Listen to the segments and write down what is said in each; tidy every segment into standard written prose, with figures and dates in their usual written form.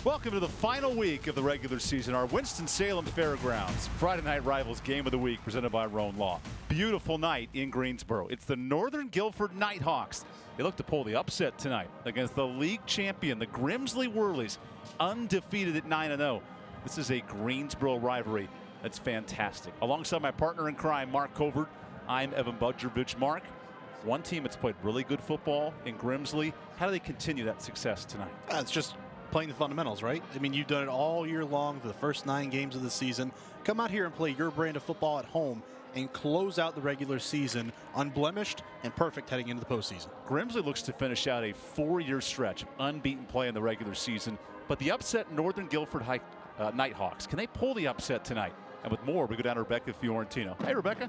Welcome to the final week of the regular season, our Winston-Salem Fairgrounds Friday Night Rivals Game of the Week presented by Roan Law. Beautiful night in Greensboro. It's the Northern Guilford Nighthawks. They look to pull the upset tonight against the league champion, the Grimsley Whirlies, undefeated at 9-0. This is a Greensboro rivalry that's fantastic. Alongside my partner in crime, Mark Covert, I'm Evan Budrovich. Mark, one team that's played really good football in Grimsley. How do they continue that success tonight? It's just playing the fundamentals, right? I mean, you've done it all year long for the first 9 games of the season. Come out here and play your brand of football at home and close out the regular season unblemished and perfect heading into the postseason. Grimsley looks to finish out a 4-year stretch of unbeaten play in the regular season, but the upset Northern Guilford Nighthawks, can they pull the upset tonight? And with more, we go down to Rebecca Fiorentino. Hey, Rebecca.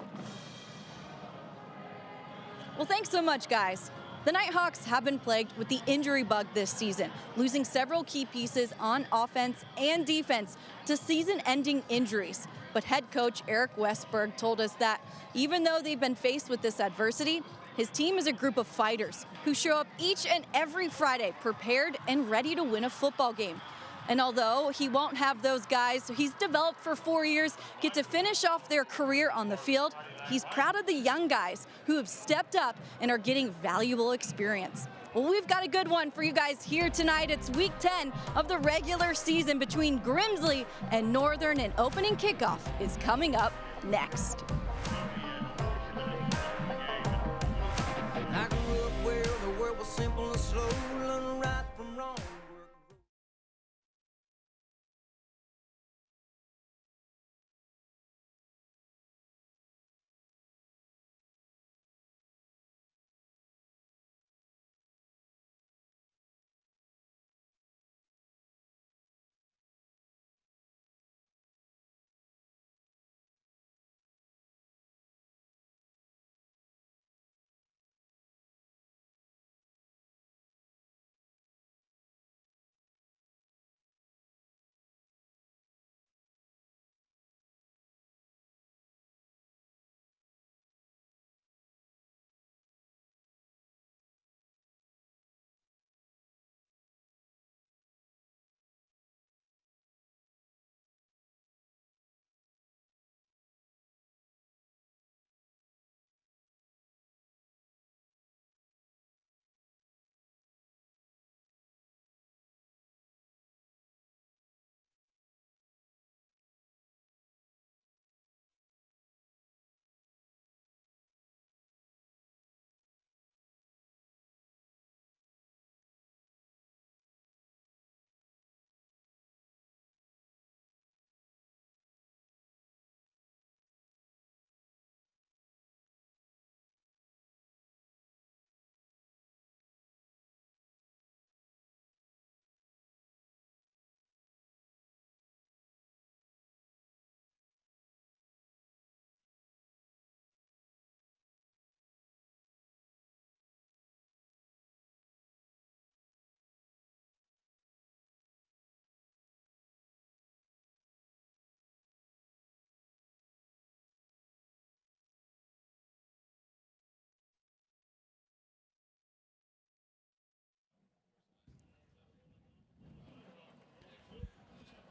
Well, thanks so much, guys. The Nighthawks have been plagued with the injury bug this season, losing several key pieces on offense and defense to season-ending injuries. But head coach Eric Westberg told us that even though they've been faced with this adversity, his team is a group of fighters who show up each and every Friday prepared and ready to win a football game. And although he won't have those guys he's developed for 4 years get to finish off their career on the field, he's proud of the young guys who have stepped up and are getting valuable experience. Well, we've got a good one for you guys here tonight. It's week 10 of the regular season between Grimsley and Northern, and opening kickoff is coming up next. I grew up where the world was simple and slow, learning right from wrong.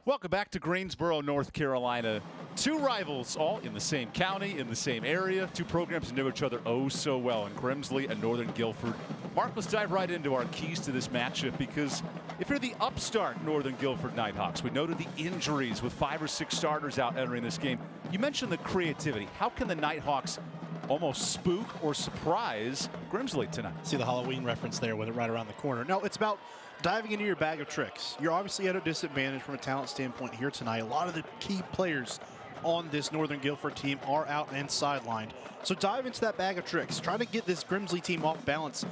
Welcome back to Greensboro, North Carolina. 2 rivals, all in the same county, in the same area. 2 programs that know each other oh so well in Grimsley and Northern Guilford. Mark, let's dive right into our keys to this matchup, because if you're the upstart Northern Guilford Nighthawks, we noted the injuries with 5 or 6 starters out entering this game. You mentioned the creativity. How can the Nighthawks almost spook or surprise Grimsley tonight? See the Halloween reference there with it right around the corner. No, it's about diving into your bag of tricks. You're obviously at a disadvantage from a talent standpoint here tonight. A lot of the key players on this Northern Guilford team are out and sidelined. So dive into that bag of tricks. Try to get this Grimsley team off balance.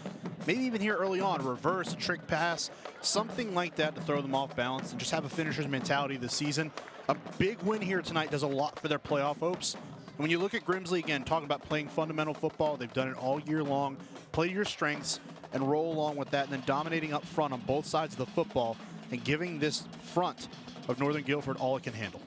Maybe even here early on, reverse, a trick pass, something like that to throw them off balance and just have a finisher's mentality this season. A big win here tonight does a lot for their playoff hopes. And when you look at Grimsley, again, talking about playing fundamental football, they've done it all year long. Play your strengths and roll along with that, and then dominating up front on both sides of the football and giving this front of Northern Guilford all it can handle.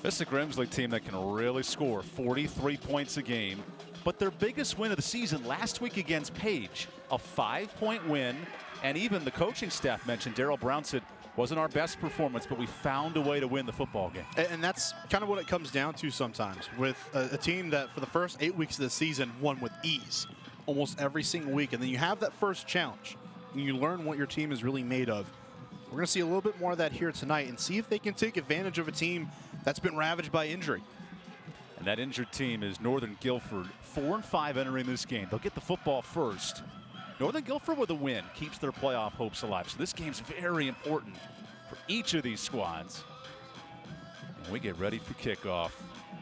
This is a Grimsley team that can really score 43 points a game, but their biggest win of the season last week against Page, a 5-point win, and even the coaching staff mentioned, Darryl Brown said, Wasn't our best performance, but we found a way to win the football game. And that's kind of what it comes down to sometimes with a team that for the first 8 weeks of the season won with ease almost every single week. And then you have that first challenge and you learn what your team is really made of. We're going to see a little bit more of that here tonight and see if they can take advantage of a team that's been ravaged by injury. And that injured team is Northern Guilford, 4-5 entering this game. They'll get the football first. Northern Guilford with a win keeps their playoff hopes alive. So this game's very important for each of these squads. And we get ready for kickoff.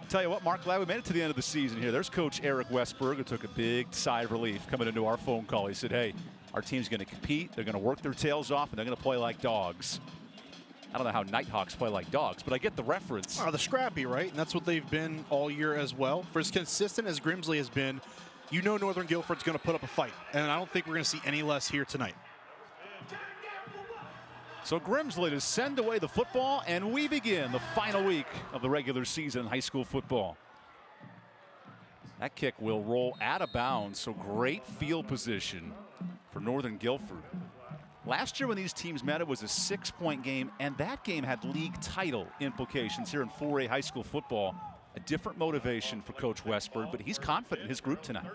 Tell you what, Mark, glad we made it to the end of the season here. There's Coach Eric Westberg, who took a big sigh of relief coming into our phone call. He said, hey, our team's going to compete. They're going to work their tails off, and they're going to play like dogs. I don't know how Nighthawks play like dogs, but I get the reference. They're scrappy, right? And that's what they've been all year as well. For as consistent as Grimsley has been, you know Northern Guilford's going to put up a fight. And I don't think we're going to see any less here tonight. So Grimsley to send away the football, and we begin the final week of the regular season in high school football. That kick will roll out of bounds, so great field position for Northern Guilford. Last year when these teams met, it was a 6-point game, and that game had league title implications here in 4A high school football. A different motivation for Coach Westberg, but he's confident in his group tonight.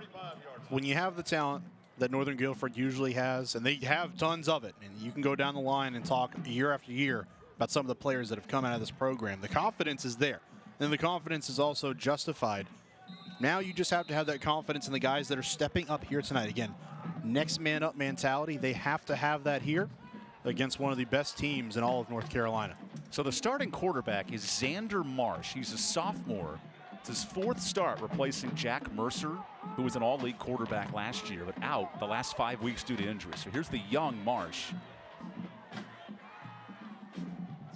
When you have the talent that Northern Guilford usually has, and they have tons of it, and you can go down the line and talk year after year about some of the players that have come out of this program, the confidence is there. And the confidence is also justified. Now you just have to have that confidence in the guys that are stepping up here tonight. Again, next man up mentality. They have to have that here against one of the best teams in all of North Carolina. So the starting quarterback is Xander Marsh. He's a sophomore. It's his 4th start, replacing Jack Mercer, who was an all-league quarterback last year, but out the last 5 weeks due to injury. So here's the young Marsh.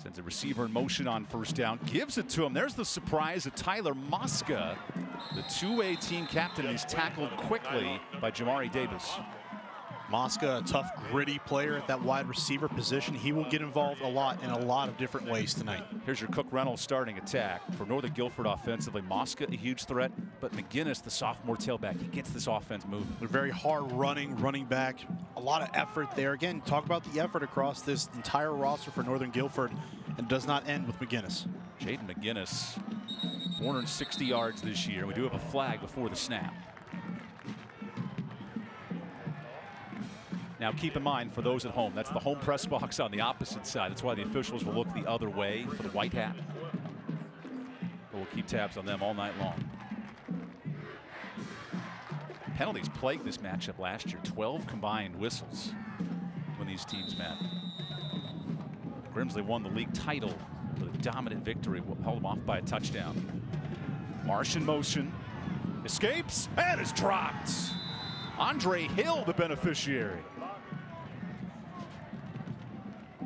Sends a receiver in motion on first down, gives it to him. There's the surprise of Tyler Mosca, the 2A team captain. He's tackled quickly by Jamari Davis. Mosca, a tough, gritty player at that wide receiver position. He will get involved a lot in a lot of different ways tonight. Here's your Cook Reynolds starting attack. For Northern Guilford offensively, Mosca a huge threat, but McGinnis, the sophomore tailback, he gets this offense moving. They're very hard running back. A lot of effort there. Again, talk about the effort across this entire roster for Northern Guilford, and does not end with McGinnis. Jaden McGinnis, 460 yards this year. We do have a flag before the snap. Now keep in mind, for those at home, that's the home press box on the opposite side. That's why the officials will look the other way for the white hat. But we'll keep tabs on them all night long. Penalties plagued this matchup last year. 12 combined whistles when these teams met. Grimsley won the league title with a dominant victory. Held them off by a touchdown. Marsh in motion. Escapes and is dropped. Andre Hill, the beneficiary.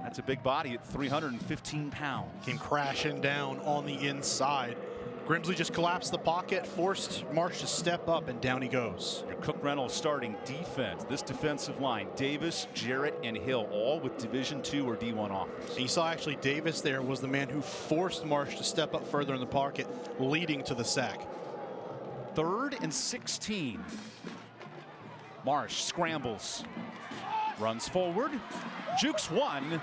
That's a big body at 315 pounds. Came crashing down on the inside. Grimsley just collapsed the pocket, forced Marsh to step up, and down he goes. Your Cook Reynolds starting defense. This defensive line, Davis, Jarrett, and Hill, all with Division II or D1 offers. And you saw actually Davis there was the man who forced Marsh to step up further in the pocket, leading to the sack. 3rd and 16. Marsh scrambles, runs forward, jukes one,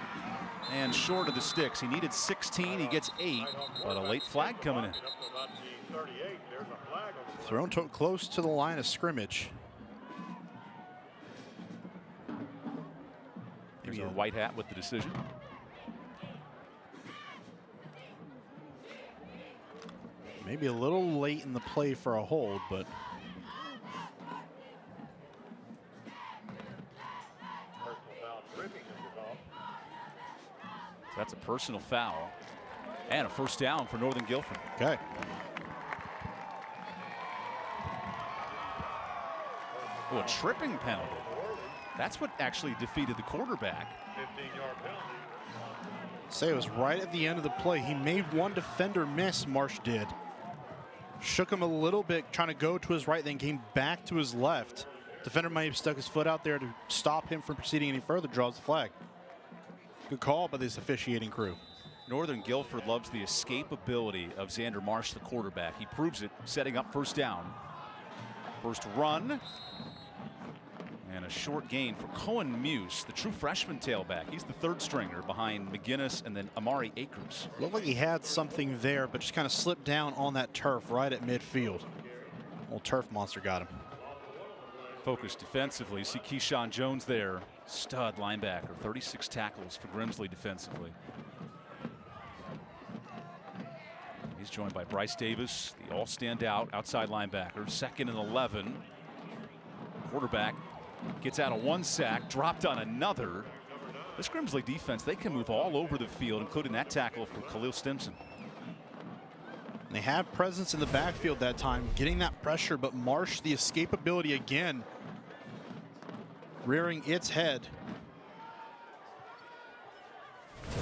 and short of the sticks. He needed 16, he gets 8, but a late flag coming in. Thrown close to the line of scrimmage. Here's our white hat with the decision. Maybe a little late in the play for a hold, but that's a personal foul and a first down for Northern Guilford. okay. Oh, a tripping penalty. That's what actually defeated the quarterback. 15-yard penalty. Say it was right at the end of the play. He made one defender miss, Marsh did. Shook him a little bit, trying to go to his right, then came back to his left. Defender might have stuck his foot out there to stop him from proceeding any further, draws the flag. Good call by this officiating crew. Northern Guilford loves the escapability of Xander Marsh, the quarterback. He proves it, setting up first down. First run. And a short gain for Cohen Muse, the true freshman tailback. He's the third stringer behind McGinnis and then Amari Akers. Looked like he had something there, but just kind of slipped down on that turf right at midfield. Old turf monster got him. Focused defensively. You see Keyshawn Jones there. Stud linebacker. 36 tackles for Grimsley defensively. He's joined by Bryce Davis, the all standout outside linebacker. 2nd and 11. Quarterback gets out of one sack, dropped on another. This Grimsley defense, they can move all over the field, including that tackle for Khalil Stimson. They had presence in the backfield that time, getting that pressure, but Marsh, the escapability again, rearing its head.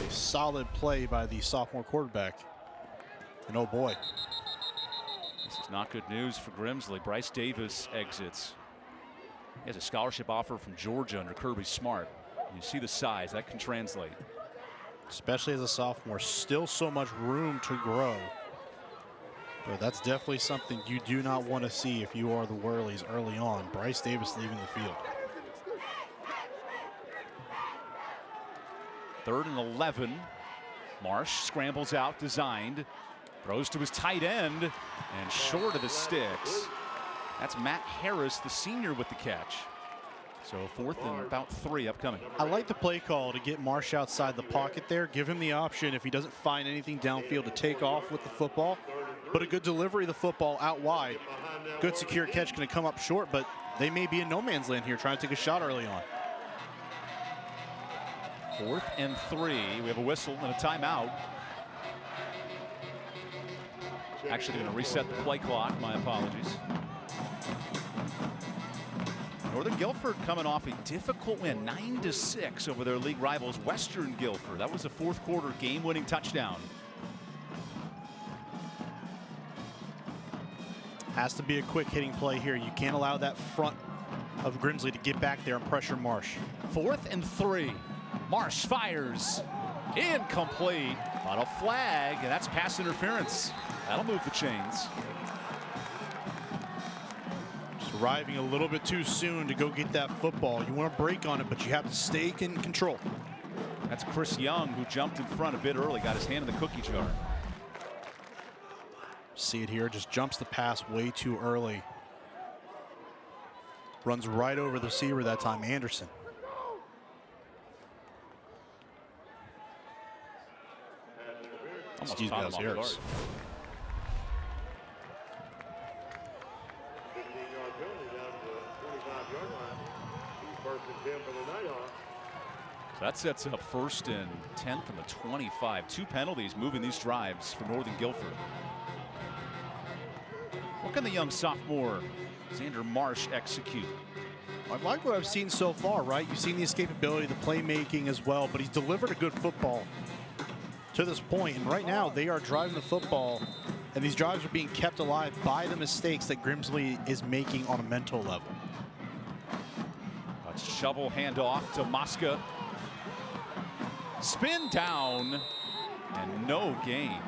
A solid play by the sophomore quarterback. And oh boy. This is not good news for Grimsley. Bryce Davis exits. He has a scholarship offer from Georgia under Kirby Smart. You see the size, that can translate. Especially as a sophomore, still so much room to grow. But that's definitely something you do not want to see if you are the Whirlies early on. Bryce Davis leaving the field. 3rd and 11. Marsh scrambles out, designed. Throws to his tight end and short of the sticks. That's Matt Harris, the senior, with the catch. So 4th and about 3 upcoming. I like the play call to get Marsh outside the pocket there. Give him the option if he doesn't find anything downfield to take off with the football. But a good delivery of the football out wide. Good secure catch, going to come up short, but they may be in no man's land here trying to take a shot early on. 4th and 3. We have a whistle and a timeout. Actually going to reset the play clock. My apologies. Northern Guilford coming off a difficult win, 9-6 over their league rivals Western Guilford. That was a 4th quarter game-winning touchdown. Has to be a quick hitting play here. You can't allow that front of Grimsley to get back there and pressure Marsh. 4th and 3. Marsh fires. Incomplete. On a flag, and that's pass interference. That'll move the chains. Just arriving a little bit too soon to go get that football. You want to break on it, but you have to stay in control. That's Chris Young, who jumped in front a bit early, got his hand in the cookie jar. See it here, just jumps the pass way too early. Runs right over the receiver that time, Anderson. Excuse me, that was Harris. So that sets up 1st and 10 from the 25. 2 penalties moving these drives for Northern Guilford. What can the young sophomore Xander Marsh execute? I like what I've seen so far, right? You've seen the escapability, the playmaking as well, but he's delivered a good football to this point. And right now they are driving the football, and these drives are being kept alive by the mistakes that Grimsley is making on a mental level. A shovel handoff to Mosca. Spin down and no gain.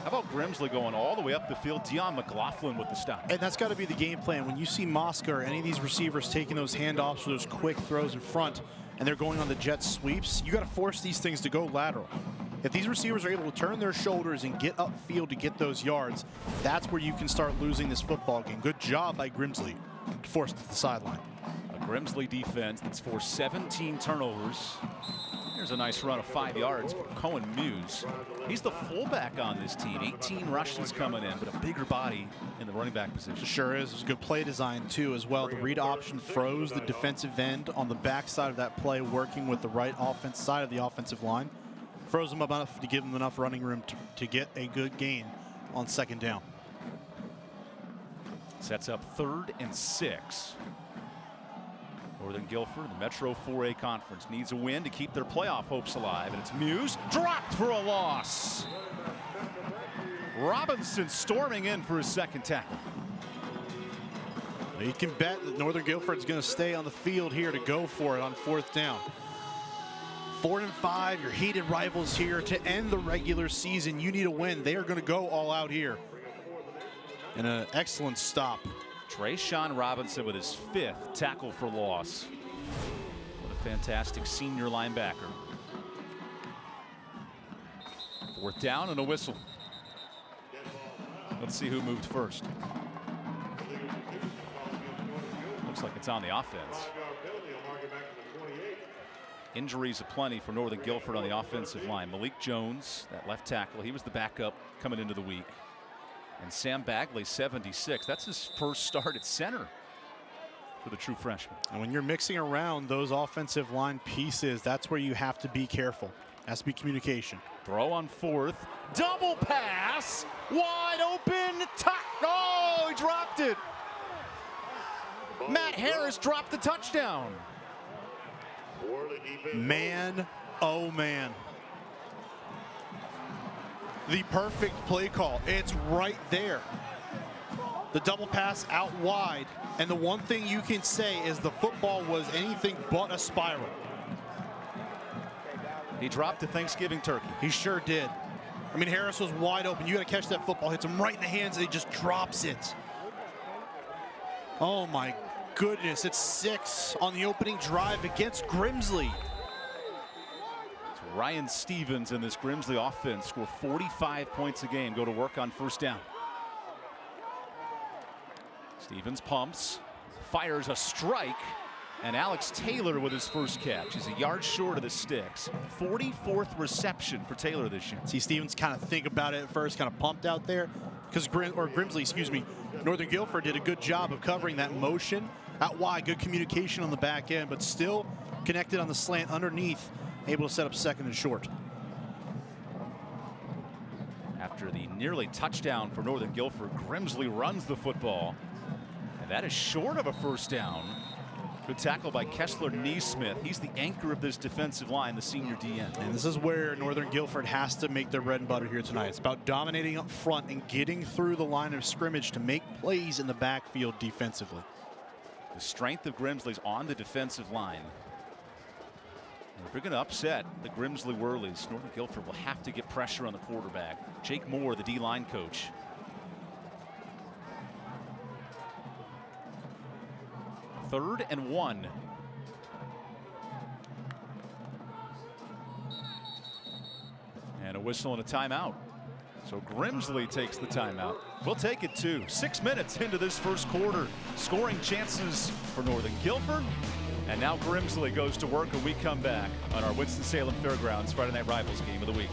How about Grimsley going all the way up the field? Dion McLaughlin with the stop. And that's got to be the game plan. When you see Mosca or any of these receivers taking those handoffs or those quick throws in front and they're going on the jet sweeps, you got to force these things to go lateral. If these receivers are able to turn their shoulders and get upfield to get those yards, that's where you can start losing this football game. Good job by Grimsley to force it to the sideline. A Grimsley defense that's forced 17 turnovers. Here's a nice run of 5 yards for Cohen Muse. He's the fullback on this team. 18 rushes coming in, but a bigger body in the running back position. Sure is. It's a good play design, too, as well. The read option froze the defensive end on the backside of that play, working with the right offense side of the offensive line. Froze him up enough to give him enough running room to get a good gain on 2nd down. Sets up 3rd and 6. Northern Guilford, the Metro 4A Conference, needs a win to keep their playoff hopes alive, and it's Muse dropped for a loss. Robinson storming in for his 2nd tackle. You can bet that Northern Guilford's going to stay on the field here to go for it on 4th down. 4 and 5, your hated rivals here to end the regular season. You need a win. They are going to go all out here. And an excellent stop Trayshawn Robinson with his 5th tackle for loss. What a fantastic senior linebacker. 4th down and a whistle. Let's see who moved first. Looks like it's on the offense. Injuries aplenty for Northern Guilford on the offensive line. Malik Jones, that left tackle, he was the backup coming into the week. And Sam Bagley, 76. That's his first start at center for the true freshman. And when you're mixing around those offensive line pieces, that's where you have to be careful. Has to be communication. Throw on 4th. Double pass. Wide open. Oh, he dropped it. Matt Harris dropped the touchdown. Man, oh man. The perfect play call. It's right there. The double pass out wide. And the one thing you can say is the football was anything but a spiral. He dropped the Thanksgiving turkey. He sure did. I mean, Harris was wide open. You got to catch that football. Hits him right in the hands and he just drops it. Oh my goodness. It's 6 on the opening drive against Grimsley. Ryan Stevens in this Grimsley offense score 45 points a game. Go to work on 1st down. Stevens pumps, fires a strike, and Alex Taylor with his first catch. He's a yard short of the sticks. 44th reception for Taylor this year. See Stevens kind of think about it at first, kind of pumped out there, because Grimsley, excuse me, Northern Guilford did a good job of covering that motion out wide. Good communication on the back end, but still connected on the slant underneath. Able to set up 2nd and short. After the nearly touchdown for Northern Guilford, Grimsley runs the football. And that is short of a 1st down. Good tackle by Kessler Neesmith. He's the anchor of this defensive line, the senior DN. And this is where Northern Guilford has to make their bread and butter here tonight. It's about dominating up front and getting through the line of scrimmage to make plays in the backfield defensively. The strength of Grimsley's on the defensive line. If you're going to upset the Grimsley Whirlies, Northern Guilford will have to get pressure on the quarterback. Jake Moore, the D-line coach. Third and 1. And a whistle and a timeout. So Grimsley takes the timeout. We'll take it too. 6 minutes into this first quarter. Scoring chances for Northern Guilford. And now Grimsley goes to work, and we come back on our Winston-Salem Fairgrounds Friday Night Rivals game of the week.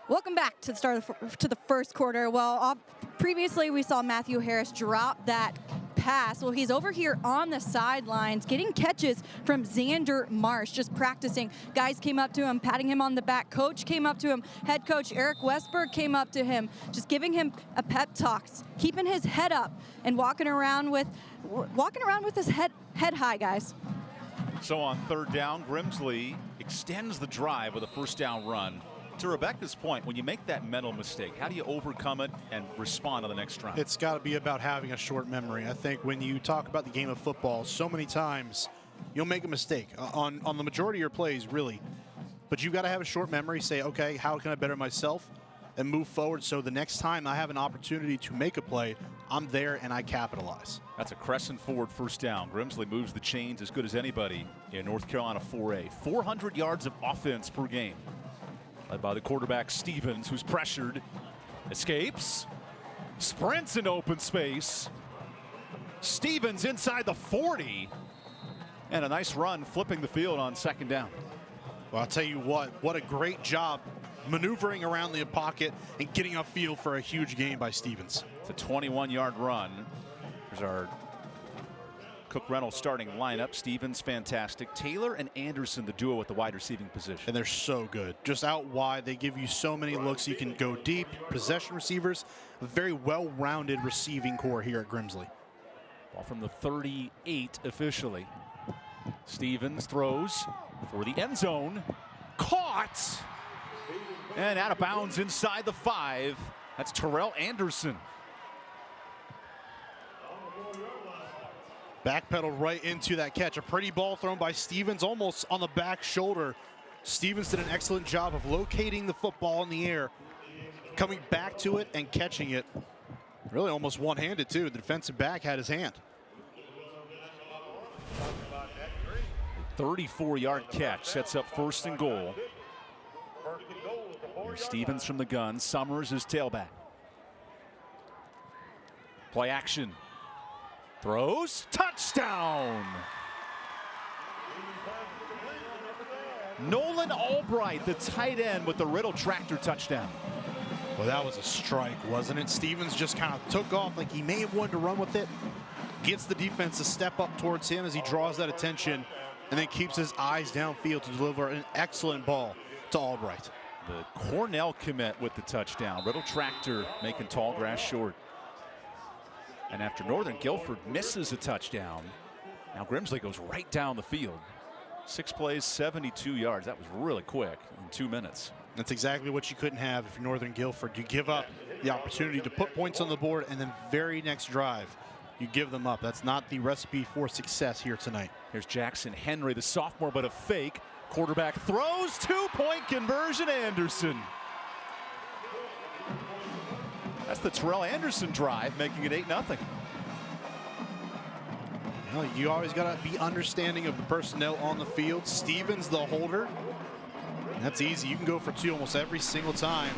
Welcome back to the start of the first quarter. Well, previously we saw Matthew Harris drop that pass. Well, he's over here on the sidelines getting catches from Xander Marsh, just practicing. Guys came up to him, patting him on the back. Coach came up to him. Head coach Eric Westberg came up to him, just giving him a pep talk, keeping his head up and walking around with his head high, guys. So on 3rd down, Grimsley extends the drive with a 1st down run. To Rebecca's point, when you make that mental mistake, how do you overcome it and respond on the next drive? It's got to be about having a short memory. I think when you talk about the game of football, so many times you'll make a mistake on the majority of your plays, really. But you've got to have a short memory, say, okay, how can I better myself, and move forward so the next time I have an opportunity to make a play, I'm there and I capitalize. That's a crescent forward 1st down. Grimsley moves the chains as good as anybody in North Carolina 4A. 400 yards of offense per game. Led by the quarterback Stevens, who's pressured, escapes, Sprints in open space. Stevens inside the 40. And a nice run flipping the field on second down. Well, I'll tell you what a great job maneuvering around the pocket and getting upfield for a huge gain by Stevens. It's a 21-yard run. There's our Cook Reynolds starting lineup. Stevens, fantastic. Taylor and Anderson, the duo at the wide receiving position. And they're so good. Just out wide, they give you so many looks. You can go deep. Possession receivers, a very well-rounded receiving core here at Grimsley. Ball from the 38 officially. Stevens throws for the end zone. Caught! And out of bounds inside the 5. That's Terrell Anderson. Backpedaled right into that catch. A pretty ball thrown by Stevens, almost on the back shoulder. Stevens did an excellent job of locating the football in the air, coming back to it and catching it. Really almost one-handed too. The defensive back had his hand. 34-yard catch sets up 1st and goal. Here's Stevens from the gun. Summers is tailback. Play action. Throws. Touchdown. Nolan Albright, the tight end, with the Riddle tractor touchdown. Well, that was a strike, wasn't it? Stevens just kind of took off like he may have wanted to run with it. Gets the defense to step up towards him as he draws that attention, and then keeps his eyes downfield to deliver an excellent ball to Albright. The Cornell commit with the touchdown. Riddle tractor making tall grass short. And after Northern Guilford misses a touchdown, now Grimsley goes right down the field. 6 plays, 72 yards. That was really quick in 2 minutes. That's exactly what you couldn't have if you're Northern Guilford. You give up the opportunity to put points on the board, and then very next drive, you give them up. That's not the recipe for success here tonight. Here's Jackson Henry, the sophomore, but a fake. Quarterback throws, 2-point conversion, Anderson. That's the Terrell Anderson drive, making it 8-0. Well, you always got to be understanding of the personnel on the field. Stevens, the holder. And that's easy. You can go for 2 almost every single time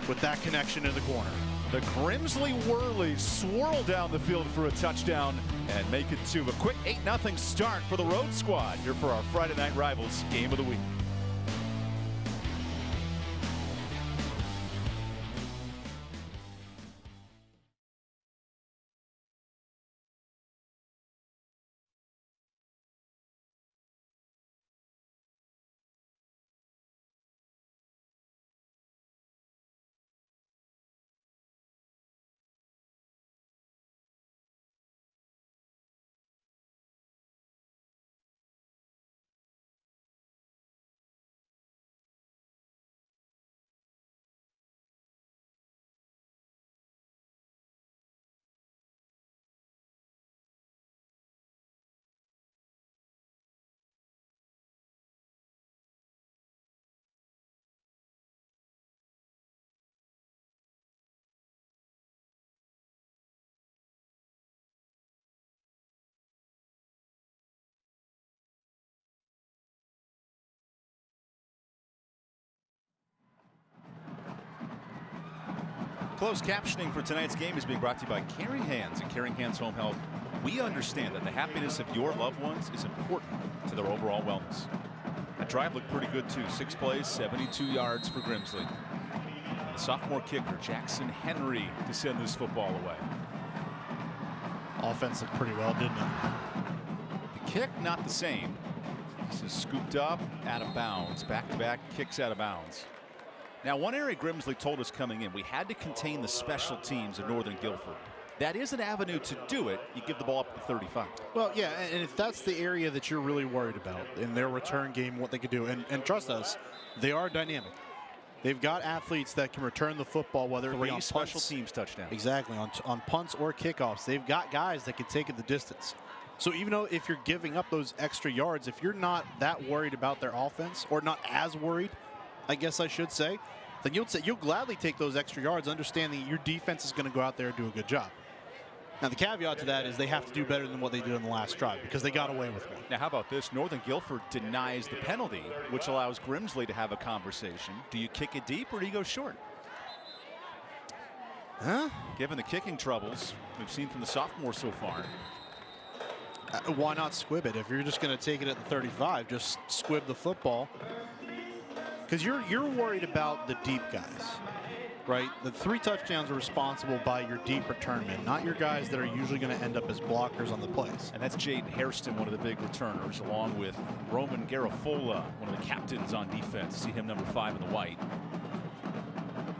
with that connection in the corner. The Grimsley Whirlies swirl down the field for a touchdown and make it 2. A quick 8-0 start for the road squad here for our Friday Night Rivals Game of the Week. Closed captioning for tonight's game is being brought to you by Caring Hands and Caring Hands Home Health. We understand that the happiness of your loved ones is important to their overall wellness. That drive looked pretty good too. 6 plays, 72 yards for Grimsley. And the sophomore kicker, Jackson Henry, to send this football away. Offense looked pretty well, didn't it? The kick, not the same. This is scooped up, out of bounds. Back-to-back kicks out of bounds. Now, one area Grimsley told us coming in, we had to contain the special teams of Northern Guilford. That is an avenue to do it. You give the ball up to 35. Well, yeah, and if that's the area that you're really worried about in their return game, what they could do, and trust us, they are dynamic. They've got athletes that can return the football, whether it be on special punts, teams touchdowns. Exactly, on punts or kickoffs. They've got guys that can take it the distance. So even though if you're giving up those extra yards, if you're not that worried about their offense, or not as worried, I guess I should say, then you'll gladly take those extra yards, understanding your defense is going to go out there and do a good job. Now, the caveat to that is they have to do better than what they did on the last drive because they got away with one. Now, how about this? Northern Guilford denies the penalty, which allows Grimsley to have a conversation. Do you kick it deep or do you go short? Huh? Given the kicking troubles we've seen from the sophomore so far. Why not squib it? If you're just going to take it at the 35, just squib the football. Because you're worried about the deep guys, right? The 3 touchdowns are responsible by your deep return men, not your guys that are usually going to end up as blockers on the plays. And that's Jaden Hairston, one of the big returners, along with Roman Garifola, one of the captains on defense. See him number 5 in the white.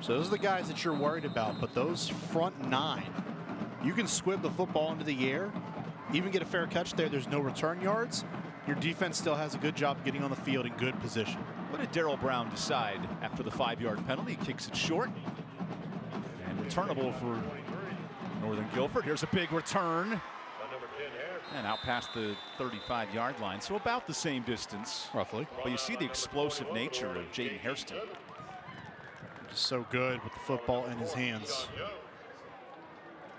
So those are the guys that you're worried about, but those front 9, you can squib the football into the air, even get a fair catch there. There's no return yards. Your defense still has a good job getting on the field in good position. What did Darrell Brown decide after the 5-yard penalty? He kicks it short and returnable for Northern Guilford. Here's a big return and out past the 35-yard line, so about the same distance Roughly. But you see the explosive nature of Jaden Hairston. Just so good with the football in his hands.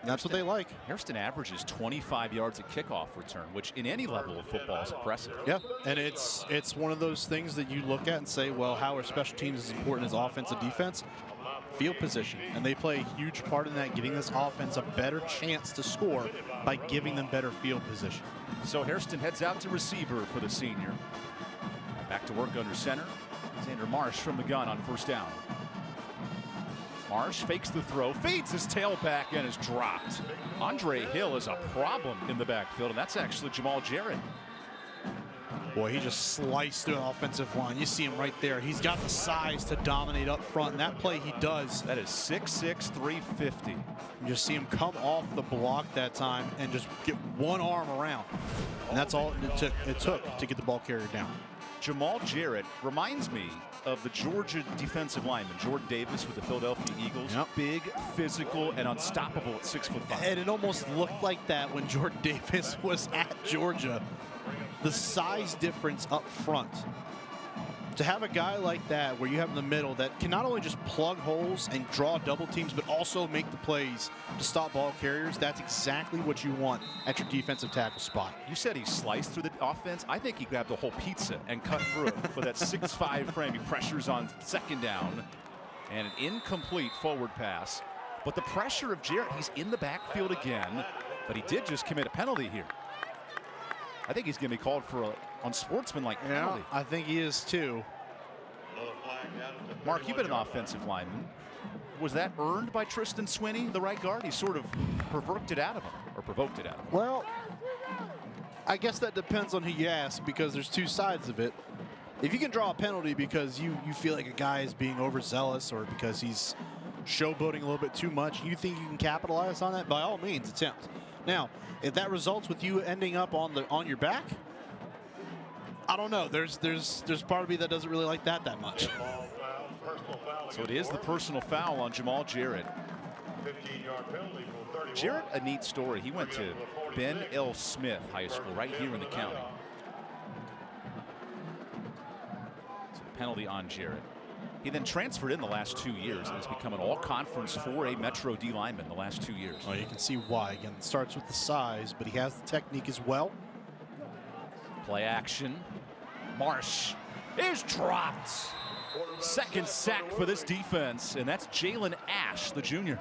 And that's what they like. Hairston averages 25 yards at kickoff return, which in any level of football is impressive. Yeah, and it's one of those things that you look at and say, well, how are special teams as important as offense and defense? Field position, and they play a huge part in that, giving this offense a better chance to score by giving them better field position. So Hairston heads out to receiver for the senior. Back to work under center. Xander Marsh from the gun on first down. Marsh fakes the throw, feeds his tailback, and is dropped. Andre Hill is a problem in the backfield, and that's actually Jamal Jarrett. Boy, he just sliced through the offensive line. You see him right there. He's got the size to dominate up front, and that play he does. That is 6'6", 350. You just see him come off the block that time and just get one arm around. And that's all it took to get the ball carrier down. Jamal Jarrett reminds me of the Georgia defensive lineman, Jordan Davis with the Philadelphia Eagles. Yep. Big, physical, and unstoppable at 6'5". And it almost looked like that when Jordan Davis was at Georgia. The size difference up front. To have a guy like that where you have in the middle that can not only just plug holes and draw double teams, but also make the plays to stop ball carriers, that's exactly what you want at your defensive tackle spot. You said he sliced through the offense. I think he grabbed a whole pizza and cut through it with that 6'5" frame. He pressures on second down and an incomplete forward pass. But the pressure of Jarrett, he's in the backfield again, but he did just commit a penalty here. I think he's going to be called for a unsportsmanlike penalty. I think he is too. Mark, you've been an offensive lineman. Was that earned by Tristan Swinney, the right guard? He sort of provoked it out of him. Well, I guess that depends on who you ask, because there's two sides of it. If you can draw a penalty because you feel like a guy is being overzealous or because he's showboating a little bit too much, you think you can capitalize on that, by all means, attempt. Now, if that results with you ending up on your back, I don't know. There's part of me that doesn't really like that much. So it is the personal foul on Jamal Jarrett. Jarrett, a neat story. He went to Ben L. Smith High School right here in the county. So the penalty on Jarrett. He then transferred in the last 2 years and has become an all-conference 4A Metro D lineman the last 2 years. Well, you can see why. Again, it starts with the size, but he has the technique as well. Play action. Marsh is dropped. Second sack for this defense, and that's Jalen Ash, the junior.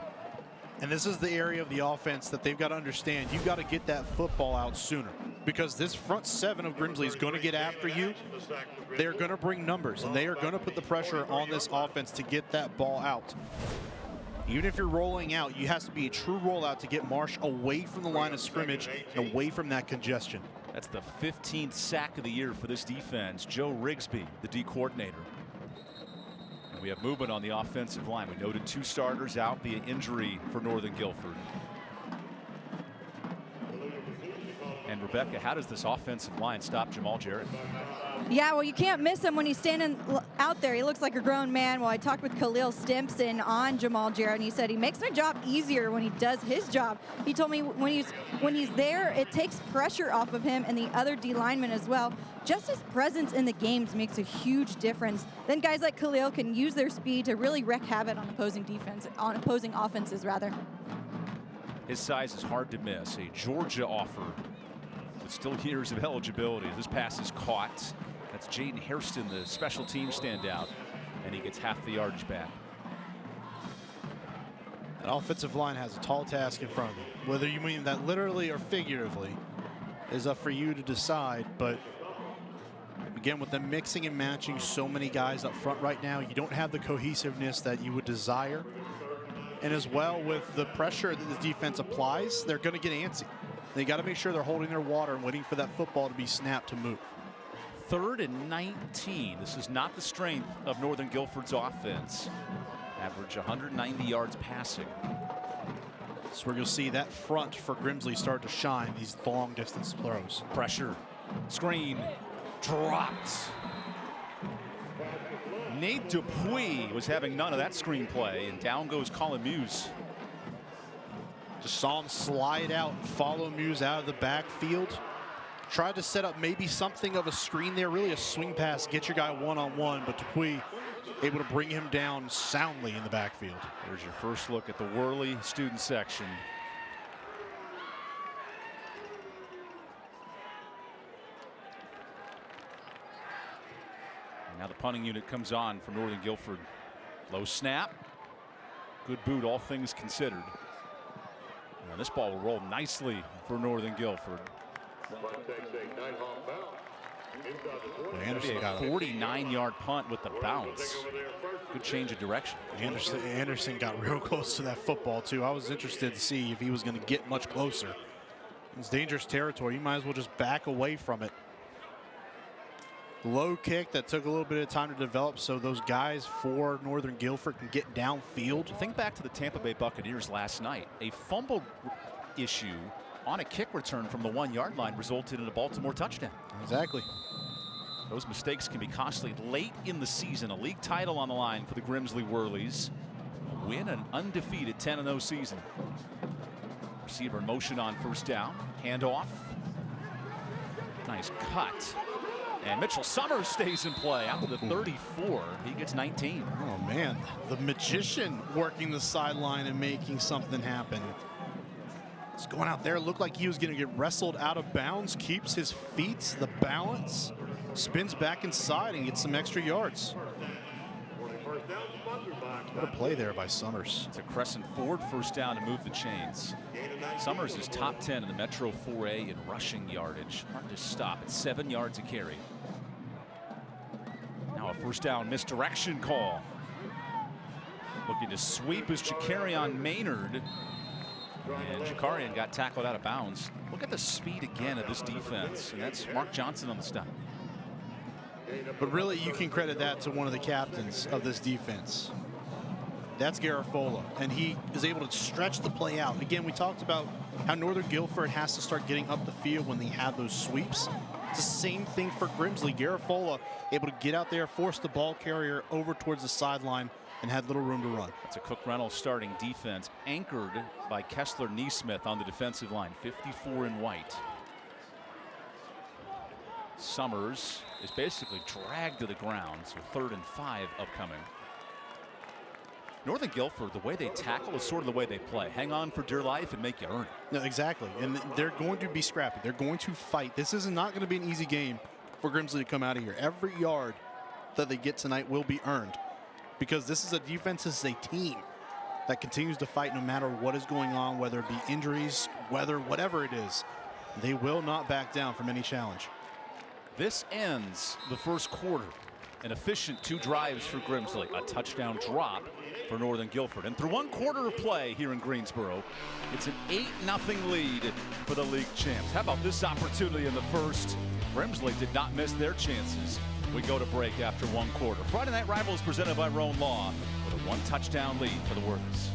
And this is the area of the offense that they've got to understand. You've got to get that football out sooner, because this front seven of Grimsley is going to get after you. They're going to bring numbers, and they are going to put the pressure on this offense to get that ball out. Even if you're rolling out, it has to be a true rollout to get Marsh away from the line of scrimmage and away from that congestion. That's the 15th sack of the year for this defense. Joe Rigsby, the D coordinator. And we have movement on the offensive line. We noted 2 starters out via injury for Northern Guilford. And Rebecca, how does this offensive line stop Jamal Jarrett? Yeah, well, you can't miss him when he's standing out there. He looks like a grown man. Well, I talked with Khalil Stimpson on Jamal Jarrett, and he said he makes my job easier when he does his job. He told me when he's there, it takes pressure off of him and the other D linemen as well. Just his presence in the games makes a huge difference. Then guys like Khalil can use their speed to really wreak havoc on opposing offenses rather. His size is hard to miss. A Georgia offer with still years of eligibility. This pass is caught. That's Jaden Hairston, the special team standout, and he gets half the yardage back. An offensive line has a tall task in front of them. Whether you mean that literally or figuratively is up for you to decide. But again, with them mixing and matching so many guys up front right now, you don't have the cohesiveness that you would desire. And as well, with the pressure that the defense applies, they're going to get antsy. They got to make sure they're holding their water and waiting for that football to be snapped to move. 3rd and 19. This is not the strength of Northern Guilford's offense. Average 190 yards passing. That's where you'll see that front for Grimsley start to shine, these long distance throws. Pressure. Screen. Dropped. Nate Dupuis was having none of that screenplay, and down goes Colin Muse. Just saw him slide out, follow Muse out of the backfield. Tried to set up maybe something of a screen there, really a swing pass, get your guy one-on-one, but Dupuis able to bring him down soundly in the backfield. There's your first look at the Worley student section. Now the punting unit comes on for Northern Guilford. Low snap. Good boot, all things considered. And this ball will roll nicely for Northern Guilford. Anderson got a 49-yard punt with the bounce. Good change of direction. Anderson got real close to that football too. I was interested to see if he was going to get much closer. It's dangerous territory. You might as well just back away from it. Low kick that took a little bit of time to develop so those guys for Northern Guilford can get downfield. Think back to the Tampa Bay Buccaneers last night. A fumble issue on a kick return from the 1-yard line resulted in a Baltimore touchdown. Exactly. Those mistakes can be costly late in the season. A league title on the line for the Grimsley Whirlies. A win, an undefeated 10-0 season. Receiver in motion on first down. Handoff. Nice cut. And Mitchell Summers stays in play out to the 34. He gets 19. Oh, man. The magician working the sideline and making something happen. He's going out there. Looked like he was going to get wrestled out of bounds. Keeps his feet, the balance. Spins back inside and gets some extra yards. What a play there by Summers. It's a crescent forward first down to move the chains. Summers is top 10 in the Metro 4A in rushing yardage. Hard to stop at 7 yards a carry. Now a first down misdirection call. Looking to sweep is Jakarian Maynard. And Jakarian got tackled out of bounds. Look at the speed again of this defense. And that's Mark Johnson on the stop. But really, you can credit that to one of the captains of this defense. That's Garifola, and he is able to stretch the play out. Again, we talked about how Northern Guilford has to start getting up the field when they have those sweeps. It's the same thing for Grimsley. Garifola able to get out there, force the ball carrier over towards the sideline, and had little room to run. That's a Cook Reynolds starting defense, anchored by Kessler Neesmith on the defensive line, 54 in white. Summers is basically dragged to the ground, so 3rd and 5 upcoming. Northern Guilford, the way they tackle is sort of the way they play. Hang on for dear life and make you earn it. No, exactly, and they're going to be scrappy. They're going to fight. This is not going to be an easy game for Grimsley to come out of here. Every yard that they get tonight will be earned, because this is a defense, this is a team that continues to fight no matter what is going on, whether it be injuries, weather, whatever it is. They will not back down from any challenge. This ends the first quarter. An efficient 2 drives for Grimsley, a touchdown drop for Northern Guilford. And through 1 quarter of play here in Greensboro, it's an 8-0 lead for the league champs. How about this opportunity in the first? Grimsley did not miss their chances. We go to break after 1 quarter. Friday Night Rivals presented by Roan Law with a 1-touchdown lead for the Worthies.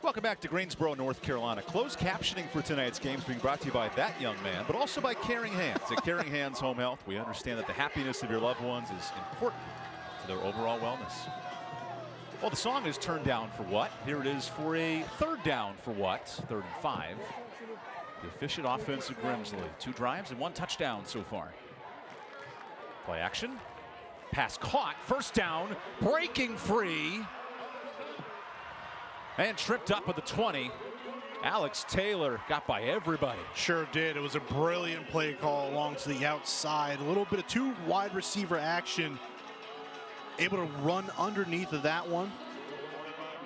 Welcome back to Greensboro, North Carolina. Closed captioning for tonight's game is being brought to you by that young man, but also by Caring Hands. At Caring Hands Home Health, we understand that the happiness of your loved ones is important to their overall wellness. Well, the song is Turned Down for What? Here it is for a third down for what? 3rd and 5. The efficient offense of Grimsley. 2 drives and 1 touchdown so far. Play action. Pass caught. First down. Breaking free. And tripped up at the 20. Alex Taylor got by everybody. Sure did. It was a brilliant play call along to the outside. A little bit of 2 wide receiver action. Able to run underneath of that one.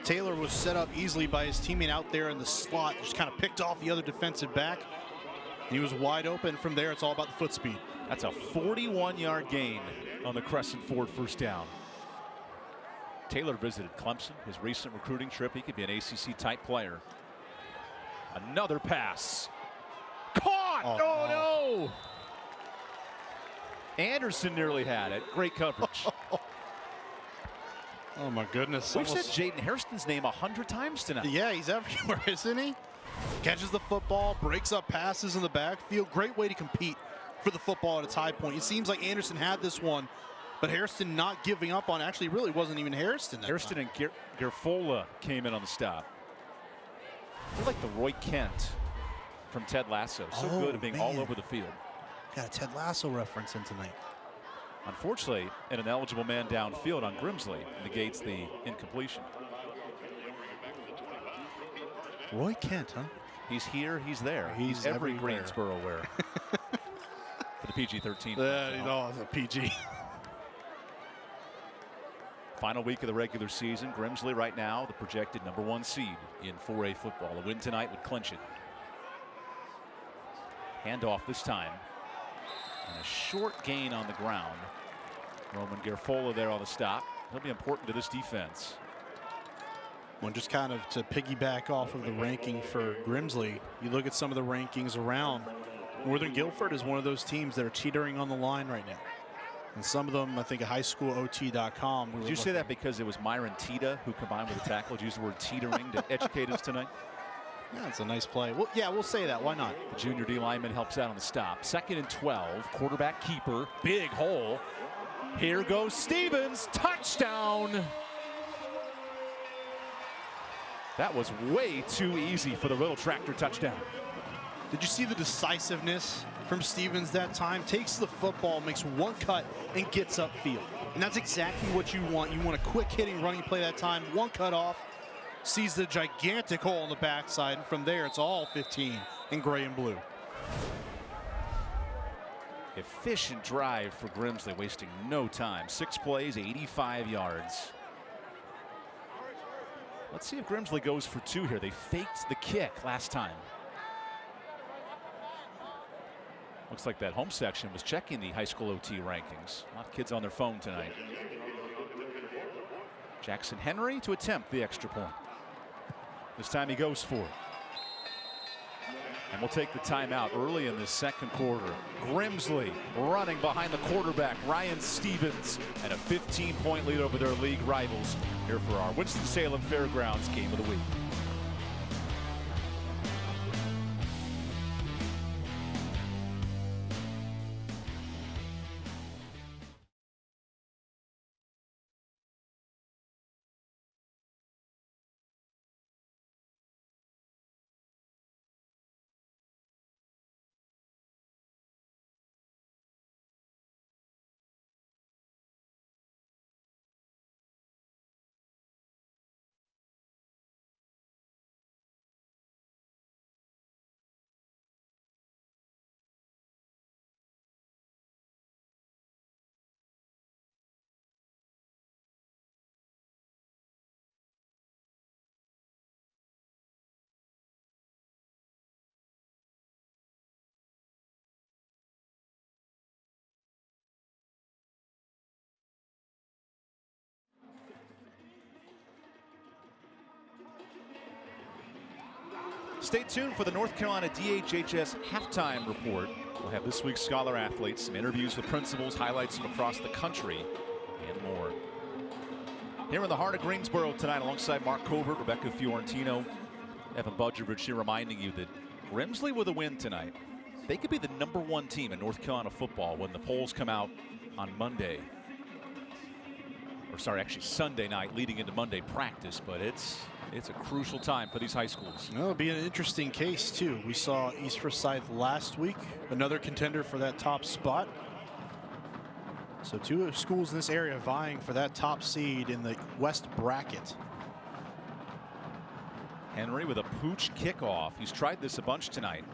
Taylor was set up easily by his teammate out there in the slot. Just kind of picked off the other defensive back. He was wide open. From there, it's all about the foot speed. That's a 41-yard gain on the Crescent Ford first down. Taylor visited Clemson, his recent recruiting trip. He could be an ACC-type player. Another pass. Caught! Oh, no! Anderson nearly had it. Great coverage. Oh, my goodness. We've said Jaden Hairston's name 100 times tonight. Yeah, he's everywhere, isn't he? Catches the football, breaks up passes in the backfield. Great way to compete for the football at its high point. It seems like Anderson had this one, but Hairston not giving up on. Actually, really wasn't even Hairston. Hairston and Guilford came in on the stop. They're like the Roy Kent from Ted Lasso. So good at being all over the field. Got a Ted Lasso reference in tonight. Unfortunately, an ineligible man downfield on Grimsley negates the incompletion. Roy Kent, huh? He's here, he's there. He's every everywhere. Greensboro wear. For the PG-13. The PG. Final week of the regular season. Grimsley right now the projected #1 seed in 4A football. A win tonight would clinch it. Handoff this time. And a short gain on the ground. Roman Garfola there on the stop. He'll be important to this defense. Well, just kind of to piggyback off of the ranking for Grimsley, you look at some of the rankings around. Northern Guilford is one of those teams that are teetering on the line right now. And some of them, I think, at highschoolot.com. Did you say that because it was Myron Tita who combined with the tackle? Did you use the word teetering to educate us tonight? Yeah, it's a nice play. Well, yeah, we'll say that. Why not? The junior D lineman helps out on the stop. 2nd and 12. Quarterback keeper. Big hole. Here goes Stevens. Touchdown. That was way too easy for the Little Tractor touchdown. Did you see the decisiveness from Stevens that time? Takes the football, makes one cut, and gets upfield. And that's exactly what you want. You want a quick hitting running play that time. One cut off. Sees the gigantic hole on the backside, and from there it's all 15 in gray and blue. Efficient drive for Grimsley, wasting no time. 6 plays, 85 yards. Let's see if Grimsley goes for 2 here. They faked the kick last time. Looks like that home section was checking the high school OT rankings. A lot of kids on their phone tonight. Jackson Henry to attempt the extra point. This time he goes for it. And we'll take the timeout early in the second quarter. Grimsley running behind the quarterback, Ryan Stevens, and a 15-point lead over their league rivals here for our Winston-Salem Fairgrounds Game of the Week. Stay tuned for the North Carolina DHHS halftime report. We'll have this week's Scholar Athletes, some interviews with principals, highlights from across the country, and more. Here in the heart of Greensboro tonight, alongside Mark Covert, Rebecca Fiorentino, Evan Budrovich here reminding you that Grimsley with a win tonight, they could be the #1 team in North Carolina football when the polls come out on Monday. Or sorry, actually Sunday night leading into Monday practice, but it's a crucial time for these high schools. Well, it'll be an interesting case too. We saw East Forsyth last week, another contender for that top spot. So 2 schools in this area vying for that top seed in the West bracket. Henry with a pooch kickoff. He's tried this a bunch tonight.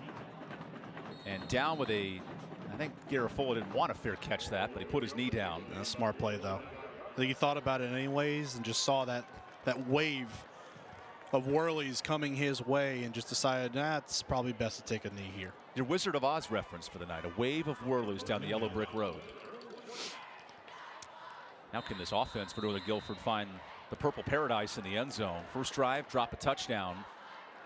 And down with I think Garifola didn't want a fair catch that, but he put his knee down. A smart play though. I think he thought about it anyways and just saw that wave of whirlies coming his way and just decided, nah, it's probably best to take a knee here. Your Wizard of Oz reference for the night, a wave of whirlies down the yellow brick road. Now can this offense for Northern Guilford find the purple paradise in the end zone? First drive, drop a touchdown.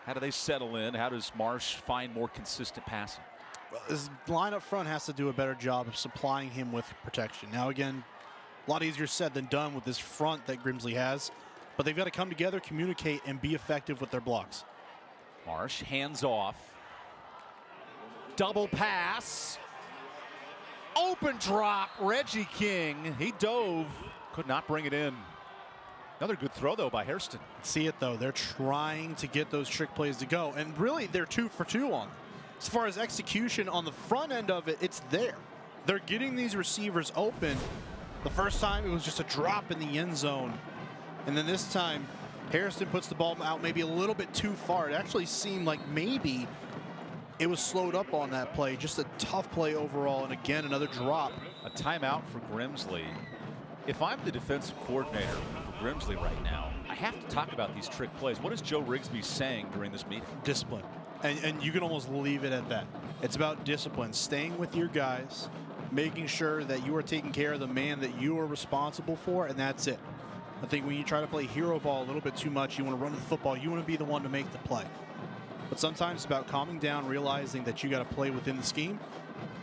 How do they settle in? How does Marsh find more consistent passing? Well, his line up front has to do a better job of supplying him with protection. Now again, a lot easier said than done with this front that Grimsley has, but they've got to come together, communicate, and be effective with their blocks. Marsh hands off. Double pass. Open drop. Reggie King. He dove. Could not bring it in. Another good throw, though, by Hairston. See it, though. They're trying to get those trick plays to go. And really, they're 2 for 2 on. As far as execution on the front end of it, it's there. They're getting these receivers open. The first time, it was just a drop in the end zone. And then this time, Hairston puts the ball out maybe a little bit too far. It actually seemed like maybe it was slowed up on that play. Just a tough play overall. And again, another drop. A timeout for Grimsley. If I'm the defensive coordinator for Grimsley right now, I have to talk about these trick plays. What is Joe Rigsby saying during this meeting? Discipline. And you can almost leave it at that. It's about discipline, staying with your guys, making sure that you are taking care of the man that you are responsible for, and that's it. I think when you try to play hero ball a little bit too much, you want to run the football, you want to be the one to make the play. But sometimes it's about calming down, realizing that you got to play within the scheme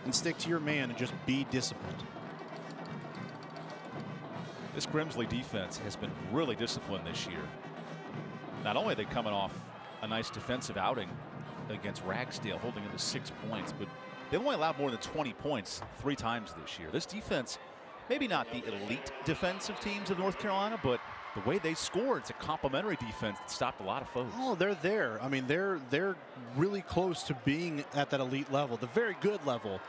and stick to your man and just be disciplined. This Grimsley defense has been really disciplined this year. Not only are they coming off a nice defensive outing against Ragsdale, holding them to 6 points, but they've only allowed more than 20 points 3 times this year. This defense, maybe not the elite defensive teams of North Carolina, but the way they score, it's a complimentary defense that stopped a lot of foes. Oh, they're there. I mean, they're really close to being at that elite level, the very good level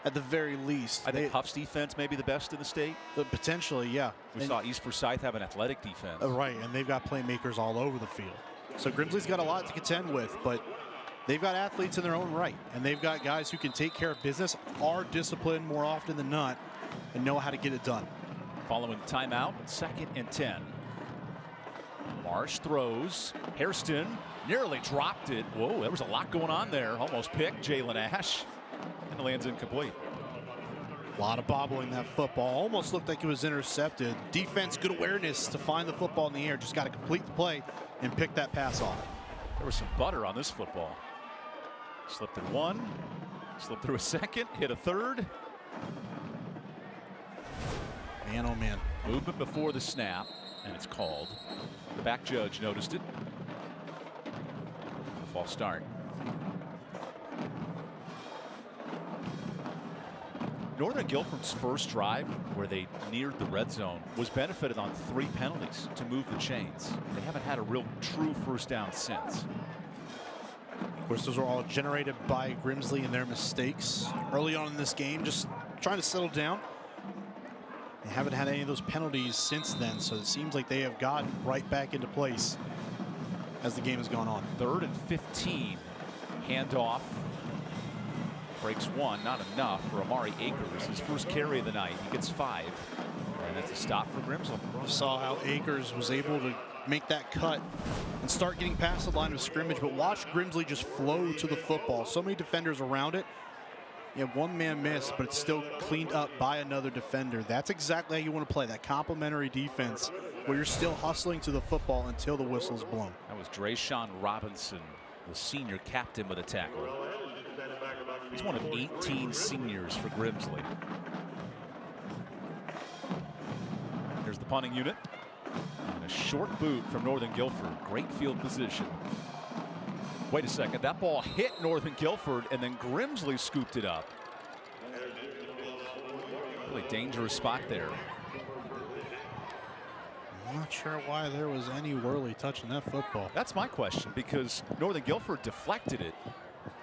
at the very least. I think Huff's defense may be the best in the state. Potentially, yeah. We saw East Forsyth have an athletic defense. Right, and they've got playmakers all over the field. So Grimsley's got a lot to contend with, but they've got athletes in their own right, and they've got guys who can take care of business, are disciplined more often than not, and know how to get it done. Following timeout, 2nd and 10. Marsh throws. Hairston nearly dropped it. Whoa, there was a lot going on there. Almost picked Jalen Ash, and it lands incomplete. A lot of bobbling that football. Almost looked like it was intercepted. Defense, good awareness to find the football in the air. Just got to complete the play and pick that pass off. There was some butter on this football. Slipped through 1, slipped through a 2nd, hit a 3rd. Man, oh man. Movement before the snap, and it's called. The back judge noticed it. False start. Northern Guilford's first drive, where they neared the red zone, was benefited on 3 penalties to move the chains. They haven't had a real true first down since. Of course, those were all generated by Grimsley and their mistakes early on in this game, just trying to settle down. They haven't had any of those penalties since then, so it seems like they have gotten right back into place as the game has gone on. 3rd and 15. Handoff. Breaks 1, not enough for Amari Akers. His first carry of the night. He gets 5. And that's a stop for Grimsley. You saw how Akers was able to make that cut and start getting past the line of scrimmage, but watch Grimsley just flow to the football. So many defenders around it. You have one man miss, but it's still cleaned up by another defender. That's exactly how you want to play, that complementary defense where you're still hustling to the football until the whistle's blown. That was Drayshawn Robinson, the senior captain with a tackle. He's one of 18 seniors for Grimsley. Here's the punting unit. And a short boot from Northern Guilford. Great field position. Wait a second, that ball hit Northern Guilford and then Grimsley scooped it up. Really dangerous spot there. I'm not sure why there was any Worley touching that football. That's my question, because Northern Guilford deflected it.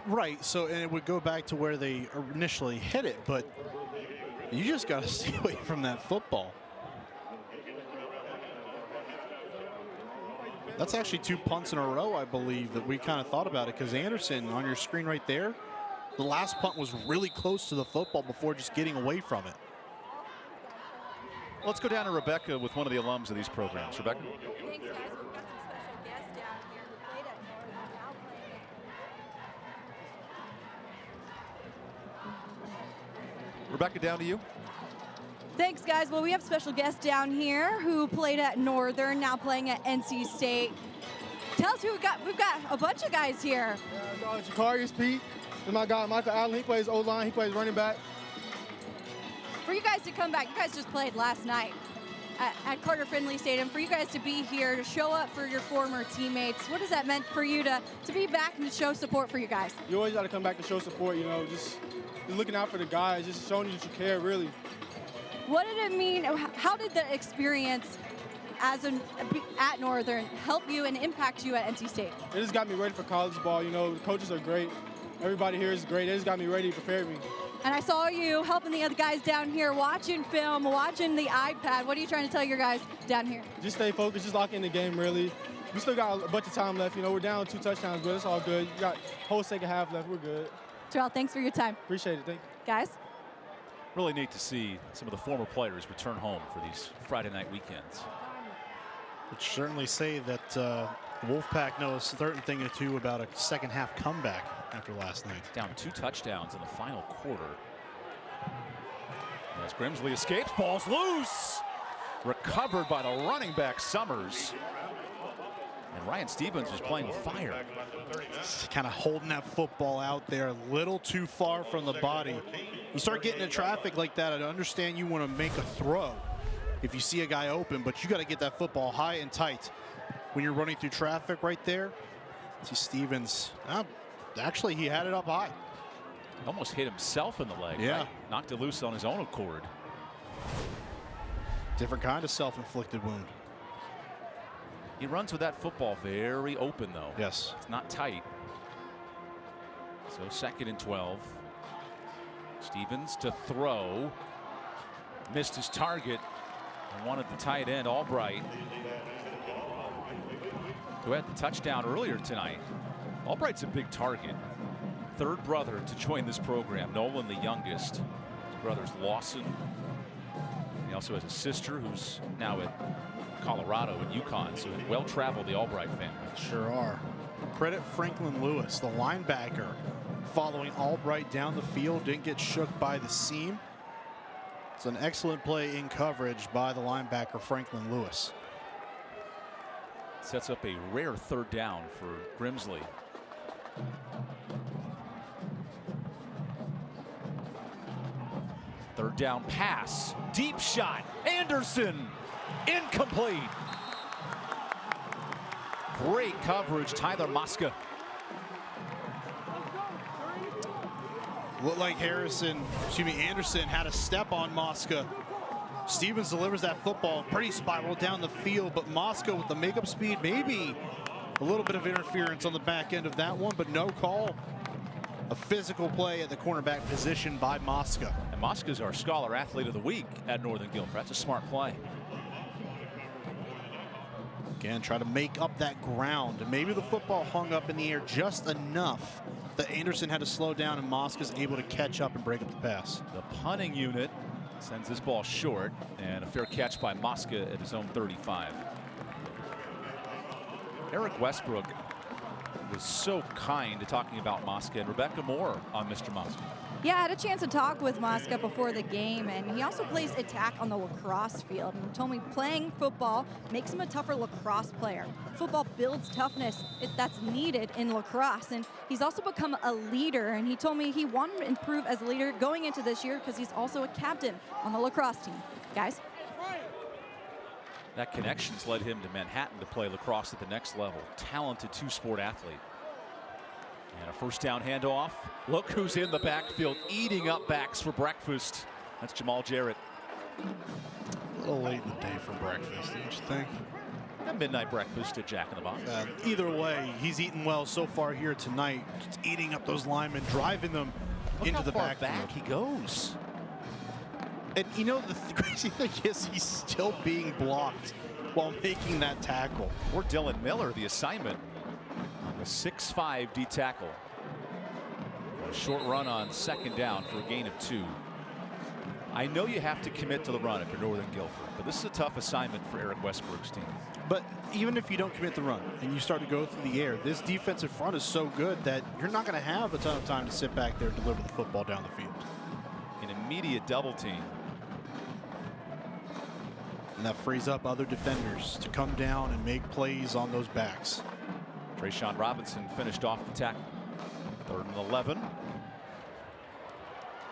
Right, so and it would go back to where they initially hit it, but you just got to stay away from that football. That's actually 2 punts in a row, I believe, that we kind of thought about it, because Anderson on your screen right there, the last punt was really close to the football before just getting away from it. Let's go down to Rebecca with one of the alums of these programs. Rebecca? Thanks, guys. We've got some special guests down here who played at Northern, now playing. Rebecca, down to you. Thanks, guys. Well, we have special guests down here who played at Northern, now playing at NC State. Tell us who we got. We've got a bunch of guys here. Jakarius Pete. And my guy, Michael Allen, he plays O-line, he plays running back. For you guys to come back, you guys just played last night at Carter Finley Stadium. For you guys to be here, to show up for your former teammates, what has that meant for you to be back and to show support for you guys? You always got to come back to show support, you know, just looking out for the guys, just showing you that you care, really. What did it mean? How did the experience at Northern help you and impact you at NC State? It just got me ready for college ball, you know. The coaches are great. Everybody here is great. They just got me ready, prepared me. And I saw you helping the other guys down here, watching film, watching the iPad. What are you trying to tell your guys down here? Just stay focused, just lock in the game, really. We still got a bunch of time left. You know, we're down 2 touchdowns, but it's all good. You got whole second half left. We're good. Terrell, thanks for your time. Appreciate it. Thank you. Guys? Really neat to see some of the former players return home for these Friday night weekends. Would certainly say that the Wolfpack knows a certain thing or two about a second half comeback after last night. Down 2 touchdowns in the final quarter. As Grimsley escapes, ball's loose. Recovered by the running back Summers. And Ryan Stevens is playing with fire. Just kind of holding that football out there a little too far from the body. You start getting in traffic like that, I understand you want to make a throw if you see a guy open, but you got to get that football high and tight when you're running through traffic right there. See Stevens, actually he had it up high. Almost hit himself in the leg. Yeah. Right? Knocked it loose on his own accord. Different kind of self-inflicted wound. He runs with that football very open, though. Yes. It's not tight. So 2nd and 12. Stevens to throw. Missed his target and wanted the tight end, Albright, who had the touchdown earlier tonight. Albright's a big target. 3rd brother to join this program. Nolan, the youngest. His brother's Lawson. He also has a sister who's now at Colorado and UConn, so well-traveled, the Albright family. Sure are. Credit Franklin Lewis, the linebacker, following Albright down the field, didn't get shook by the seam. It's an excellent play in coverage by the linebacker Franklin Lewis. Sets up a rare 3rd down for Grimsley. Third down pass, deep shot, Anderson, incomplete. Great coverage, Tyler Mosca. Looked like Anderson had a step on Mosca. Stevens delivers that football, pretty spiral down the field, but Mosca with the makeup speed, maybe a little bit of interference on the back end of that one, but no call. A physical play at the cornerback position by Mosca. And Mosca's our Scholar Athlete of the Week at Northern Guilford. That's a smart play. Again, try to make up that ground. And maybe the football hung up in the air just enough that Anderson had to slow down and Mosca's able to catch up and break up the pass. The punting unit sends this ball short, and a fair catch by Mosca at his own 35. Eric Westbrook was so kind to talking about Mosca, and Rebecca Moore on Mr. Mosca. Yeah, I had a chance to talk with Mosca before the game, and he also plays attack on the lacrosse field. And told me playing football makes him a tougher lacrosse player. Football builds toughness that's needed in lacrosse, and he's also become a leader. And he told me he wanted to improve as a leader going into this year because he's also a captain on the lacrosse team. Guys? That connection's led him to Manhattan to play lacrosse at the next level. Talented 2-sport athlete. And a first down handoff. Look who's in the backfield eating up backs for breakfast. That's Jamal Jarrett. A little late in the day for breakfast, don't you think? A midnight breakfast at Jack in the Box. Either way, he's eaten well so far here tonight. Just eating up those linemen, driving them Look into how the far backfield. back he goes. And you know, the crazy thing is he's still being blocked while making that tackle. Or Dylan Miller, the assignment on the 6'5" D tackle. A short run on second down for a gain of 2. I know you have to commit to the run if you're Northern Guilford, but this is a tough assignment for Eric Westbrook's team. But even if you don't commit the run and you start to go through the air, this defensive front is so good that you're not going to have a ton of time to sit back there and deliver the football down the field. An immediate double team. And that frees up other defenders to come down and make plays on those backs. Trayshawn Robinson finished off the tackle. 3rd and 11.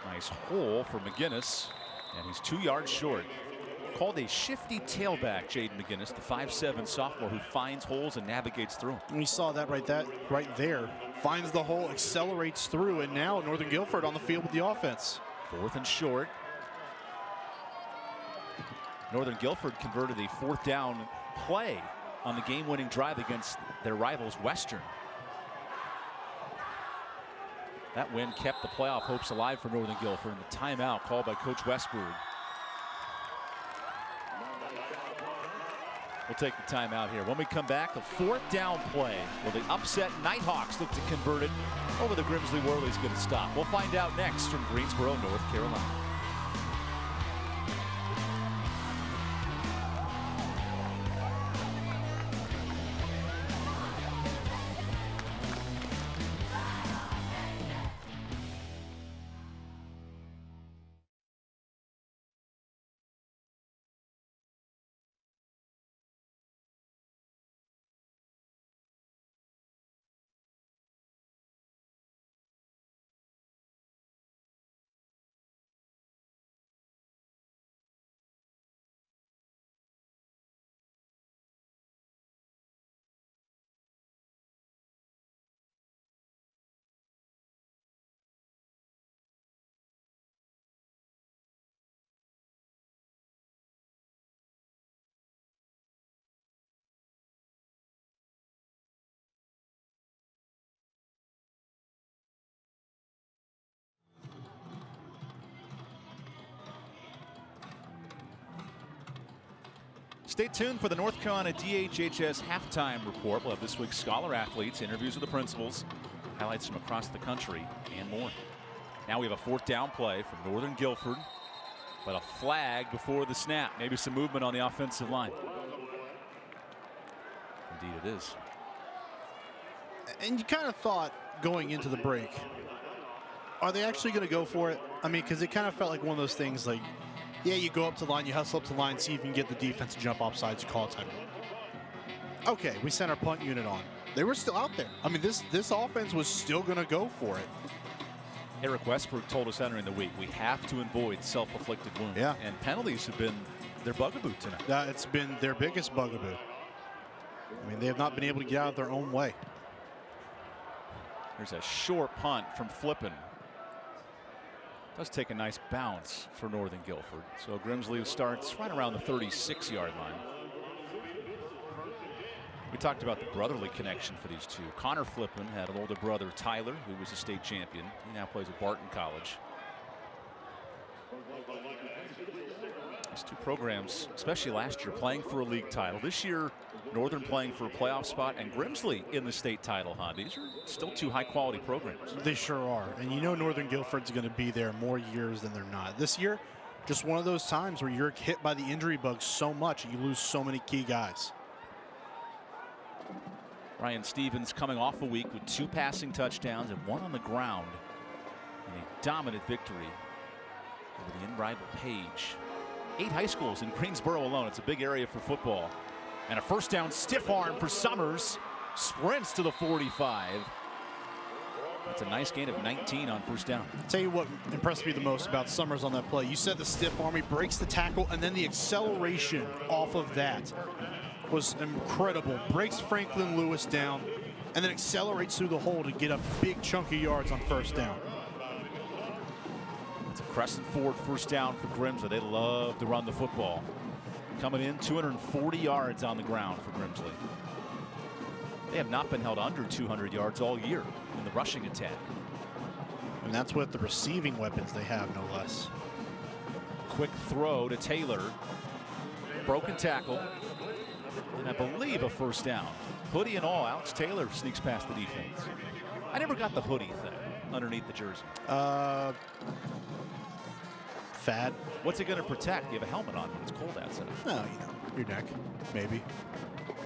Nice hole for McGinnis, and he's 2 yards short. Called a shifty tailback, Jaden McGinnis, the 5'7" sophomore who finds holes and navigates through them. And we saw that right there. Finds the hole, accelerates through, and now Northern Guilford on the field with the offense. 4th and short. Northern Guilford converted a 4th down play on the game-winning drive against their rivals Western. That win kept the playoff hopes alive for Northern Guilford, and the timeout called by Coach Westbrook. We'll take the timeout here. When we come back, a 4th down play. Will the upset Nighthawks look to convert it over the Grimsley Whirlies going to stop? We'll find out next from Greensboro, North Carolina. Stay tuned for the North Carolina DHHS halftime report. We'll have this week's Scholar Athletes, interviews with the principals, highlights from across the country, and more. Now we have a 4th down play from Northern Guilford, but a flag before the snap. Maybe some movement on the offensive line. Indeed it is. And you kind of thought going into the break, are they actually going to go for it? I mean, because it kind of felt like one of those things like, yeah, you go up to the line, you hustle up to the line, see if you can get the defense to jump off sides, you call it time. Okay, we sent our punt unit on. They were still out there. I mean, this offense was still going to go for it. Eric Westbrook told us entering the week, we have to avoid self-inflicted wounds. Yeah. And penalties have been their bugaboo tonight. It's been their biggest bugaboo. I mean, they have not been able to get out of their own way. There's a short punt from Flippin. Does take a nice bounce for Northern Guilford. So Grimsley starts right around the 36-yard line. We talked about the brotherly connection for these two. Connor Flippin had an older brother, Tyler, who was a state champion. He now plays at Barton College. These two programs, especially last year, playing for a league title. This year, Northern playing for a playoff spot, and Grimsley in the state title, huh? These are still two high-quality programs. They sure are. And you know Northern Guilford's going to be there more years than they're not. This year, just one of those times where you're hit by the injury bug so much, you lose so many key guys. Ryan Stevens coming off a week with 2 passing touchdowns and 1 on the ground in a dominant victory over the in-rival Page. 8 high schools in Greensboro alone. It's a big area for football. And a first down stiff arm for Summers. Sprints to the 45. That's a nice gain of 19 on first down. I'll tell you what impressed me the most about Summers on that play. You said the stiff arm, he breaks the tackle, and then the acceleration off of that was incredible. Breaks Franklin Lewis down, and then accelerates through the hole to get a big chunk of yards on first down. It's a crescent forward first down for Grimsley. They love to run the football. Coming in 240 yards on the ground for Grimsley. They have not been held under 200 yards all year in the rushing attack. And that's with the receiving weapons they have, no less. Quick throw to Taylor. Broken tackle. And I believe a first down. Hoodie and all, Alex Taylor sneaks past the defense. I never got the hoodie thing underneath the jersey. Fad. What's it going to protect? You have a helmet on when it's cold outside. No, you know, your neck, maybe.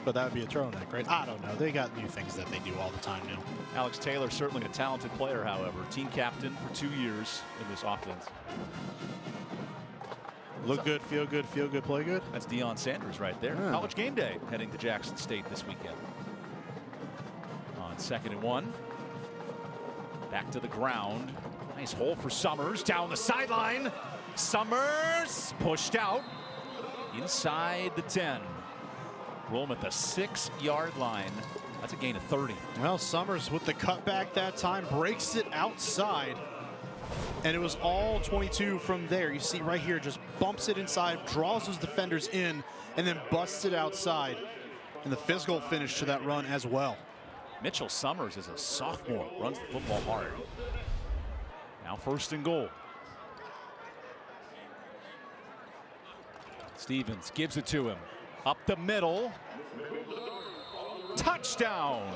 But that would be a turtleneck, right? I don't know. They got new things that they do all the time now. Alex Taylor, certainly a talented player, however. Team captain for 2 years in this offense. Look good, feel good, play good. That's Deion Sanders right there. Yeah. College game day heading to Jackson State this weekend. On 2nd and 1. Back to the ground. Nice hole for Summers. Down the sideline. Summers pushed out inside the 10. Roll him at the 6-yard line. That's a gain of 30. Well, Summers with the cutback that time breaks it outside. And it was all 22 from there. You see right here, just bumps it inside, draws those defenders in, and then busts it outside. And the physical finish to that run as well. Mitchell Summers is a sophomore, runs the football hard. Now 1st and goal. Stevens gives it to him. Up the middle. Touchdown.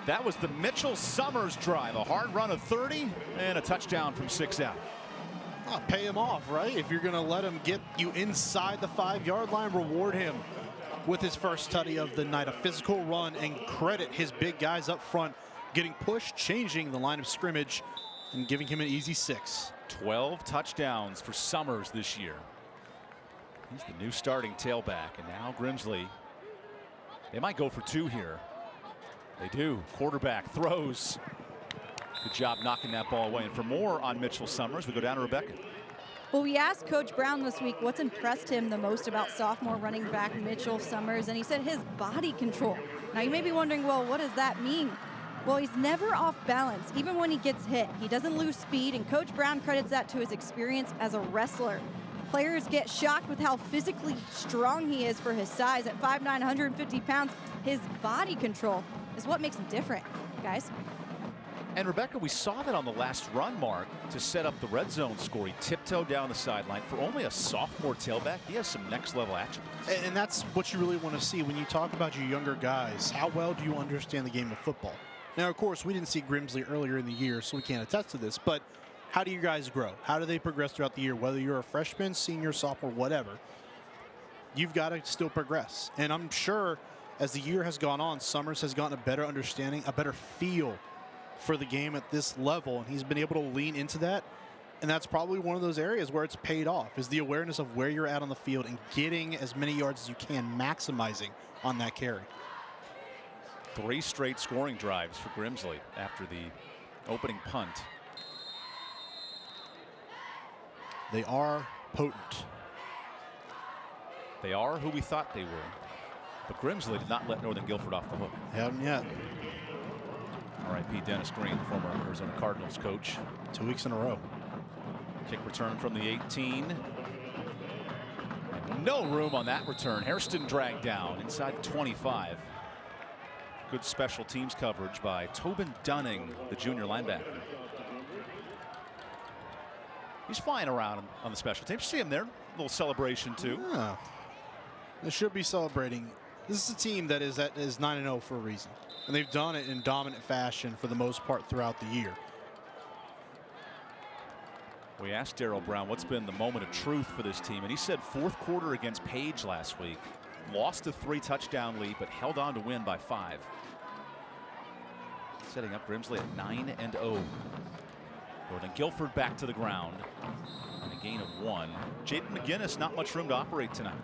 That was the Mitchell Summers drive. A hard run of 30 and a touchdown from 6 out. Oh, pay him off, right? If you're going to let him get you inside the 5-yard line, reward him with his first tutty of the night. A physical run, and credit his big guys up front getting pushed, changing the line of scrimmage, and giving him an easy 6. 12 touchdowns for Summers this year. He's the new starting tailback, and now Grimsley. They might go for 2 here. They do. Quarterback throws. Good job knocking that ball away. And for more on Mitchell Summers, we go down to Rebecca. Well, we asked Coach Brown this week what's impressed him the most about sophomore running back Mitchell Summers, and he said his body control. Now, you may be wondering, well, what does that mean? Well, he's never off balance, even when he gets hit. He doesn't lose speed, and Coach Brown credits that to his experience as a wrestler. Players get shocked with how physically strong he is for his size. At 5'9", 150 pounds, his body control is what makes him different, guys. And Rebecca, we saw that on the last run mark to set up the red zone score. He tiptoed down the sideline. For only a sophomore tailback, he has some next level attributes. And that's what you really want to see when you talk about your younger guys. How well do you understand the game of football? Now, of course, we didn't see Grimsley earlier in the year, so we can't attest to this, but how do you guys grow? How do they progress throughout the year? Whether you're a freshman, senior, sophomore, whatever, you've got to still progress. And I'm sure as the year has gone on, Summers has gotten a better understanding, a better feel for the game at this level, and he's been able to lean into that. And that's probably one of those areas where it's paid off, is the awareness of where you're at on the field and getting as many yards as you can, maximizing on that carry. 3 straight scoring drives for Grimsley after the opening punt. They are potent. They are who we thought they were. But Grimsley did not let Northern Guilford off the hook. Haven't yet. R.I.P. Dennis Green, former Arizona Cardinals coach. 2 weeks in a row. Kick return from the 18. And no room on that return. Hairston dragged down inside the 25. Good special teams coverage by Tobin Dunning, the junior linebacker. He's flying around on the special teams. You see him there. A little celebration, too. Yeah. They should be celebrating. This is a team that is 9-0 for a reason. And they've done it in dominant fashion for the most part throughout the year. We asked Darryl Brown what's been the moment of truth for this team, and he said 4th quarter against Page last week. Lost a 3-touchdown lead, but held on to win by 5. Setting up Grimsley at 9-0. Northern Guilford back to the ground. And a gain of 1. Jaden McGinnis, not much room to operate tonight.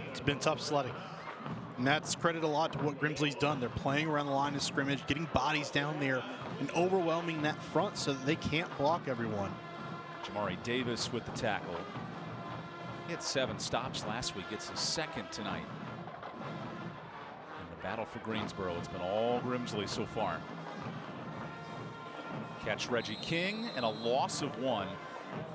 It's been tough sledding. And that's credit a lot to what Grimsley's done. They're playing around the line of scrimmage, getting bodies down there, and overwhelming that front so that they can't block everyone. Jamari Davis with the tackle. He had 7 stops last week. It's his 2nd tonight. Battle for Greensboro. It's been all Grimsley so far. Catch Reggie King and a loss of 1.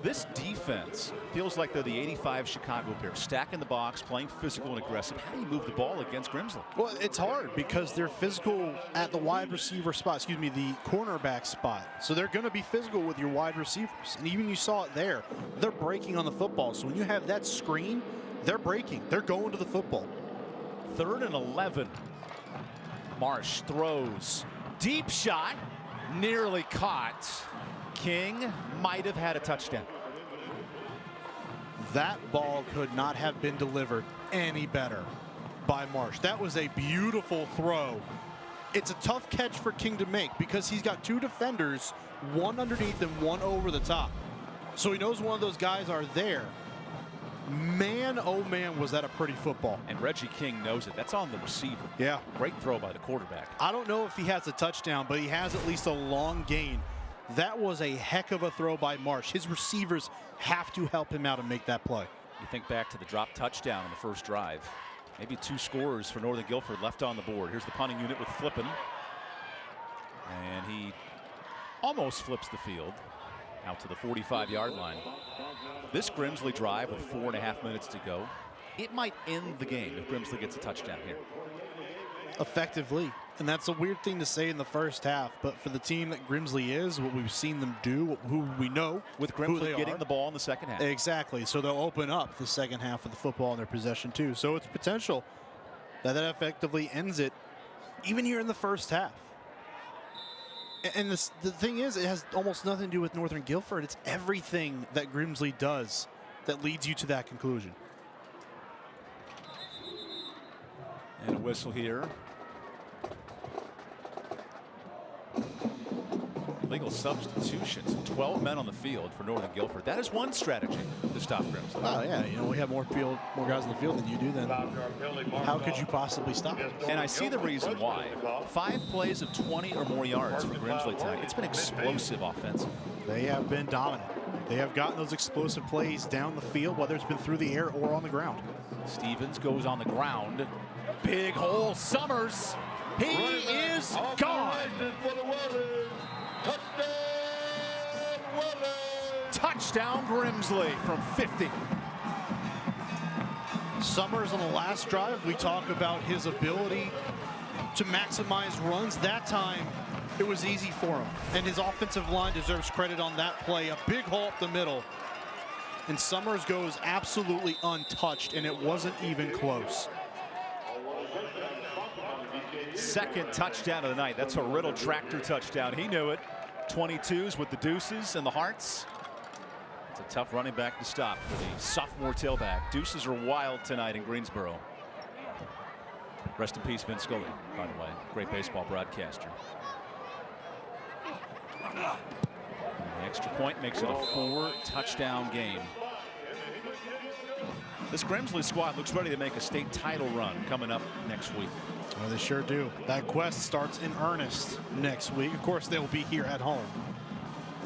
This defense feels like they're the '85 Chicago Bears, stacking the box, playing physical and aggressive. How do you move the ball against Grimsley? Well, it's hard because they're physical at the wide receiver spot, excuse me, the cornerback spot. So they're going to be physical with your wide receivers. And even you saw it there, they're breaking on the football. So when you have that screen, they're breaking. They're going to the football. 3rd and 11. Marsh throws. Deep shot. Nearly caught. King might have had a touchdown. That ball could not have been delivered any better by Marsh. That was a beautiful throw. It's a tough catch for King to make because he's got 2 defenders, one underneath and one over the top. So he knows one of those guys are there. Man, oh man, was that a pretty football. And Reggie King knows it. That's on the receiver. Yeah. Great throw by the quarterback. I don't know if he has a touchdown, but he has at least a long gain. That was a heck of a throw by Marsh. His receivers have to help him out and make that play. You think back to the drop touchdown on the first drive. Maybe 2 scorers for Northern Guilford left on the board. Here's the punting unit with Flippin. And he almost flips the field out to the 45-yard line. This Grimsley drive with 4.5 minutes to go, it might end the game if Grimsley gets a touchdown here. Effectively. And that's a weird thing to say in the first half, but for the team that Grimsley is, what we've seen them do, who we know, with Grimsley getting the ball in the second half. Exactly. So they'll open up the second half of the football in their possession too. So it's potential that effectively ends it even here in the first half. And the thing is, it has almost nothing to do with Northern Guilford. It's everything that Grimsley does that leads you to that conclusion. And a whistle here. Legal substitutions. 12 men on the field for Northern Guilford. That is one strategy to stop Grimsley. Oh yeah, you know, we have more guys on the field than you do. Then how could you possibly stop it? And I see the reason why. 5 plays of 20 or more yards for Grimsley tonight. It's been explosive offensive. They have been dominant. They have gotten those explosive plays down the field, whether it's been through the air or on the ground. Stevens goes on the ground. Big hole. Summers. He is gone. Touchdown Grimsley from 50. Summers on the last drive, we talk about his ability to maximize runs. That time, it was easy for him. And his offensive line deserves credit on that play. A big hole up the middle. And Summers goes absolutely untouched, and it wasn't even close. Second touchdown of the night. That's a Riddle tractor touchdown. He knew it. 22s with the deuces and the hearts. It's a tough running back to stop for the sophomore tailback. Deuces are wild tonight in Greensboro. Rest in peace, Vince Scully, by the way. Great baseball broadcaster. And the extra point makes it a 4-touchdown game. This Grimsley squad looks ready to make a state title run coming up next week. Well, they sure do. That quest starts in earnest next week. Of course, they'll be here at home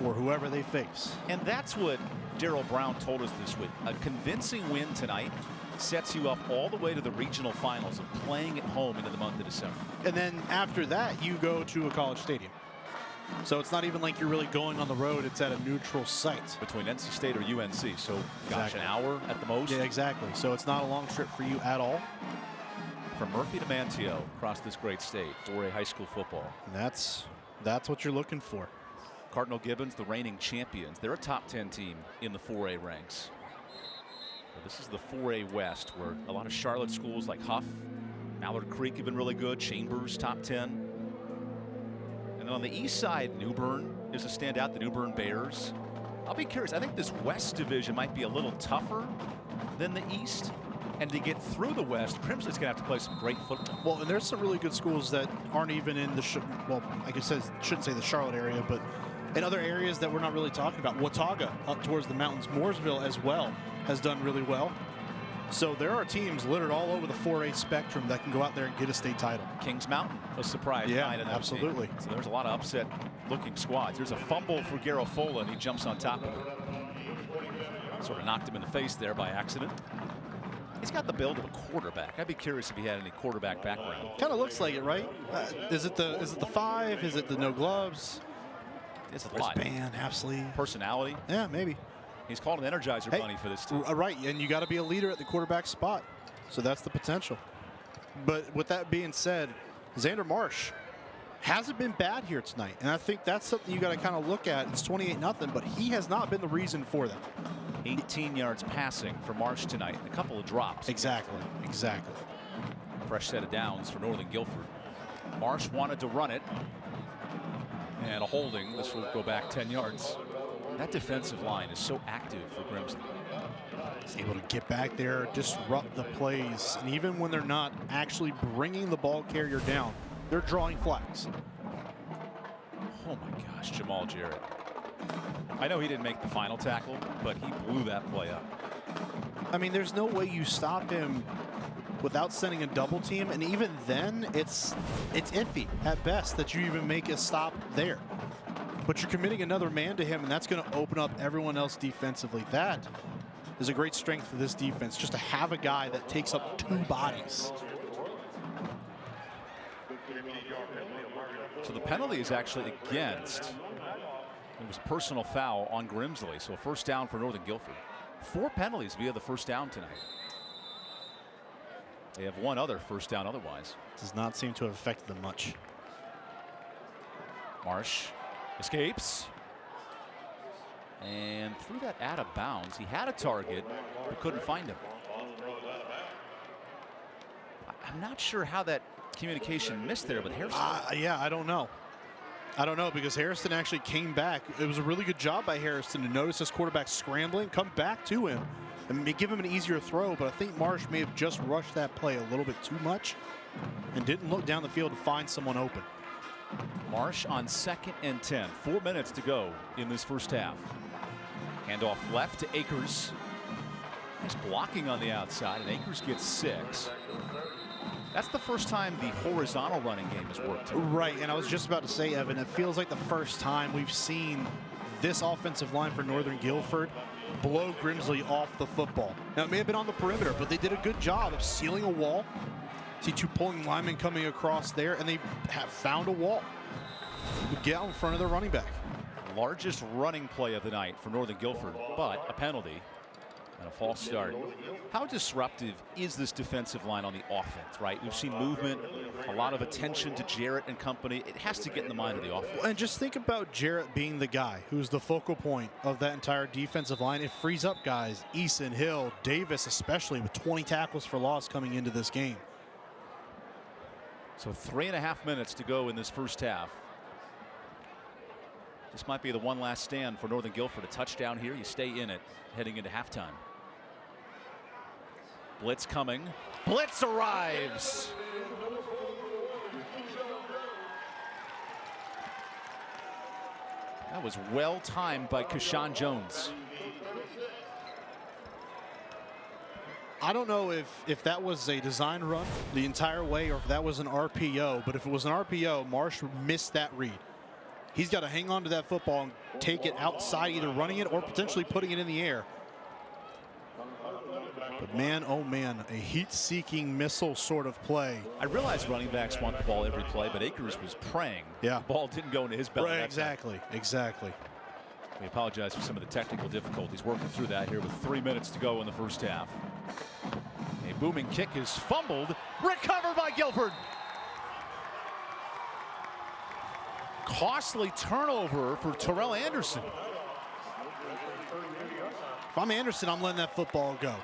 for whoever they face. And that's what Darryl Brown told us this week. A convincing win tonight sets you up all the way to the regional finals of playing at home into the month of December. And then after that, you go to a college stadium. So it's not even like you're really going on the road. It's at a neutral site. Between NC State or UNC. So, gosh, Exactly. An hour at the most. Yeah, exactly. So it's not a long trip for you at all. From Murphy to Manteo across this great state for a high school football. And that's what you're looking for. Cardinal Gibbons, the reigning champions. They're a top 10 team in the 4A ranks. So this is the 4A West, where a lot of Charlotte schools like Huff, Mallard Creek have been really good. Chambers, top 10. And then on the east side, New Bern is a standout, the New Bern Bears. I'll be curious. I think this West division might be a little tougher than the East. And to get through the West, Grimsley's going to have to play some great football. Well, and there's some really good schools that aren't even in the, well, I guess I shouldn't say the Charlotte area, but in other areas that we're not really talking about. Watauga up towards the mountains. Mooresville as well has done really well. So there are teams littered all over the 4A spectrum that can go out there and get a state title. Kings Mountain, a surprise. Yeah, night in that absolutely. team. So there's a lot of upset looking squads. There's a fumble for Garofola, and he jumps on top of it. Sort of knocked him in the face there by accident. He's got the build of a quarterback. I'd be curious if he had any quarterback background. Kind of looks like it, right? Is it the 5? Is it the no gloves? It's a lot. Wristband, half sleeve. Personality. Yeah, maybe. He's called an Energizer Bunny for this team. Right, and you got to be a leader at the quarterback spot. So that's the potential. But with that being said, Xander Marsh hasn't been bad here tonight. And I think that's something you got to kind of look at. It's 28-0, but he has not been the reason for that. 18 yards passing for Marsh tonight. A couple of drops. Exactly. Fresh set of downs for Northern Guilford. Marsh wanted to run it. And a holding. This will go back 10 yards. That defensive line is so active for Grimsley. He's able to get back there, disrupt the plays. And even when they're not actually bringing the ball carrier down, they're drawing flags. Oh my gosh, Jamal Jarrett. I know he didn't make the final tackle, but he blew that play up. I mean, there's no way you stop him without sending a double team, and even then, it's iffy at best that you even make a stop there. But you're committing another man to him, and that's going to open up everyone else defensively. That is a great strength for this defense, just to have a guy that takes up 2 bodies. So the penalty is actually against. It was a personal foul on Grimsley, so a first down for Northern Guilford. 4 penalties via the first down tonight. They have 1 other first down otherwise. Does not seem to have affected them much. Marsh escapes. And threw that out of bounds. He had a target, but couldn't find him. I'm not sure how that communication missed there, but Harrison. Yeah, I don't know. Because Harrison actually came back. It was a really good job by Harrison to notice his quarterback scrambling, come back to him, and give him an easier throw. But I think Marsh may have just rushed that play a little bit too much and didn't look down the field to find someone open. Marsh on 2nd and 10. 4 minutes to go in this first half. Handoff left to Akers. Nice blocking on the outside, and Akers gets 6. That's the first time the horizontal running game has worked. Right, and I was just about to say, Evan, it feels like the first time we've seen this offensive line for Northern Guilford blow Grimsley off the football. Now, it may have been on the perimeter, but they did a good job of sealing a wall. See 2 pulling linemen coming across there, and they have found a wall. Get out in front of their running back. Largest running play of the night for Northern Guilford, but a penalty and a false start. How disruptive is this defensive line on the offense, right? We've seen movement, a lot of attention to Jarrett and company. It has to get in the mind of the offense. And just think about Jarrett being the guy who's the focal point of that entire defensive line. It frees up guys, Eason, Hill, Davis especially, with 20 tackles for loss coming into this game. So 3.5 minutes to go in this first half. This might be the one last stand for Northern Guilford. A touchdown here, you stay in it heading into halftime. Blitz coming. Blitz arrives. That was well timed by Keshawn Jones. I don't know if that was a design run the entire way or if that was an RPO, but if it was an RPO, Marsh missed that read. He's got to hang on to that football and take it outside, either running it or potentially putting it in the air. But man, oh man, a heat-seeking missile sort of play. I realize running backs want the ball every play, but Akers was praying. Yeah. The ball didn't go into his belly. Right, exactly. We apologize for some of the technical difficulties. Working through that here with 3 minutes to go in the first half. A booming kick is fumbled. Recovered by Guilford. Costly turnover for Terrell Anderson. If I'm Anderson, I'm letting that football go.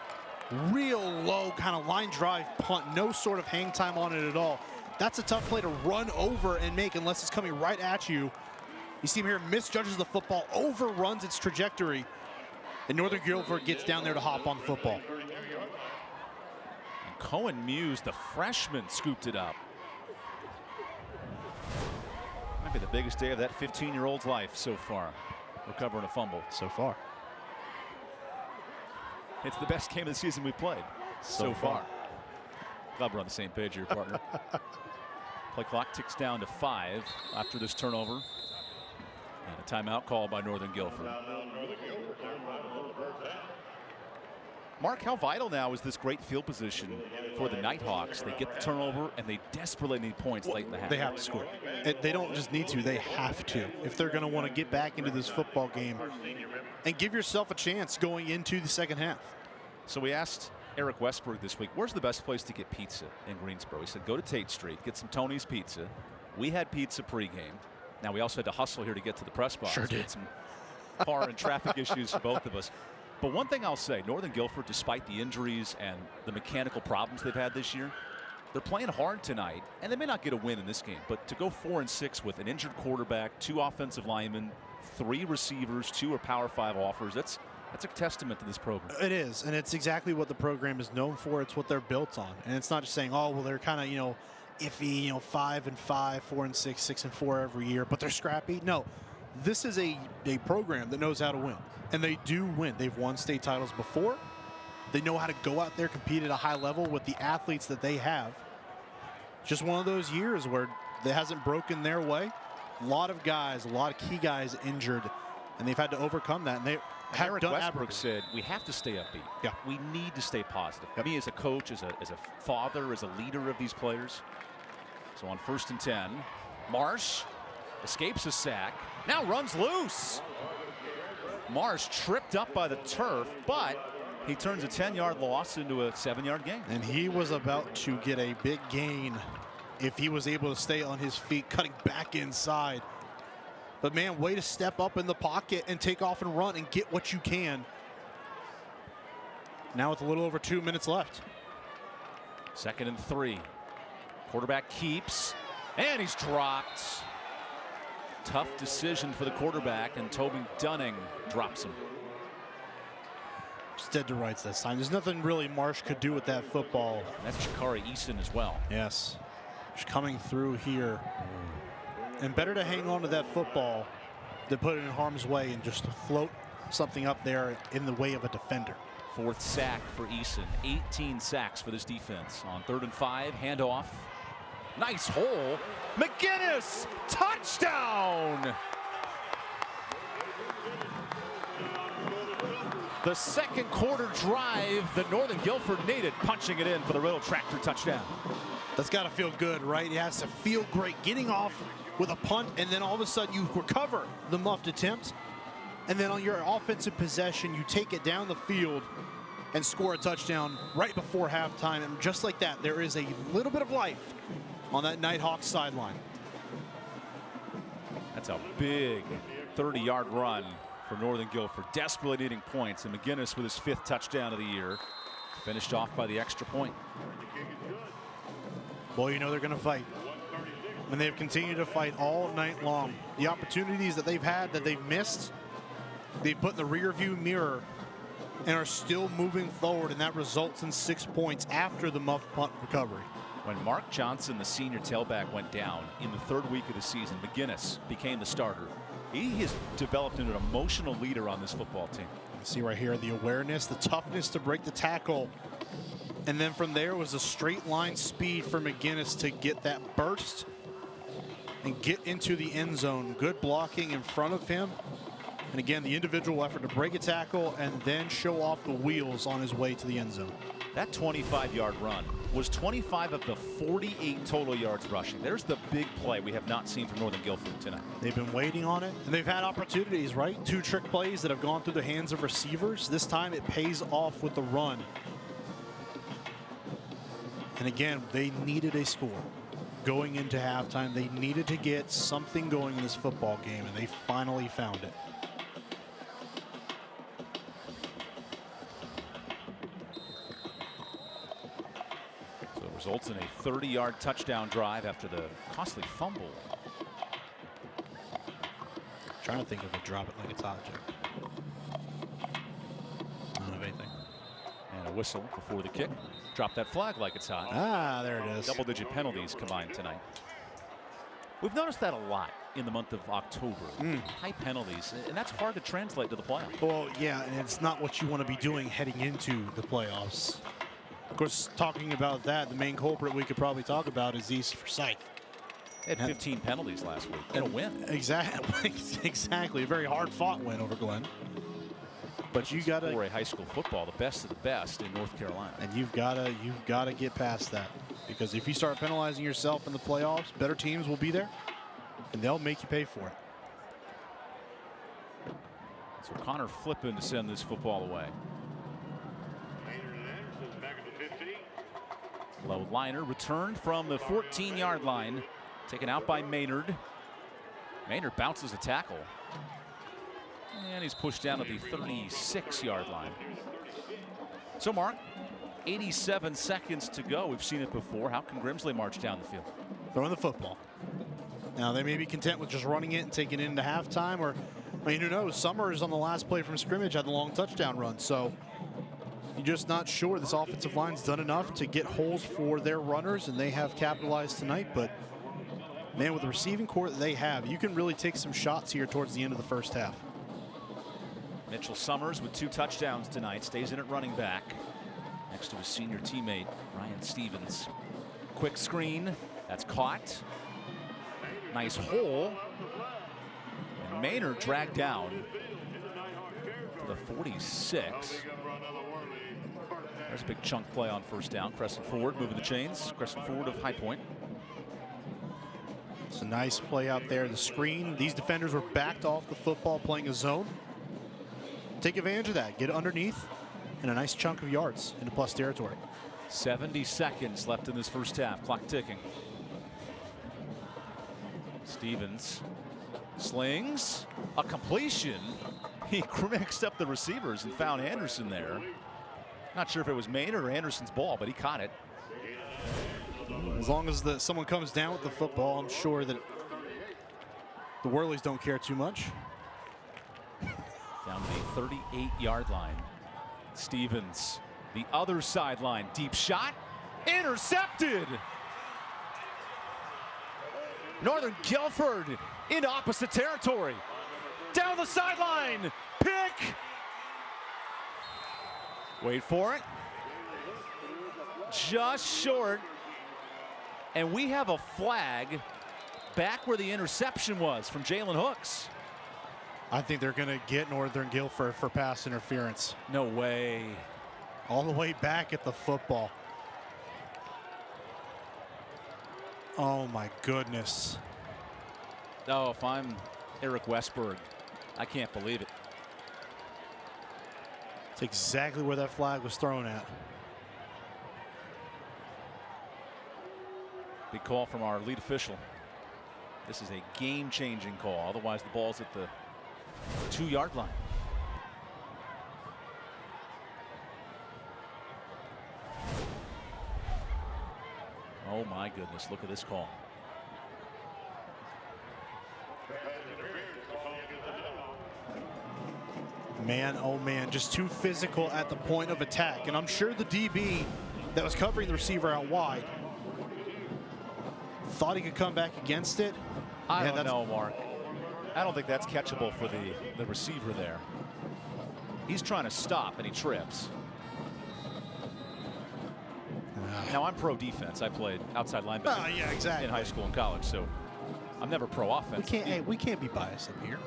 Real low kind of line drive punt, no sort of hang time on it at all. That's a tough play to run over and make unless it's coming right at you. You see him here, misjudges the football, overruns its trajectory, and Northern Guilford gets down there to hop on the football. And Cohen Muse, the freshman, scooped it up. Might be the biggest day of that 15-year-old's life so far, recovering a fumble. So far. It's the best game of the season we've played so far. Glad we're on the same page here, partner. Play clock ticks down to 5 after this turnover. And a timeout called by Northern Guilford. Mark, how vital now is this great field position for the Nighthawks? They get the turnover, and they desperately need points late in the half. They have to score. They don't just need to, they have to. If they're going to want to get back into this football game and give yourself a chance going into the second half. So we asked Eric Westberg this week, where's the best place to get pizza in Greensboro? He said, go to Tate Street, get some Tony's Pizza. We had pizza pregame. Now, we also had to hustle here to get to the press box. Sure did. We had some car and traffic issues for both of us. But one thing I'll say, Northern Guilford, despite the injuries and the mechanical problems they've had this year, they're playing hard tonight, and they may not get a win in this game, but to go 4-6 with an injured quarterback, 2 offensive linemen, 3 receivers, 2 are Power 5 offers, that's a testament to this program. It is, and it's exactly what the program is known for. It's what they're built on. And it's not just saying, oh, well, they're kind of, iffy, 5-5, 4-6, 6-4 every year, but they're scrappy. No, this is a program that knows how to win. And they do win. They've won state titles before. They know how to go out there, compete at a high level with the athletes that they have. Just one of those years where it hasn't broken their way. A lot of guys, a lot of key guys injured, and they've had to overcome that. And they have Eric done Westbrook admirably. said, we have to stay upbeat. Yeah. We need to stay positive. Yep. Me as a coach, as a father, as a leader of these players. So on 1st and 10, Marsh escapes a sack, now runs loose. Marsh tripped up by the turf, but he turns a 10-yard loss into a 7-yard gain. And he was about to get a big gain if he was able to stay on his feet, cutting back inside. But, man, way to step up in the pocket and take off and run and get what you can. Now with a little over 2 minutes left. 2nd and 3. Quarterback keeps, and he's dropped. Tough decision for the quarterback, and Toby Dunning drops him. Just dead to rights this time. There's nothing really Marsh could do with that football. That's Shakari Eason as well. Yes. Just coming through here. And better to hang on to that football than put it in harm's way and just float something up there in the way of a defender. 4th sack for Eason. 18 sacks for this defense. On 3rd and 5, handoff. Nice hole. McGinnis, touchdown! The second quarter drive that Northern Guilford needed, punching it in for the Riddle Tractor touchdown. That's got to feel good, right? It has to feel great getting off with a punt, and then all of a sudden you recover the muffed attempt, and then on your offensive possession you take it down the field and score a touchdown right before halftime. And just like that, there is a little bit of life on that Nighthawks sideline. That's a big 30-yard run for Northern Guilford, desperately needing points, and McGinnis with his 5th touchdown of the year, finished off by the extra point. Well, you know they're going to fight. And they've continued to fight all night long. The opportunities that they've had that they've missed, they've put in the rearview mirror and are still moving forward, and that results in 6 points after the muffed punt recovery. When Mark Johnson, the senior tailback, went down in the 3rd week of the season, McGinnis became the starter. He has developed into an emotional leader on this football team. You see right here the awareness, the toughness to break the tackle. And then from there was a straight line speed for McGinnis to get that burst and get into the end zone. Good blocking in front of him. And again, the individual effort to break a tackle and then show off the wheels on his way to the end zone. That 25-yard run was 25 of the 48 total yards rushing. There's the big play we have not seen from Northern Guilford tonight. They've been waiting on it, and they've had opportunities, right? 2 trick plays that have gone through the hands of receivers. This time it pays off with the run. And again, they needed a score. Going into halftime, they needed to get something going in this football game, and they finally found it. So it results in a 30-yard touchdown drive after the costly fumble. Trying to think if they drop it like it's object. I don't have anything. And a whistle before the kick. Drop that flag like it's hot. Ah, there it is. Double-digit penalties combined tonight. We've noticed that a lot in the month of October. High penalties, and that's hard to translate to the playoffs. Well, yeah, and it's not what you want to be doing heading into the playoffs. Of course, talking about that, the main culprit we could probably talk about is East Forsyth. They had 15 penalties last week and a win. Exactly. Exactly. A very hard-fought win over Glenn. But you got to, for a high school football, the best of the best in North Carolina. and you've got to get past that, because if you start penalizing yourself in the playoffs, better teams will be there, and they'll make you pay for it. So Connor flipping to send this football away. Low liner returned from the 14-yard line, taken out by Maynard. Maynard bounces a tackle, and he's pushed down at the 36-yard line. So Mark, 87 seconds to go. We've seen it before. How can Grimsley march down the field? Throwing the football. Now they may be content with just running it and taking it into halftime, or I mean, who knows? Summers on the last play from scrimmage had the long touchdown run, so you're just not sure. This offensive line's done enough to get holes for their runners, and they have capitalized tonight. But man, with the receiving core that they have, you can really take some shots here towards the end of the first half. Mitchell Summers with 2 touchdowns tonight, stays in at running back next to his senior teammate Ryan Stevens. Quick screen, that's caught. Nice hole. And Maynard dragged down to the 46. There's a big chunk play on first down. Crescent forward, moving the chains. Crescent forward of High Point. It's a nice play out there. The screen, these defenders were backed off the football playing a zone. Take advantage of that. Get underneath and a nice chunk of yards into plus territory. 70 seconds left in this first half. Clock ticking. Stevens slings a completion. He mixed up the receivers and found Anderson there. Not sure if it was Maynard or Anderson's ball, but he caught it. As long as someone comes down with the football, I'm sure that the Whirlies don't care too much. Down to the 38-yard line. Stevens, the other sideline, deep shot, intercepted. Northern Guilford in opposite territory. Down the sideline, pick. Wait for it. Just short. And we have a flag back where the interception was from Jalen Hooks. I think they're going to get Northern Guilford for pass interference. No way. All the way back at the football. Oh my goodness. Oh, if I'm Eric Westberg, I can't believe it. It's exactly where that flag was thrown at. Big call from our lead official. This is a game-changing call. Otherwise, the ball's at the 2-yard line. Oh my goodness, look at this call. Man, oh man, just too physical at the point of attack. And I'm sure the DB that was covering the receiver out wide thought he could come back against it. I don't know, Mark. I don't think that's catchable for the receiver there. He's trying to stop and he trips. Now I'm pro defense. I played outside linebacker yeah, exactly. in high school and college, so I'm never pro offense. We can't be biased up here.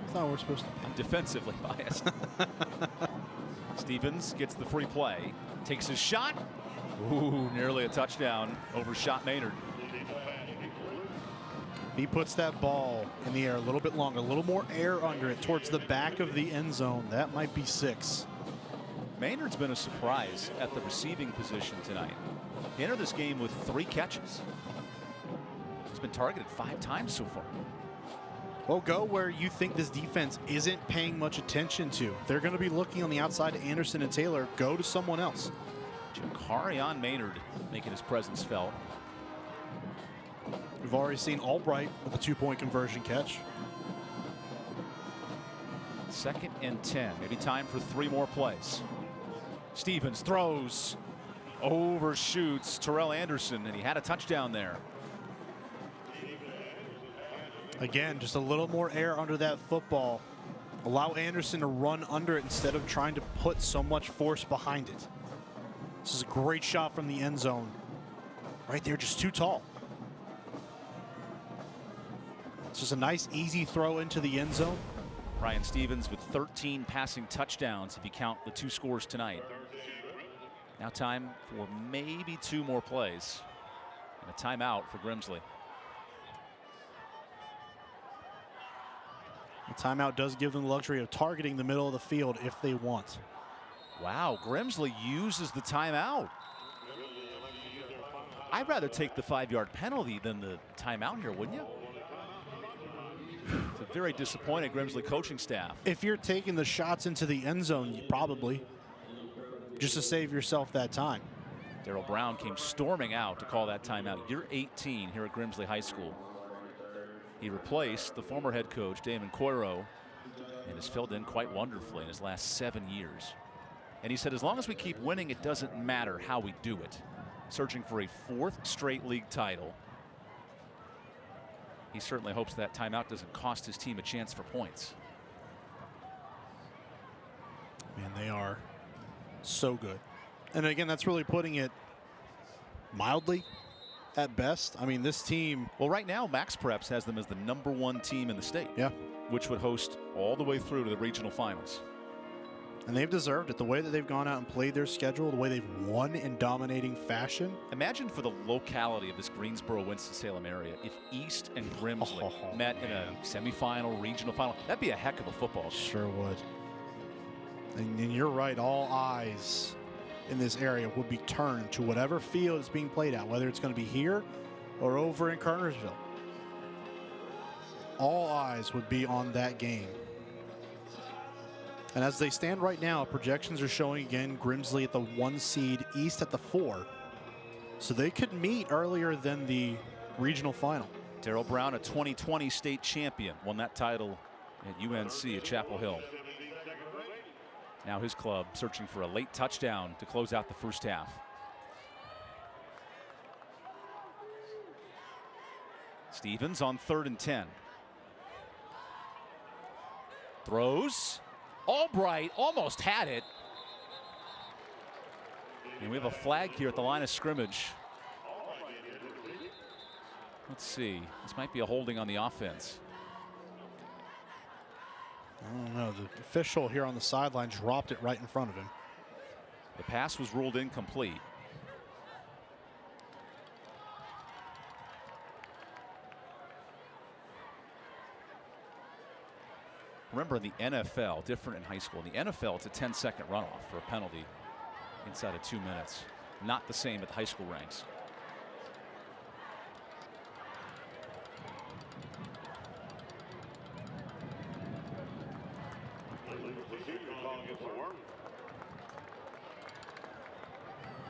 That's not what we're supposed to be. I'm defensively biased. Stevens gets the free play, takes his shot. Ooh, nearly a touchdown. Overshot Maynard. He puts that ball in the air a little bit longer, a little more air under it towards the back of the end zone. That might be 6. Maynard's been a surprise at the receiving position tonight. He entered this game with 3 catches. He's been targeted 5 times so far. Well, go where you think this defense isn't paying much attention to. They're going to be looking on the outside to Anderson and Taylor. Go to someone else. Jakarion Maynard making his presence felt. We've already seen Albright with a 2-point conversion catch. 2nd and 10. Maybe time for 3 more plays. Stevens throws, overshoots Terrell Anderson, and he had a touchdown there. Again, just a little more air under that football. Allow Anderson to run under it instead of trying to put so much force behind it. This is a great shot from the end zone. Right there, just too tall. It's just a nice, easy throw into the end zone. Ryan Stevens with 13 passing touchdowns if you count the 2 scores tonight. Now time for maybe 2 more plays. And a timeout for Grimsley. The timeout does give them the luxury of targeting the middle of the field if they want. Wow, Grimsley uses the timeout. I'd rather take the 5-yard penalty than the timeout here, wouldn't you? It's a very disappointed Grimsley coaching staff. If you're taking the shots into the end zone, probably, just to save yourself that time. Darrell Brown came storming out to call that timeout. Year 18 here at Grimsley High School. He replaced the former head coach, Damon Coiro, and has filled in quite wonderfully in his last 7 years. And he said, as long as we keep winning, it doesn't matter how we do it. Searching for a 4th straight league title. He certainly hopes that timeout doesn't cost his team a chance for points. Man, they are so good. And again, that's really putting it mildly at best. I mean, this team. Well, right now, Max Preps has them as the #1 team in the state. Yeah. Which would host all the way through to the regional finals. And they've deserved it. The way that they've gone out and played their schedule, the way they've won in dominating fashion. Imagine for the locality of this Greensboro, Winston-Salem area, if East and Grimsley met in a semifinal, regional final. That'd be a heck of a football game. Sure would. And you're right, all eyes in this area would be turned to whatever field is being played at, whether it's going to be here or over in Kernersville. All eyes would be on that game. And as they stand right now, projections are showing again Grimsley at the 1 seed, East at the 4. So they could meet earlier than the regional final. Darrell Brown, a 2020 state champion, won that title at UNC at Chapel Hill. Now his club searching for a late touchdown to close out the first half. Stevens on 3rd and 10. Throws. Albright almost had it. And we have a flag here at the line of scrimmage. Let's see. This might be a holding on the offense. I don't know. The official here on the sideline dropped it right in front of him. The pass was ruled incomplete. Remember, in the NFL, different in high school. In the NFL, it's a 10-second runoff for a penalty inside of 2 minutes. Not the same at the high school ranks.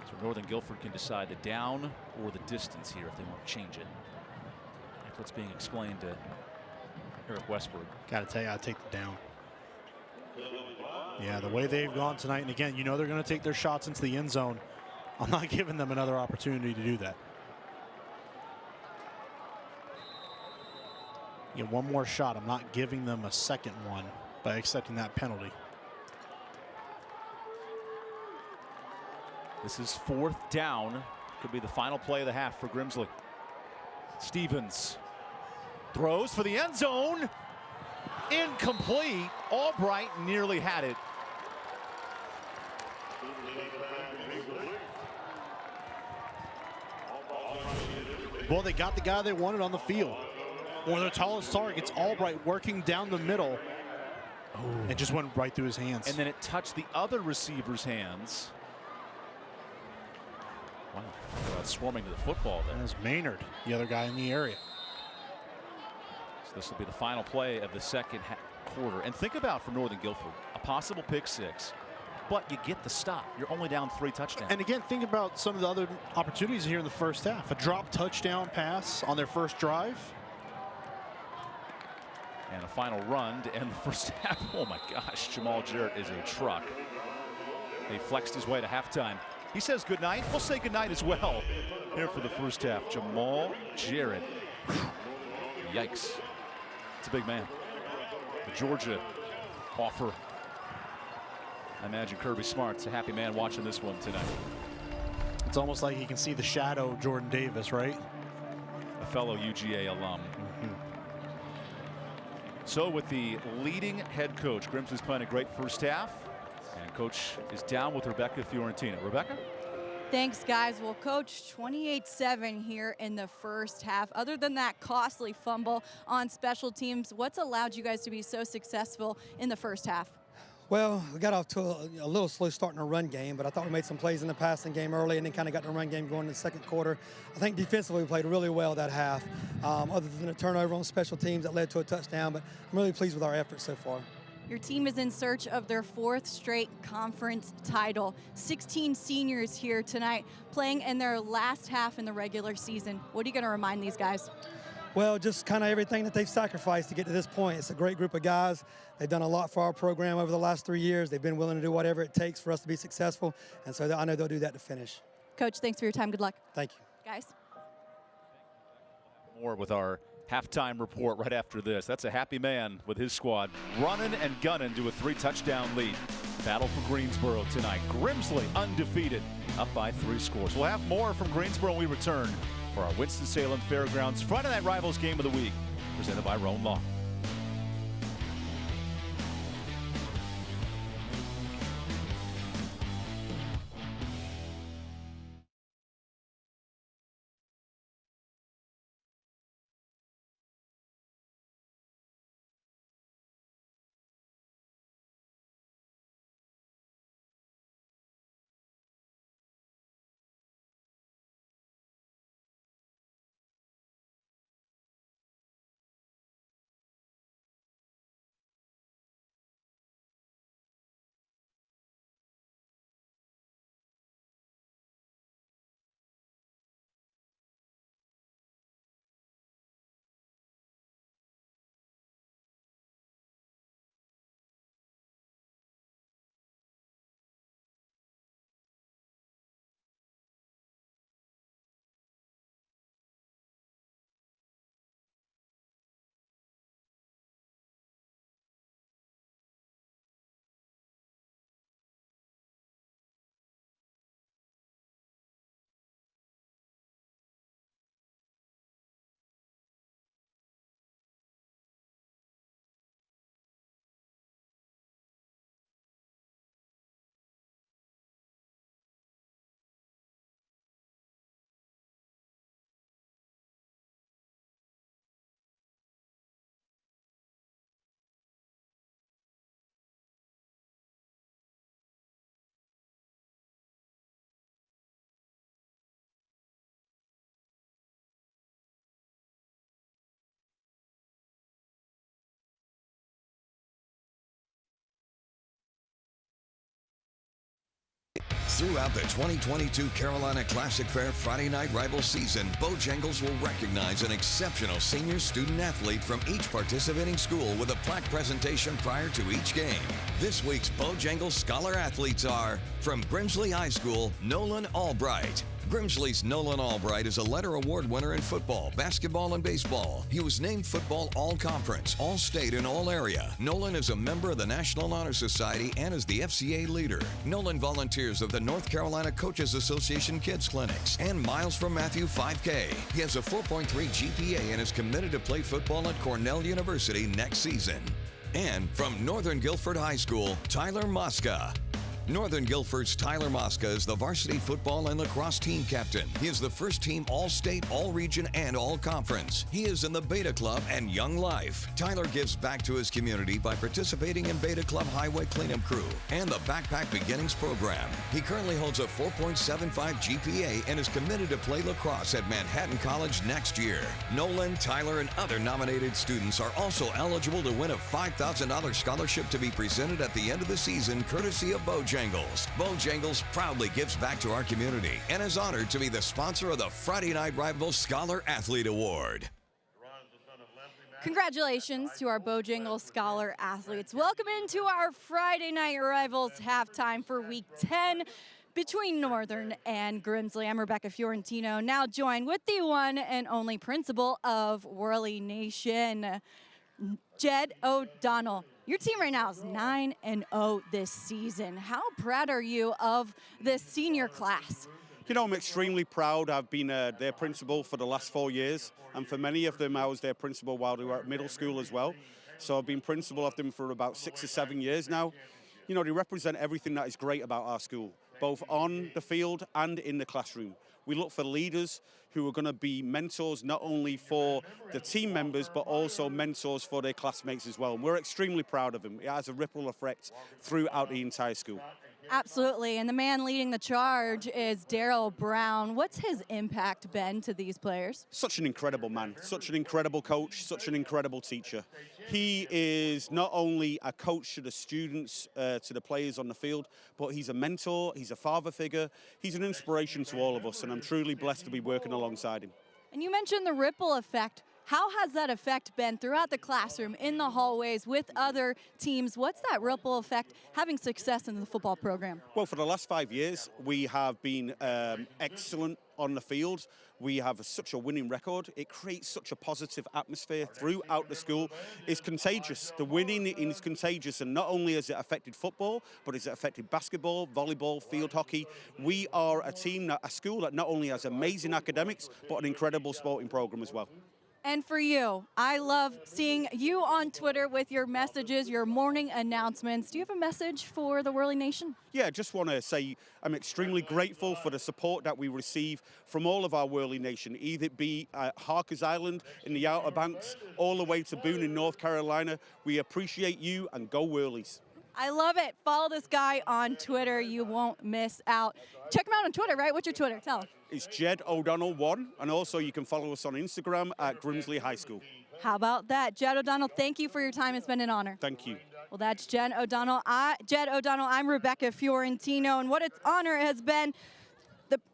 So Northern Guilford can decide the down or the distance here if they want to change it. That's what's being explained to Eric Westward. Got to tell you, I'd take the down. Yeah, the way they've gone tonight, and again, you know they're going to take their shots into the end zone. I'm not giving them another opportunity to do that. You get one more shot. I'm not giving them a second one by accepting that penalty. This is 4th down. Could be the final play of the half for Grimsley. Stevens throws for the end zone. Incomplete. Albright nearly had it. Well, they got the guy they wanted on the field. One of their tallest targets, Albright, working down the middle. Oh. It just went right through his hands. And then it touched the other receiver's hands. Wow, swarming to the football there. That was Maynard, the other guy in the area. So this will be the final play of the second quarter. And think about for Northern Guilford, a possible pick 6, but you get the stop. You're only down 3 touchdowns. And again, think about some of the other opportunities here in the first half. A drop touchdown pass on their first drive. And a final run to end the first half. Oh my gosh, Jamal Jarrett is a truck. He flexed his way to halftime. He says goodnight. We'll say goodnight as well here for the first half. Jamal Jarrett. Yikes. It's a big man. The Georgia offer. I imagine Kirby Smart's a happy man watching this one tonight. It's almost like he can see the shadow of Jordan Davis, right? A fellow UGA alum. So with the leading head coach, Grimsley's playing a great first half, and coach is down with Rebecca Fiorentina. Rebecca? Thanks, guys. Well, Coach, 28-7 here in the first half. Other than that costly fumble on special teams, what's allowed you guys to be so successful in the first half? Well, we got off to a little slow start in our run game, but I thought we made some plays in the passing game early and then kind of got the run game going in the second quarter. I think defensively we played really well that half, other than a turnover on special teams that led to a touchdown, but I'm really pleased with our efforts so far. Your team is in search of their 4th straight conference title. 16 seniors here tonight playing in their last half in the regular season. What are you going to remind these guys? Well, just kind of everything that they've sacrificed to get to this point. It's a great group of guys. They've done a lot for our program over the last 3 years. They've been willing to do whatever it takes for us to be successful, and so I know they'll do that to finish. Coach, thanks for your time. Good luck. Thank you. Guys. More with our halftime report right after this. That's a happy man with his squad running and gunning to a 3-touchdown lead. Battle for Greensboro tonight. Grimsley undefeated, up by 3 scores. We'll have more from Greensboro when we return for our Winston-Salem Fairgrounds Friday Night Rivals Game of the Week, presented by Roan Law. Throughout the 2022 Carolina Classic Fair Friday Night Rival season, Bojangles will recognize an exceptional senior student athlete from each participating school with a plaque presentation prior to each game. This week's Bojangles Scholar athletes are from Grimsley High School, Nolan Albright. Grimsley's Nolan Albright is a letter award winner in football, basketball, and baseball. He was named Football All-Conference, All-State, and All-Area. Nolan is a member of the National Honor Society and is the FCA leader. Nolan volunteers of the North Carolina Coaches Association Kids Clinics and Miles from Matthew 5K. He has a 4.3 GPA and is committed to play football at Cornell University next season. And from Northern Guilford High School, Tyler Mosca. Northern Guilford's Tyler Mosca is the varsity football and lacrosse team captain. He is the first team All-State, All-Region, and All-Conference. He is in the Beta Club and Young Life. Tyler gives back to his community by participating in Beta Club Highway Cleanup Crew and the Backpack Beginnings program. He currently holds a 4.75 GPA and is committed to play lacrosse at Manhattan College next year. Nolan, Tyler, and other nominated students are also eligible to win a $5,000 scholarship to be presented at the end of the season, courtesy of Bojangles. Bojangles proudly gives back to our community and is honored to be the sponsor of the Friday Night Rivals Scholar Athlete Award. Congratulations to our Bojangles Scholar athletes. Welcome into our Friday Night Rivals halftime for Week 10 between Northern and Grimsley. I'm Rebecca Fiorentino, now joined with the one and only principal of Whirly Nation, Jed O'Donnell. Your team right now is 9-0 this season. How proud are you of this senior class? You know, I'm extremely proud. I've been their principal for the last 4 years, and for many of them, I was their principal while they were at middle school as well. So I've been principal of them for about 6 or 7 years now. You know, they represent everything that is great about our school, both on the field and in the classroom. We look for leaders who are going to be mentors not only for the team members, but also mentors for their classmates as well. And we're extremely proud of them. It has a ripple effect throughout the entire school. Absolutely, and the man leading the charge is Daryl Brown. What's his impact been to these players? Such an incredible man, such an incredible coach, such an incredible teacher. He is not only a coach to the students, to the players on the field, but he's a mentor, he's a father figure, he's an inspiration to all of us, and I'm truly blessed to be working alongside him. And you mentioned the ripple effect. How has that effect been throughout the classroom, in the hallways, with other teams? What's that ripple effect having success in the football program? Well, for the last 5 years, we have been excellent on the field. We have such a winning record. It creates such a positive atmosphere throughout the school. It's contagious. The winning is contagious, and not only has it affected football, but it's affected basketball, volleyball, field hockey. We are a school that not only has amazing academics, but an incredible sporting program as well. And for you, I love seeing you on Twitter with your messages, your morning announcements. Do you have a message for the Whirly Nation? Yeah, I just want to say I'm extremely grateful for the support that we receive from all of our Whirly Nation, either it be at Harkers Island in the Outer Banks, all the way to Boone in North Carolina. We appreciate you, and go Whirlies. I love it. Follow this guy on Twitter. You won't miss out. Check him out on Twitter, right? What's your Twitter? Tell him. It's Jed O'Donnell 1, and also you can follow us on Instagram at Grimsley High School. How about that? Jed O'Donnell, thank you for your time. It's been an honor. Thank you. Well, that's Jed O'Donnell. I'm Rebecca Fiorentino, and what an honor it has been.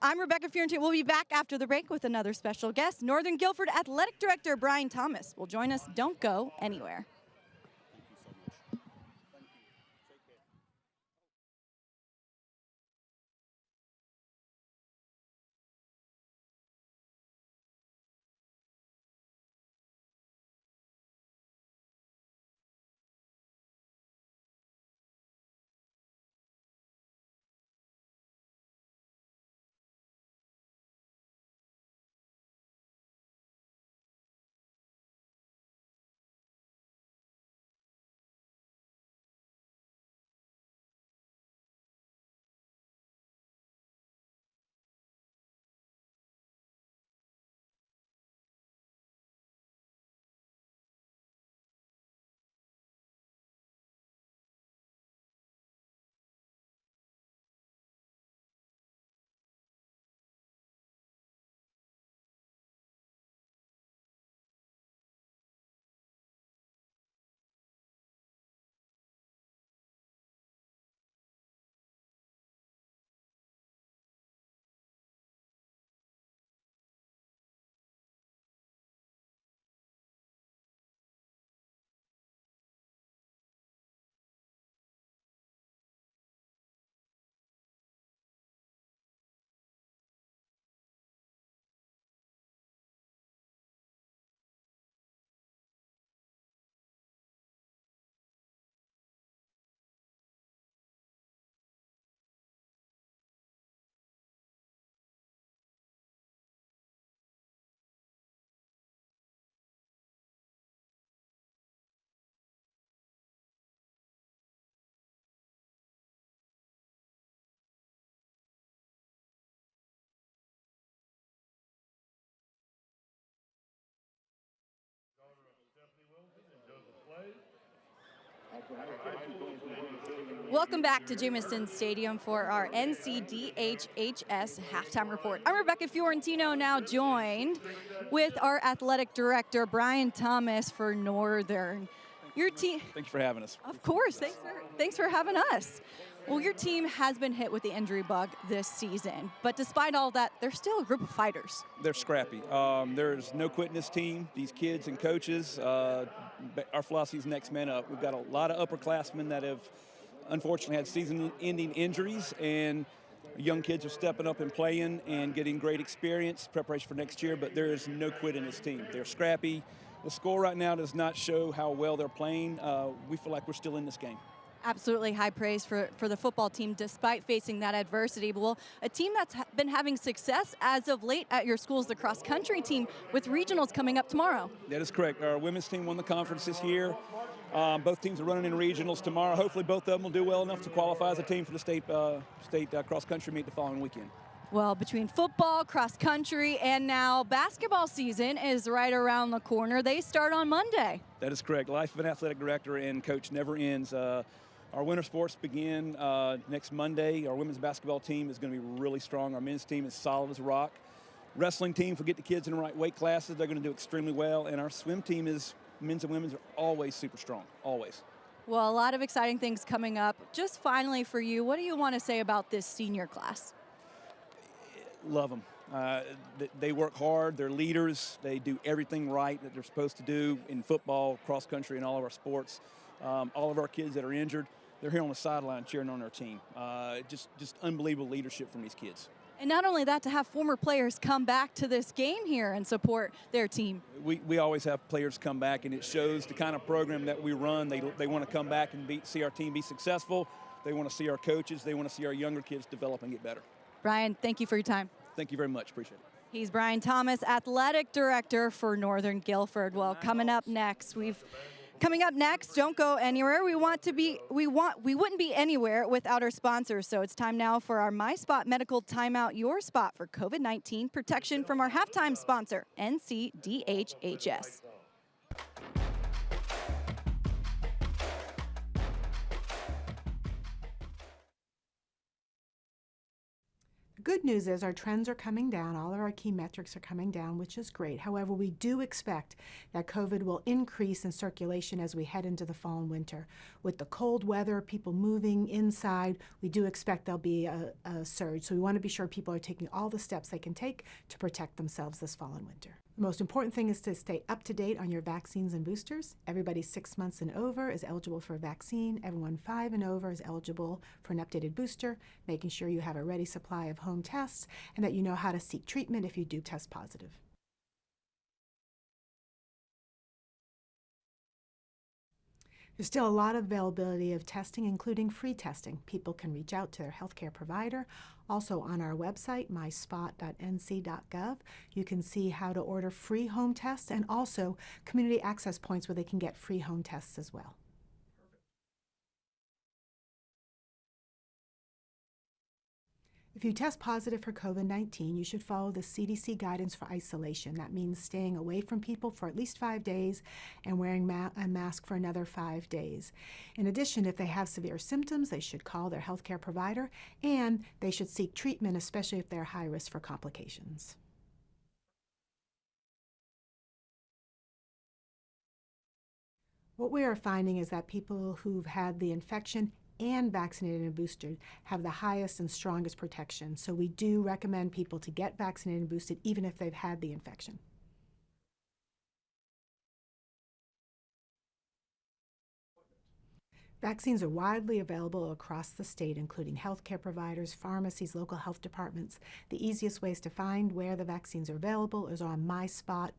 I'm Rebecca Fiorentino. We'll be back after the break with another special guest. Northern Guilford Athletic Director Brian Thomas will join us. Don't go anywhere. Welcome back to Jameson Stadium for our NCDHHS halftime report. I'm Rebecca Fiorentino, now joined with our athletic director, Brian Thomas for Northern. Your team. Thank you for having us. Of course, thanks for having us. Well, your team has been hit with the injury bug this season, but despite all that, they're still a group of fighters. They're scrappy. There's no quitting this team. These kids and coaches, our philosophy is next man up. We've got a lot of upperclassmen that have unfortunately had season-ending injuries, and young kids are stepping up and playing and getting great experience, preparation for next year, but there is no quit in this team. They're scrappy. The score right now does not show how well they're playing. We feel like we're still in this game. Absolutely high praise for the football team despite facing that adversity. Well, a team that's been having success as of late at your school is the cross country team with regionals coming up tomorrow. That is correct. Our women's team won the conference this year. Both teams are running in regionals tomorrow. Hopefully both of them will do well enough to qualify as a team for the state cross country meet the following weekend. Well, between football, cross country, and now basketball season is right around the corner. They start on Monday. That is correct. Life of an athletic director and coach never ends. Our winter sports begin next Monday. Our women's basketball team is going to be really strong. Our men's team is solid as a rock. Wrestling team, if we get the kids in the right weight classes, they're going to do extremely well. And our swim team is, men's and women's are always super strong, always. Well, a lot of exciting things coming up. Just finally for you, what do you want to say about this senior class? Love them. They work hard. They're leaders. They do everything right that they're supposed to do in football, cross country, and all of our sports. All of our kids that are injured, they're here on the sideline cheering on their team. Just unbelievable leadership from these kids. And not only that, to have former players come back to this game here and support their team. We always have players come back, and it shows the kind of program that we run. They want to come back and see our team be successful. They want to see our coaches. They want to see our younger kids develop and get better. Brian, thank you for your time. Thank you very much. Appreciate it. He's Brian Thomas, athletic director for Northern Guilford. Well, coming up next, don't go anywhere. We wouldn't be anywhere without our sponsors. So it's time now for our My Spot Medical Timeout, your spot for COVID-19 protection from our halftime sponsor, NCDHHS. Good news is our trends are coming down. All of our key metrics are coming down, which is great. However, we do expect that COVID will increase in circulation as we head into the fall and winter. With the cold weather, people moving inside, we do expect there'll be a surge. So we want to be sure people are taking all the steps they can take to protect themselves this fall and winter. The most important thing is to stay up to date on your vaccines and boosters. Everybody 6 months and over is eligible for a vaccine. Everyone 5 and over is eligible for an updated booster, making sure you have a ready supply of home tests and that you know how to seek treatment if you do test positive. There's still a lot of availability of testing, including free testing. People can reach out to their healthcare provider. Also on our website, myspot.nc.gov, you can see how to order free home tests and also community access points where they can get free home tests as well. If you test positive for COVID-19, you should follow the CDC guidance for isolation. That means staying away from people for at least 5 days and wearing a mask for another 5 days. In addition, if they have severe symptoms, they should call their healthcare provider and they should seek treatment, especially if they're high risk for complications. What we are finding is that people who've had the infection and vaccinated and boosted have the highest and strongest protection. So we do recommend people to get vaccinated and boosted even if they've had the infection. Vaccines are widely available across the state, including healthcare providers, pharmacies, local health departments. The easiest ways to find where the vaccines are available is on myspot.nc.gov.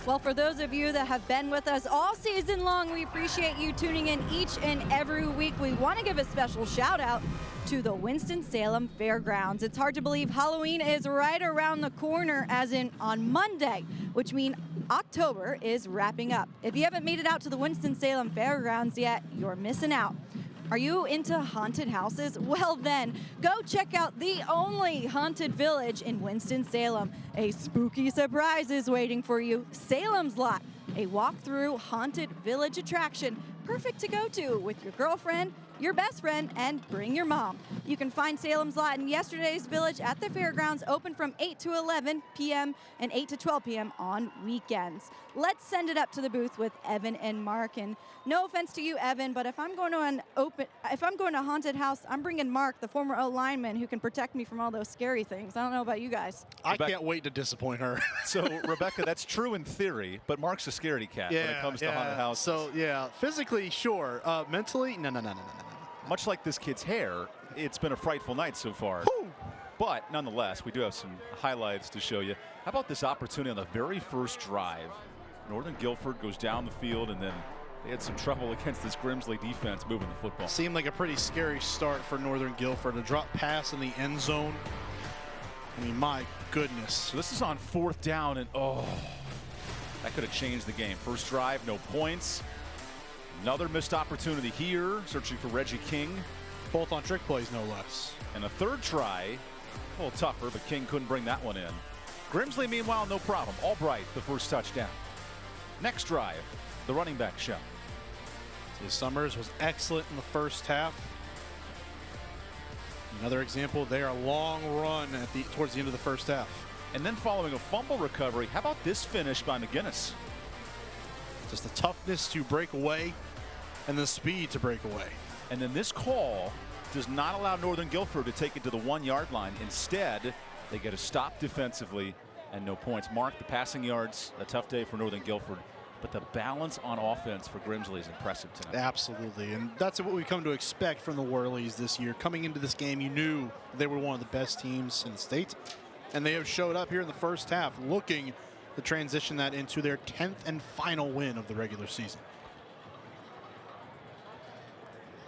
Well, for those of you that have been with us all season long, we appreciate you tuning in each and every week. We want to give a special shout out to the Winston-Salem Fairgrounds. It's hard to believe Halloween is right around the corner, as in on Monday, which means October is wrapping up. If you haven't made it out to the Winston-Salem Fairgrounds yet, you're missing out. Are you into haunted houses? Well then, go check out the only haunted village in Winston-Salem. A spooky surprise is waiting for you. Salem's Lot, a walk-through haunted village attraction, perfect to go to with your girlfriend, your best friend, and bring your mom. You can find Salem's Lot in yesterday's village at the fairgrounds, open from 8 to 11 p.m. and 8 to 12 p.m. on weekends. Let's send it up to the booth with Evan and Mark. And no offense to you, Evan, but if I'm going to a haunted house, I'm bringing Mark, the former O-lineman, who can protect me from all those scary things. I don't know about you guys. I can't wait to disappoint her. So, Rebecca, that's true in theory, but Mark's a scaredy cat when it comes to haunted houses. So, yeah, physically, sure. Mentally, no. Much like this kid's hair, it's been a frightful night so far. Woo! But nonetheless, we do have some highlights to show you. How about this opportunity on the very first drive? Northern Guilford goes down the field, and then they had some trouble against this Grimsley defense moving the football. Seemed like a pretty scary start for Northern Guilford. A drop pass in the end zone. I mean, my goodness. So this is on 4th down, and that could have changed the game. First drive, no points. Another missed opportunity here, searching for Reggie King. Both on trick plays, no less. And a third try, a little tougher, but King couldn't bring that one in. Grimsley, meanwhile, no problem. Albright, the first touchdown. Next drive, the running back show. So Summers was excellent in the first half. Another example there, a long run towards the end of the first half. And then following a fumble recovery, how about this finish by McGinnis? Just the toughness to break away and the speed to break away. And then this call does not allow Northern Guilford to take it to the 1-yard line. Instead, they get a stop defensively and no points. Mark, the passing yards, a tough day for Northern Guilford, but the balance on offense for Grimsley is impressive tonight. Absolutely, and that's what we've come to expect from the Whirlies this year. Coming into this game, you knew they were one of the best teams in the state, and they have showed up here in the first half looking to transition that into their 10th and final win of the regular season.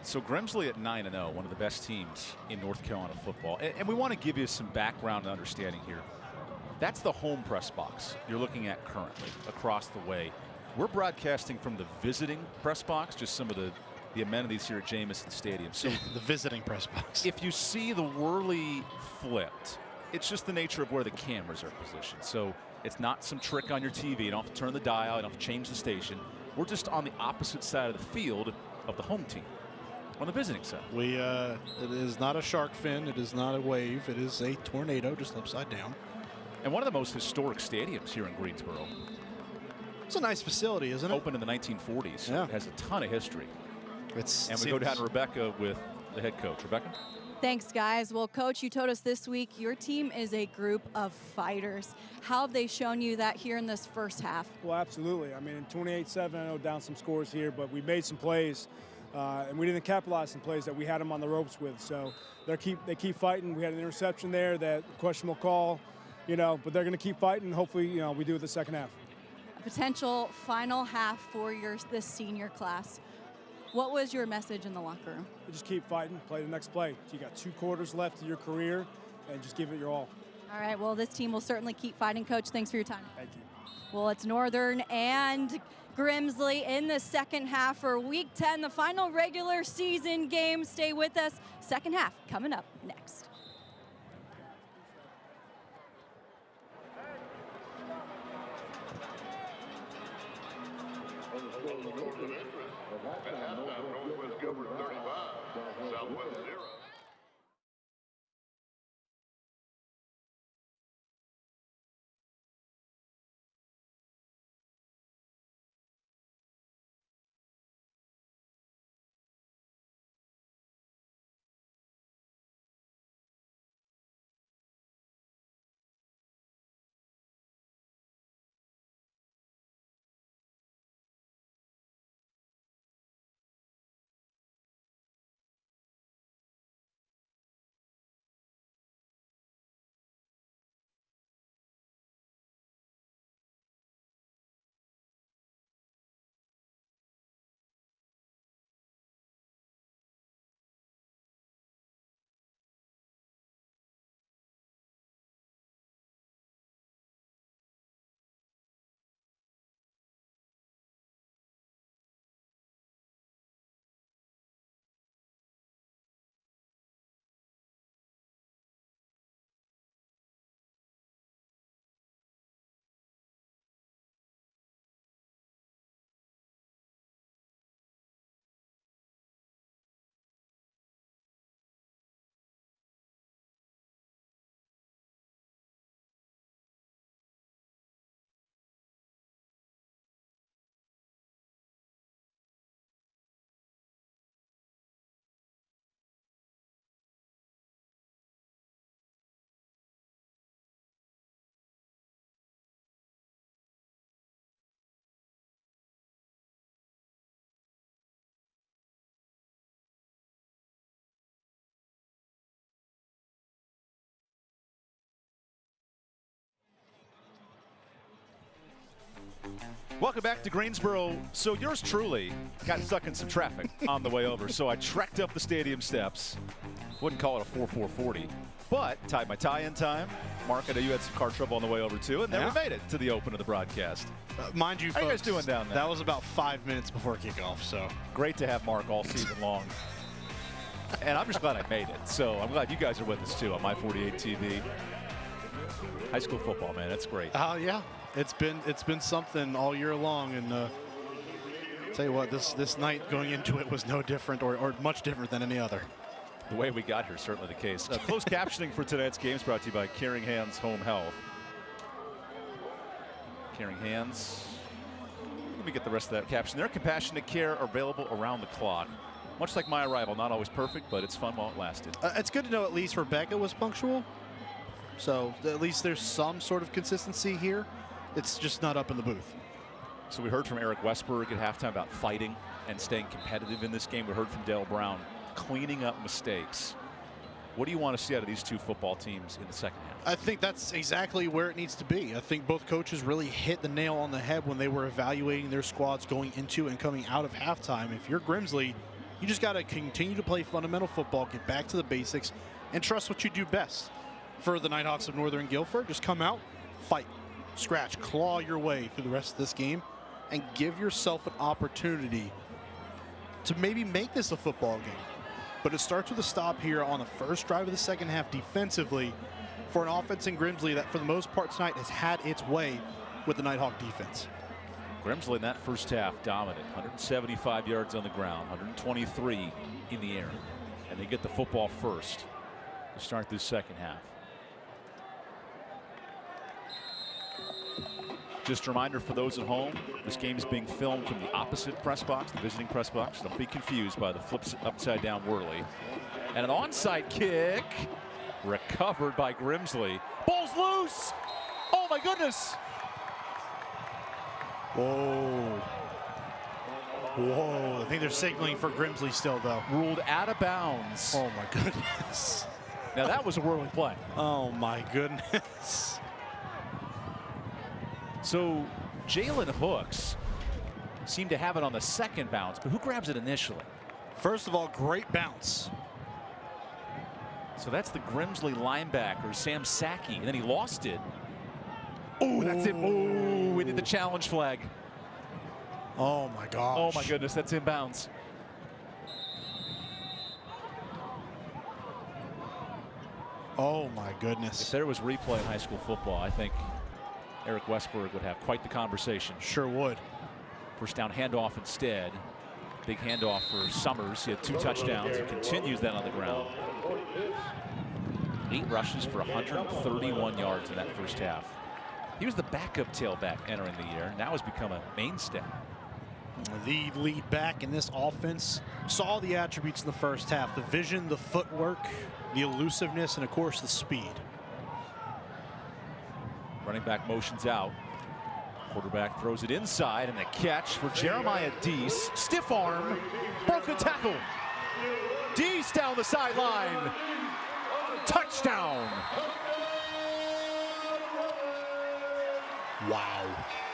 So Grimsley at 9-0, one of the best teams in North Carolina football. And we want to give you some background and understanding here. That's the home press box you're looking at currently across the way. We're broadcasting from the visiting press box, just some of the amenities here at Jamison Stadium. So the visiting press box. If you see the Whirly flipped, it's just the nature of where the cameras are positioned. So it's not some trick on your TV. You don't have to turn the dial. You don't have to change the station. We're just on the opposite side of the field of the home team, on the visiting side. It is not a shark fin. It is not a wave. It is a tornado just upside down. And one of the most historic stadiums here in Greensboro. It's a nice facility, isn't it? Opened in the 1940s. Yeah. It has a ton of history. And we go down to Rebecca with the head coach. Rebecca? Thanks, guys. Well, Coach, you told us this week your team is a group of fighters. How have they shown you that here in this first half? Well, absolutely. I mean, 28-7, I know down some scores here, but we made some plays, and we didn't capitalize some plays that we had them on the ropes with. So they keep fighting. We had an interception there, that questionable call, but they're going to keep fighting. Hopefully, we do it the second half. A potential final half for this senior class. What was your message in the locker room? Just keep fighting, play the next play. You got 2 quarters left of your career, and just give it your all. All right, well, this team will certainly keep fighting. Coach, thanks for your time. Thank you. Well, it's Northern and Grimsley in the second half for Week 10, the final regular season game. Stay with us. Second half coming up next. At halftime, Northwest Guilford 35, Southwest 0. Welcome back to Greensboro. So yours truly got stuck in some traffic on the way over, so I trekked up the stadium steps. Wouldn't call it a 4:40, but tied my tie in time. Mark, I know you had some car trouble on the way over too, and never made it to the open of the broadcast. Mind you, How folks, you guys doing down there? That was about 5 minutes before kickoff, so. Great to have Mark all season long. And I'm just glad I made it. So I'm glad you guys are with us too on My 48 TV. High school football, man, that's great. Yeah, it's been something all year long, and tell you what, this night going into it was no different or much different than any other. The way we got here is certainly the case. Closed captioning for tonight's game is brought to you by Caring Hands Home Health. Caring Hands. Let me get the rest of that caption there. Compassionate care available around the clock. Much like my arrival, not always perfect, but it's fun while it lasted. It's good to know at least Rebecca was punctual. So at least there's some sort of consistency here. It's just not up in the booth. So we heard from Eric Westberg at halftime about fighting and staying competitive in this game. We heard from Dale Brown cleaning up mistakes. What do you want to see out of these two football teams in the second half? I think that's exactly where it needs to be. I think both coaches really hit the nail on the head when they were evaluating their squads going into and coming out of halftime. If you're Grimsley, you just got to continue to play fundamental football, get back to the basics, and trust what you do best. For the Nighthawks of Northern Guilford, just come out, fight, scratch, claw your way through the rest of this game, and give yourself an opportunity to maybe make this a football game. But it starts with a stop here on the first drive of the second half defensively for an offense in Grimsley that for the most part tonight has had its way with the Nighthawk defense. Grimsley in that first half dominant. 175 yards on the ground, 123 in the air. And they get the football first to start this second half. Just a reminder for those at home, this game is being filmed from the opposite press box, the visiting press box. Don't be confused by the flips upside down whirly. And an onside kick recovered by Grimsley. Ball's loose. Oh my goodness. Whoa. Whoa. I think they're signaling for Grimsley still, though. Ruled out of bounds. Oh my goodness. Now that was a whirling play. Oh my goodness. So Jalen Hooks seemed to have it on the second bounce, but who grabs it initially? First of all, great bounce. So that's the Grimsley linebacker, Sam Sackey, and then he lost it. Oh, that's it. Oh, we did the challenge flag. Oh my gosh. Oh my goodness, that's inbounds. Oh my goodness. If there was replay in high school football, I think Eric Westberg would have quite the conversation. Sure would. First down handoff instead. Big handoff for Summers. He had 2 touchdowns and continues that on the ground. 8 rushes for 131 yards in that first half. He was the backup tailback entering the year. Now has become a mainstay. The lead back in this offense saw the attributes in the first half. The vision, the footwork, the elusiveness, and of course the speed. Running back motions out. Quarterback throws it inside, and the catch for Jeremiah Deese. Stiff arm, broken tackle. Deese down the sideline. Touchdown. Wow.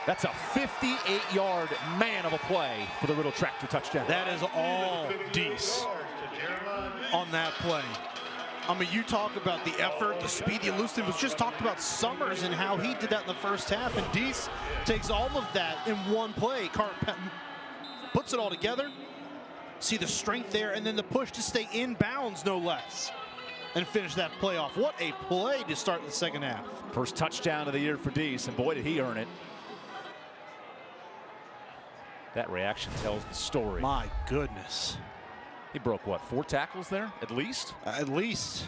That's a 58-yard man of a play for the Riddle Tractor touchdown. That is all Deese on that play. I mean, you talk about the effort, the speed, the elusiveness. Just talked about Summers and how he did that in the first half, and Deese takes all of that in one play. Puts it all together. See the strength there, and then the push to stay in bounds, no less, and finish that play off. What a play to start the second half. First touchdown of the year for Deese, and boy, did he earn it. That reaction tells the story. My goodness. He broke, what, 4 tackles there, at least? At least.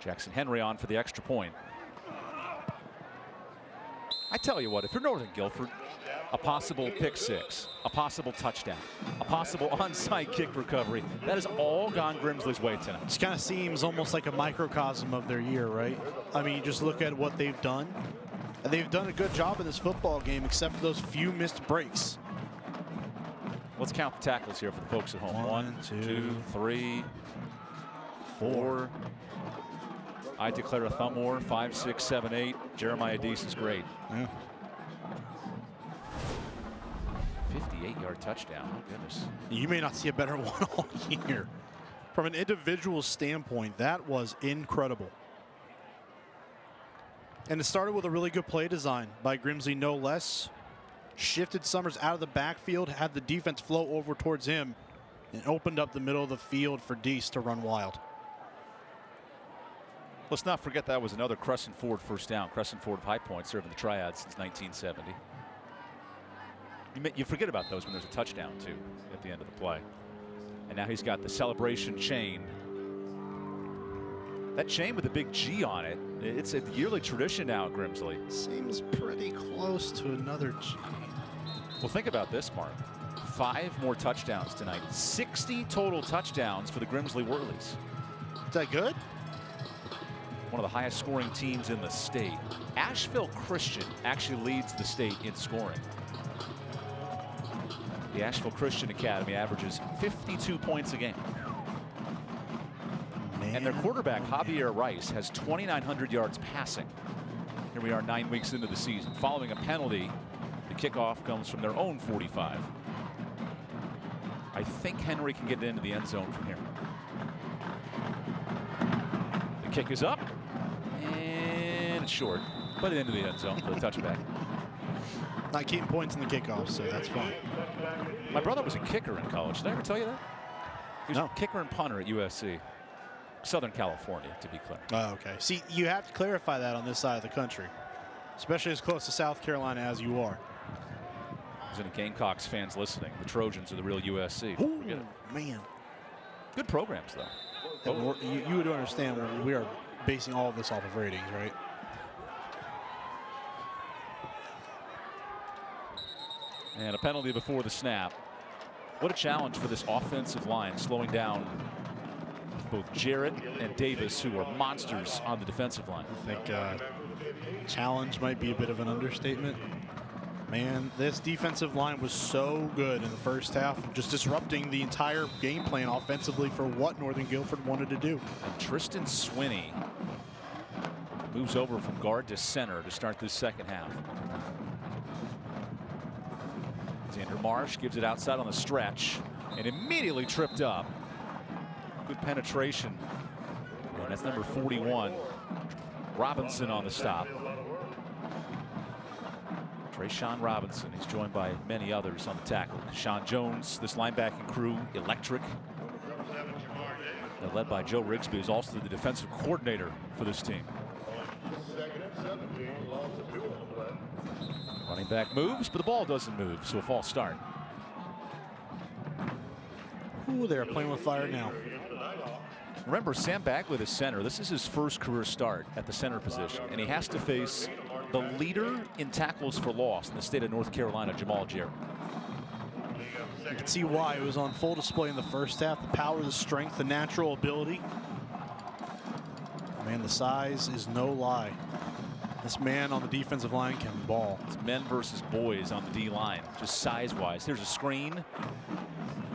Jackson Henry on for the extra point. I tell you what, if you're Northern Guilford, a possible pick 6, a possible touchdown, a possible onside kick recovery, that has all gone Grimsley's way tonight. It kind of seems almost like a microcosm of their year, right? I mean, you just look at what they've done. And they've done a good job in this football game, except for those few missed breaks. Let's count the tackles here for the folks at home. 1, 2, 3, 4. I declare a thumb war. 5, 6, 7, 8. Jeremiah Deese is great. Yeah. 58-yard touchdown. My goodness. You may not see a better one all year. From an individual standpoint, that was incredible. And it started with a really good play design by Grimsley, no less. Shifted Summers out of the backfield, had the defense flow over towards him, and opened up the middle of the field for Deese to run wild. Let's not forget that was another Crescent Ford first down. Crescent Ford of High Point serving the Triad since 1970. You forget about those when there's a touchdown, too, at the end of the play. And now he's got the celebration chain. That chain with a big G on it, it's a yearly tradition now at Grimsley. Seems pretty close to another G. Well, think about this, Mark. 5 more touchdowns tonight. 60 total touchdowns for the Grimsley Whirlies. Is that good? One of the highest scoring teams in the state. Asheville Christian actually leads the state in scoring. The Asheville Christian Academy averages 52 points a game. Man. And their quarterback, Javier Rice, has 2,900 yards passing. Here we are 9 weeks into the season. Following a penalty, the kickoff comes from their own 45. I think Henry can get into the end zone from here. The kick is up, and it's short, but into the end zone for the touchback. Not keeping points in the kickoff, so that's fine. My brother was a kicker in college. Did I ever tell you that? He was a kicker and punter at USC. Southern California, to be clear. Oh, okay. See, you have to clarify that on this side of the country, especially as close to South Carolina as you are. There's any Gamecocks fans listening. The Trojans are the real USC. Ooh, Forget it. man. Good programs, though. You would understand when we are basing all of this off of ratings, right? And a penalty before the snap. What a challenge for this offensive line, slowing down both Jarrett and Davis, who are monsters on the defensive line. I think challenge might be a bit of an understatement. Man, this defensive line was so good in the first half, just disrupting the entire game plan offensively for what Northern Guilford wanted to do. And Tristan Swinney moves over from guard to center to start this second half. Xander Marsh gives it outside on the stretch and immediately tripped up. Good penetration. And that's number 41. Robinson on the stop. Trayshawn Robinson. He's joined by many others on the tackle. Sean Jones, this linebacking crew, electric. They're led by Joe Rigsby, who's also the defensive coordinator for this team. Running back moves, but the ball doesn't move, so a false start. Ooh, they're playing with fire now. Remember, Sam Bagley, the center, this is his first career start at the center position, and he has to face the leader in tackles for loss in the state of North Carolina, Jamal Jarrett. You can see why it was on full display in the first half. The power, the strength, the natural ability. Man, the size is no lie. This man on the defensive line can ball. It's men versus boys on the D line, just size-wise. Here's a screen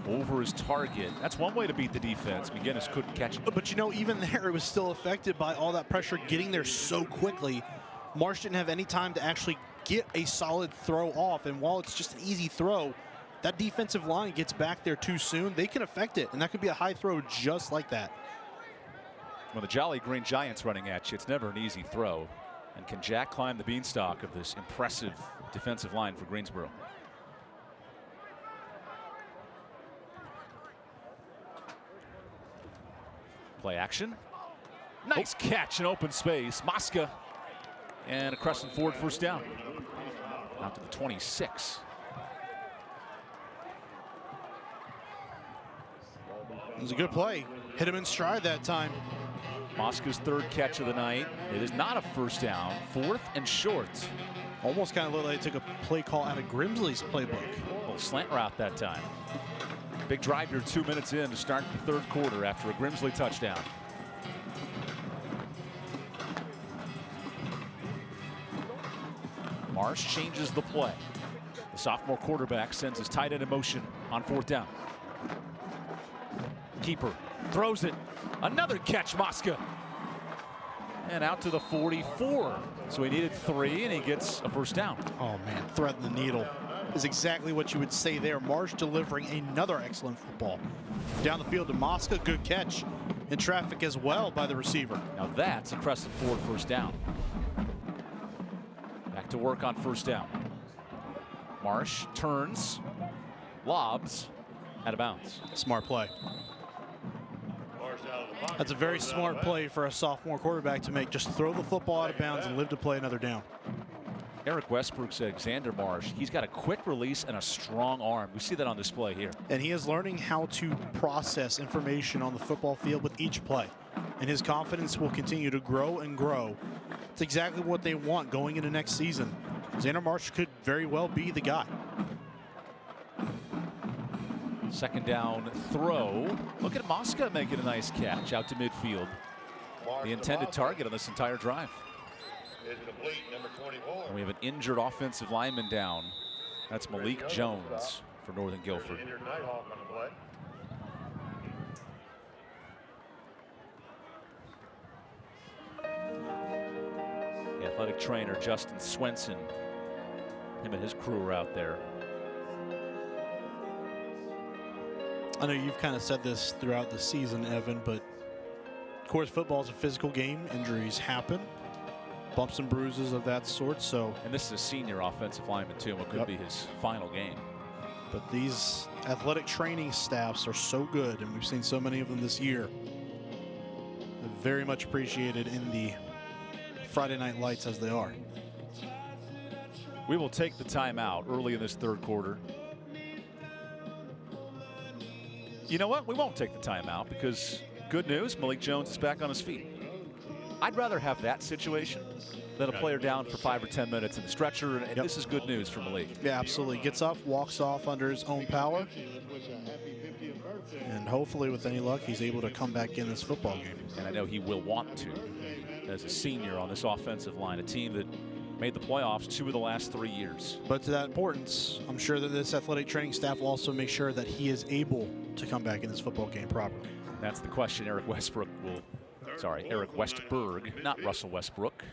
over his target. That's one way to beat the defense. McGinnis couldn't catch it. But you know, even there, it was still affected by all that pressure getting there so quickly. Marsh didn't have any time to actually get a solid throw off. And while it's just an easy throw, that defensive line gets back there too soon. They can affect it, and that could be a high throw just like that. When the Jolly Green Giants running at you, it's never an easy throw. And can Jack climb the beanstalk of this impressive defensive line for Greensboro? Play action. Nice catch in open space. Mosca and a Crescent Ford first down. Out to the 26. It was a good play. Hit him in stride that time. Mosca's third catch of the night. It is not a first down. 4th and short. Almost kind of looked like they took a play call out of Grimsley's playbook. A little slant route that time. Big drive here 2 minutes in to start the third quarter after a Grimsley touchdown. Marsh changes the play. The sophomore quarterback sends his tight end in motion on 4th down. Keeper throws it. Another catch, Mosca. And out to the 44. So he needed 3, and he gets a first down. Oh, man, threading the needle. is exactly what you would say there. Marsh delivering another excellent football. Down the field to Mosca, good catch. In traffic as well by the receiver. Now that's a Crescent Ford first down. Back to work on first down. Marsh turns, lobs, out of bounds. Smart play. That's a very smart play for a sophomore quarterback to make. Just throw the football out of bounds and live to play another down. Eric Westbrook said Xander Marsh, he's got a quick release and a strong arm. We see that on display here. And he is learning how to process information on the football field with each play. And his confidence will continue to grow and grow. It's exactly what they want going into next season. Xander Marsh could very well be the guy. Second down throw. Look at Mosca making a nice catch out to midfield. The intended target on this entire drive. And we have an injured offensive lineman down. That's Malik Jones for Northern Guilford. The athletic trainer Justin Swenson, him and his crew are out there. I know you've kind of said this throughout the season, Evan, but of course football is a physical game. Injuries happen. Bumps and bruises of that sort. So, and this is a senior offensive lineman too, what could be his final game. But these athletic training staffs are so good, and we've seen so many of them this year. They're very much appreciated in the Friday night lights as they are. We will take the timeout early in this third quarter. You know what? We won't take the timeout because good news, Malik Jones is back on his feet. I'd rather have that situation than a player down for 5 or 10 minutes in the stretcher, and this is good news for Malik. Yeah, absolutely. Gets up, walks off under his own power, and hopefully with any luck he's able to come back in this football game. And I know he will want to as a senior on this offensive line, a team that made the playoffs 2 of the last 3 years. But to that importance, I'm sure that this athletic training staff will also make sure that he is able to come back in this football game properly. That's the question Eric Westbrook Eric Westberg, not Russell Westbrook.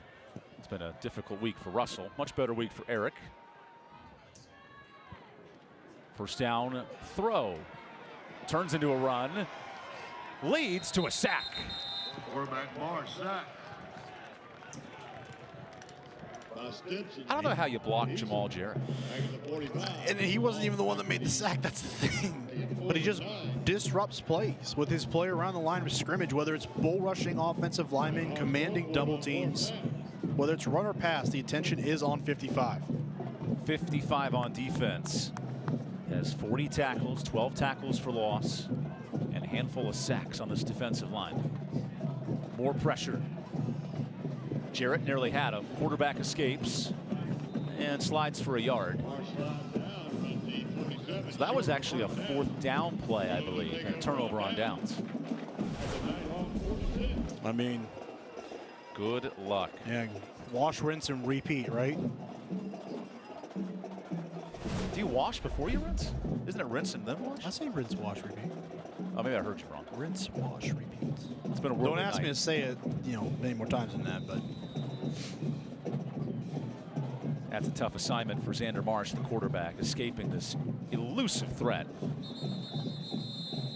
It's been a difficult week for Russell. Much better week for Eric. First down throw. Turns into a run. Leads to a sack. Quarterback Marsh, sack. I don't know how you block Jamal Jarrett. And he wasn't even the one that made the sack, that's the thing. But he just disrupts plays with his play around the line of scrimmage, whether it's bull rushing offensive linemen, commanding double teams, whether it's run or pass, the attention is on 55. 55 on defense. Has 40 tackles, 12 tackles for loss, and a handful of sacks on this defensive line. More pressure. Jarrett nearly had him. Quarterback escapes and slides for a yard. So that was actually a 4th down play, I believe, and a turnover on downs. I mean, good luck. Yeah, wash, rinse, and repeat, right? Do you wash before you rinse? Isn't it rinse and then wash? I say rinse, wash, repeat. Oh, maybe I heard you wrong. Rinse, wash, repeat. It's been a whirlwind Don't ask night. me to say it, many more times than that, but. That's a tough assignment for Xander Marsh, the quarterback, escaping this elusive threat.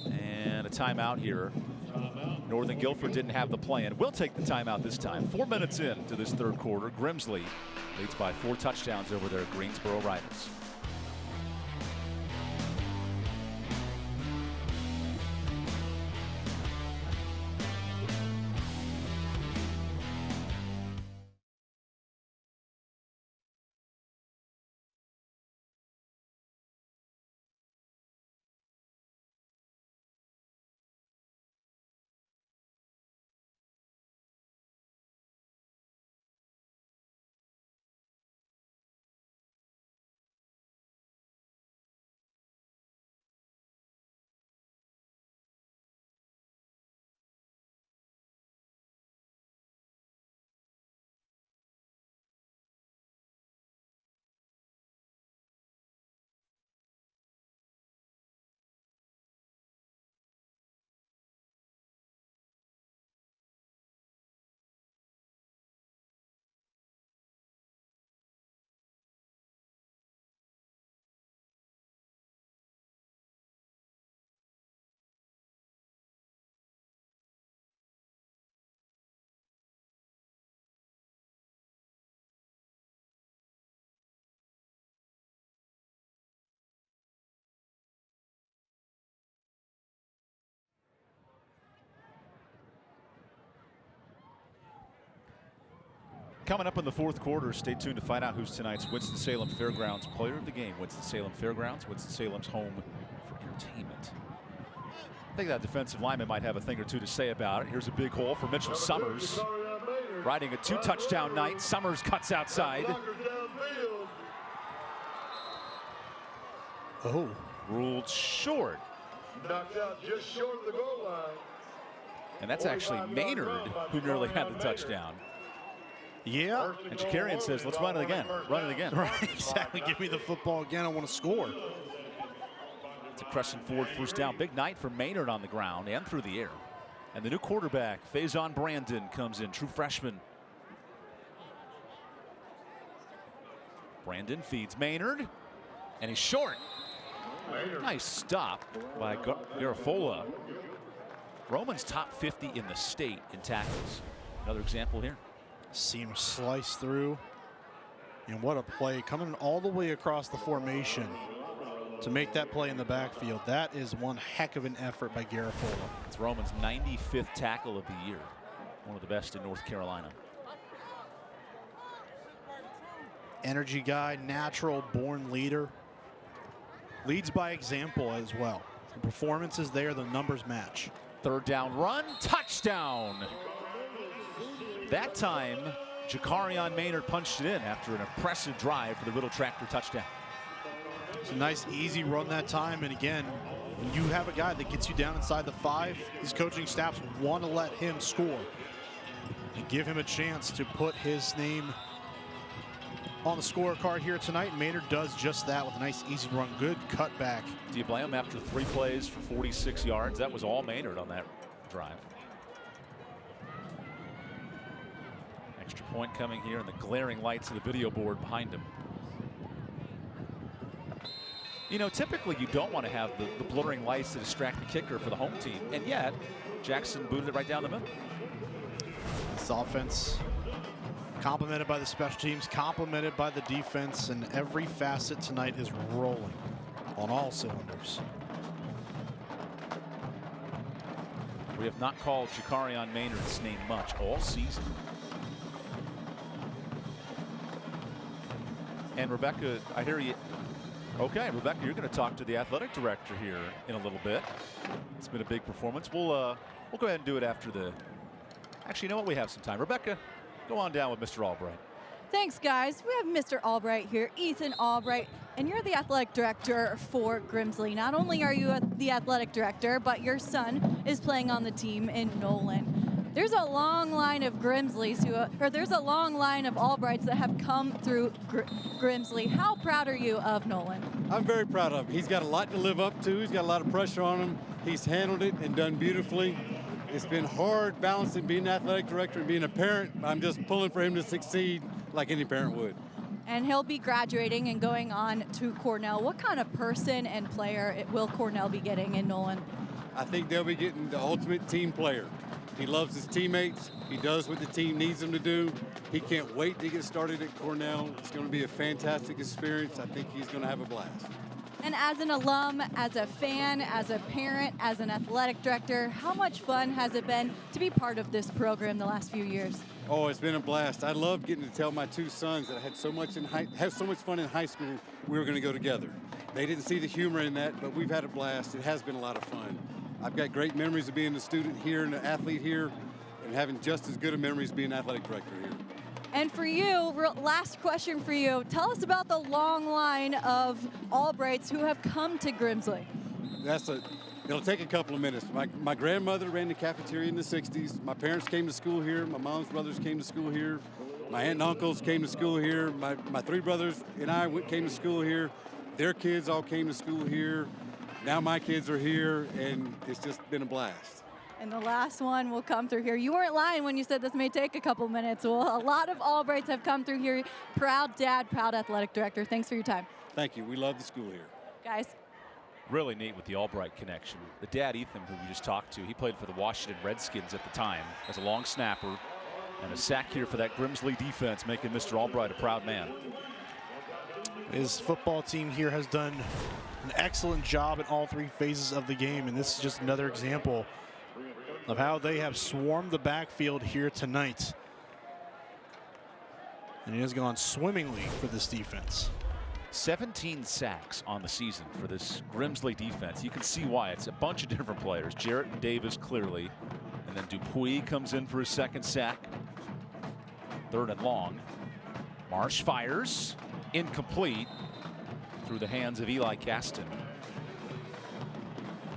And a timeout here. Northern Guilford didn't have the plan. We'll take the timeout this time. 4 minutes into this third quarter. Grimsley leads by 4 touchdowns over their Greensboro rivals. Coming up in the fourth quarter, stay tuned to find out who's tonight's Winston-Salem Fairgrounds Player of the Game. Winston-Salem Fairgrounds, Winston-Salem's home for entertainment. I think that defensive lineman might have a thing or two to say about it. Here's a big hole for Mitchell Summers. Riding a 2-touchdown night. Summers cuts outside. Oh. Ruled short. Knocked out just short of the goal line. And that's actually Maynard who nearly had the touchdown. Yeah. And Jakarian says, let's run it again. Run it again. Right, exactly. Give me the football again. I want to score. It's a Crescent Ford first down. Big night for Maynard on the ground and through the air. And the new quarterback, Faison Brandon, comes in, true freshman. Brandon feeds Maynard, and he's short. Nice stop by Garifola. Roman's top 50 in the state in tackles. Another example here. See him slice through. And what a play, coming all the way across the formation to make that play in the backfield. That is one heck of an effort by Garifola. It's Roman's 95th tackle of the year. One of the best in North Carolina. Energy guy, natural born leader. Leads by example as well. The performance is there, the numbers match. Third down run, touchdown. That time, Jakarion Maynard punched it in after an impressive drive for the Riddle Tractor touchdown. It's a nice, easy run that time. And again, when you have a guy that gets you down inside the 5, his coaching staffs want to let him score and give him a chance to put his name on the scorecard here tonight. And Maynard does just that with a nice, easy run. Good cutback. Do you blame him after 3 plays for 46 yards? That was all Maynard on that drive. Extra point coming here in the glaring lights of the video board behind him. You know, typically you don't want to have the blurring lights to distract the kicker for the home team, and yet Jackson booted it right down the middle. This offense complemented by the special teams, complemented by the defense, and every facet tonight is rolling on all cylinders. We have not called Jakarion Maynard's name much all season. And Rebecca, I hear you. Okay, Rebecca, you're going to talk to the athletic director here in a little bit. It's been a big performance. We'll go ahead and do it after the. Actually, you know what? We have some time. Rebecca, go on down with Mr. Albright. Thanks, guys. We have Mr. Albright here, Ethan Albright, and you're the athletic director for Grimsley. Not only are you the athletic director, but your son is playing on the team in Nolan. There's a long line of Grimsleys there's a long line of Albrights that have come through Grimsley. How proud are you of Nolan? I'm very proud of him. He's got a lot to live up to. He's got a lot of pressure on him. He's handled it and done beautifully. It's been hard balancing being an athletic director and being a parent. I'm just pulling for him to succeed like any parent would. And he'll be graduating and going on to Cornell. What kind of person and player will Cornell be getting in Nolan? I think they'll be getting the ultimate team player. He loves his teammates. He does what the team needs him to do. He can't wait to get started at Cornell. It's going to be a fantastic experience. I think he's going to have a blast. And as an alum, as a fan, as a parent, as an athletic director, how much fun has it been to be part of this program the last few years? Oh, it's been a blast. I love getting to tell my 2 sons that I had so much fun in high school. We were going to go together. They didn't see the humor in that, but we've had a blast. It has been a lot of fun. I've got great memories of being a student here and an athlete here, and having just as good of memories being an athletic director here. And for you, last question for you. Tell us about the long line of Albrights who have come to Grimsley. It'll take a couple of minutes. My grandmother ran the cafeteria in the 60s. My parents came to school here. My mom's brothers came to school here. My aunt and uncles came to school here. My 3 brothers and I came to school here. Their kids all came to school here. Now my kids are here, and it's just been a blast. And the last one will come through here. You weren't lying when you said this may take a couple minutes. Well, a lot of Albrights have come through here. Proud dad, proud athletic director. Thanks for your time. Thank you. We love the school here. Guys. Really neat with the Albright connection. The dad, Ethan, who we just talked to, he played for the Washington Redskins at the time as a long snapper. And a sack here for that Grimsley defense, making Mr. Albright a proud man. His football team here has done an excellent job in all 3 phases of the game, and this is just another example of how they have swarmed the backfield here tonight. And he has gone swimmingly for this defense. 17 sacks on the season for this Grimsley defense. You can see why. It's a bunch of different players. Jarrett and Davis clearly. And then Dupuis comes in for his second sack. 3rd and long. Marsh fires. Incomplete. Through the hands of Eli Gaston.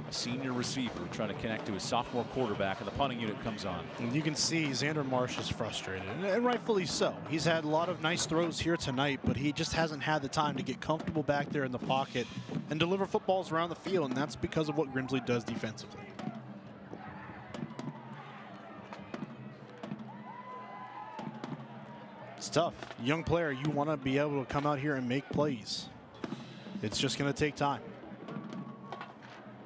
A senior receiver trying to connect to his sophomore quarterback, and the punting unit comes on. And you can see Xander Marsh is frustrated, and rightfully so. He's had a lot of nice throws here tonight, but he just hasn't had the time to get comfortable back there in the pocket and deliver footballs around the field, and that's because of what Grimsley does defensively. It's tough. Young player, you want to be able to come out here and make plays. It's just going to take time.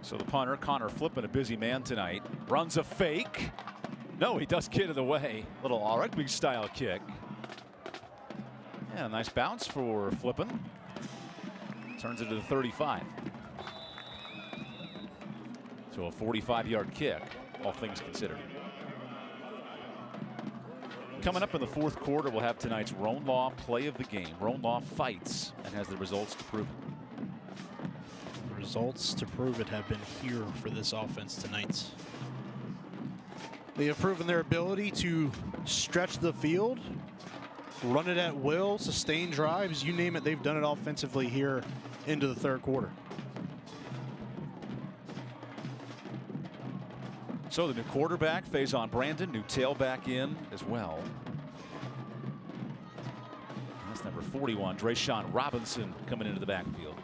So the punter, Connor Flippin, a busy man tonight, runs a fake. No, he does get it away. Little rugby style kick. Yeah, nice bounce for Flippin. Turns it to the 35. So a 45-yard kick, all things considered. Coming up in the 4th quarter, we'll have tonight's Roan Law play of the game. Roan Law fights and has the results to prove it. Results to prove it have been here for this offense tonight. They have proven their ability to stretch the field, run it at will, sustain drives, you name it, they've done it offensively here into the 3rd quarter. So the new quarterback, Faison Brandon, new tailback in as well. That's number 41, Drayshawn Robinson, coming into the backfield.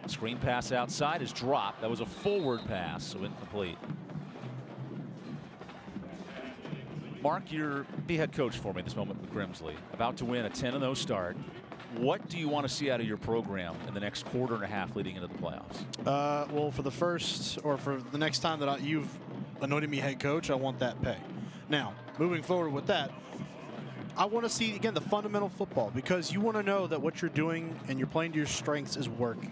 Screen pass outside is dropped. That was a forward pass, so incomplete. Mark, you're the head coach for me at this moment with Grimsley. About to win a 10-0 start. What do you want to see out of your program in the next quarter and a half leading into the playoffs? Well, for the first, or for the next time that you've anointed me head coach, I want that pay. Now, moving forward with that, I want to see, again, the fundamental football, because you want to know that what you're doing and you're playing to your strengths is working.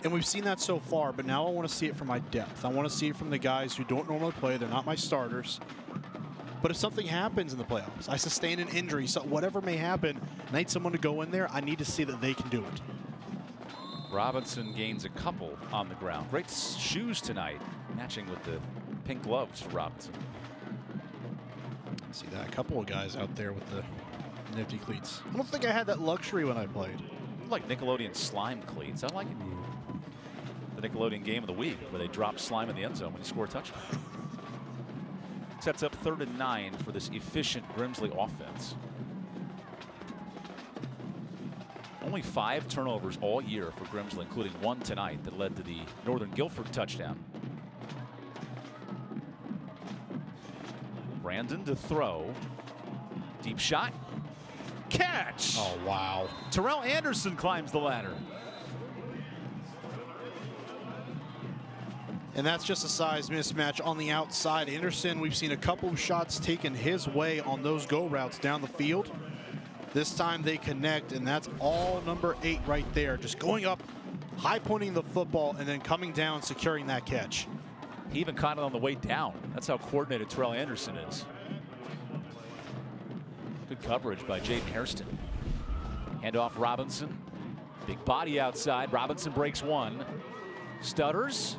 And we've seen that so far, but now I want to see it from my depth. I want to see it from the guys who don't normally play. They're not my starters. But if something happens in the playoffs, I sustain an injury, so whatever may happen, I need someone to go in there. I need to see that they can do it. Robinson gains a couple on the ground. Great shoes tonight, matching with the pink gloves for Robinson. See that, a couple of guys out there with the nifty cleats. I don't think I had that luxury when I played. I like Nickelodeon slime cleats. I like it. The Nickelodeon game of the week where they drop slime in the end zone when you score a touchdown. Sets up 3rd and 9 for this efficient Grimsley offense. Only 5 turnovers all year for Grimsley, including 1 tonight that led to the Northern Guilford touchdown. Brandon to throw. Deep shot. Catch! Oh, wow. Terrell Anderson climbs the ladder. And that's just a size mismatch on the outside. Anderson, we've seen a couple of shots taken his way on those go routes down the field. This time they connect, and that's all number 8 right there. Just going up, high pointing the football, and then coming down, securing that catch. He even caught it on the way down. That's how coordinated Terrell Anderson is. Good coverage by Jaden Hairston. Handoff Robinson. Big body outside. Robinson breaks one. Stutters.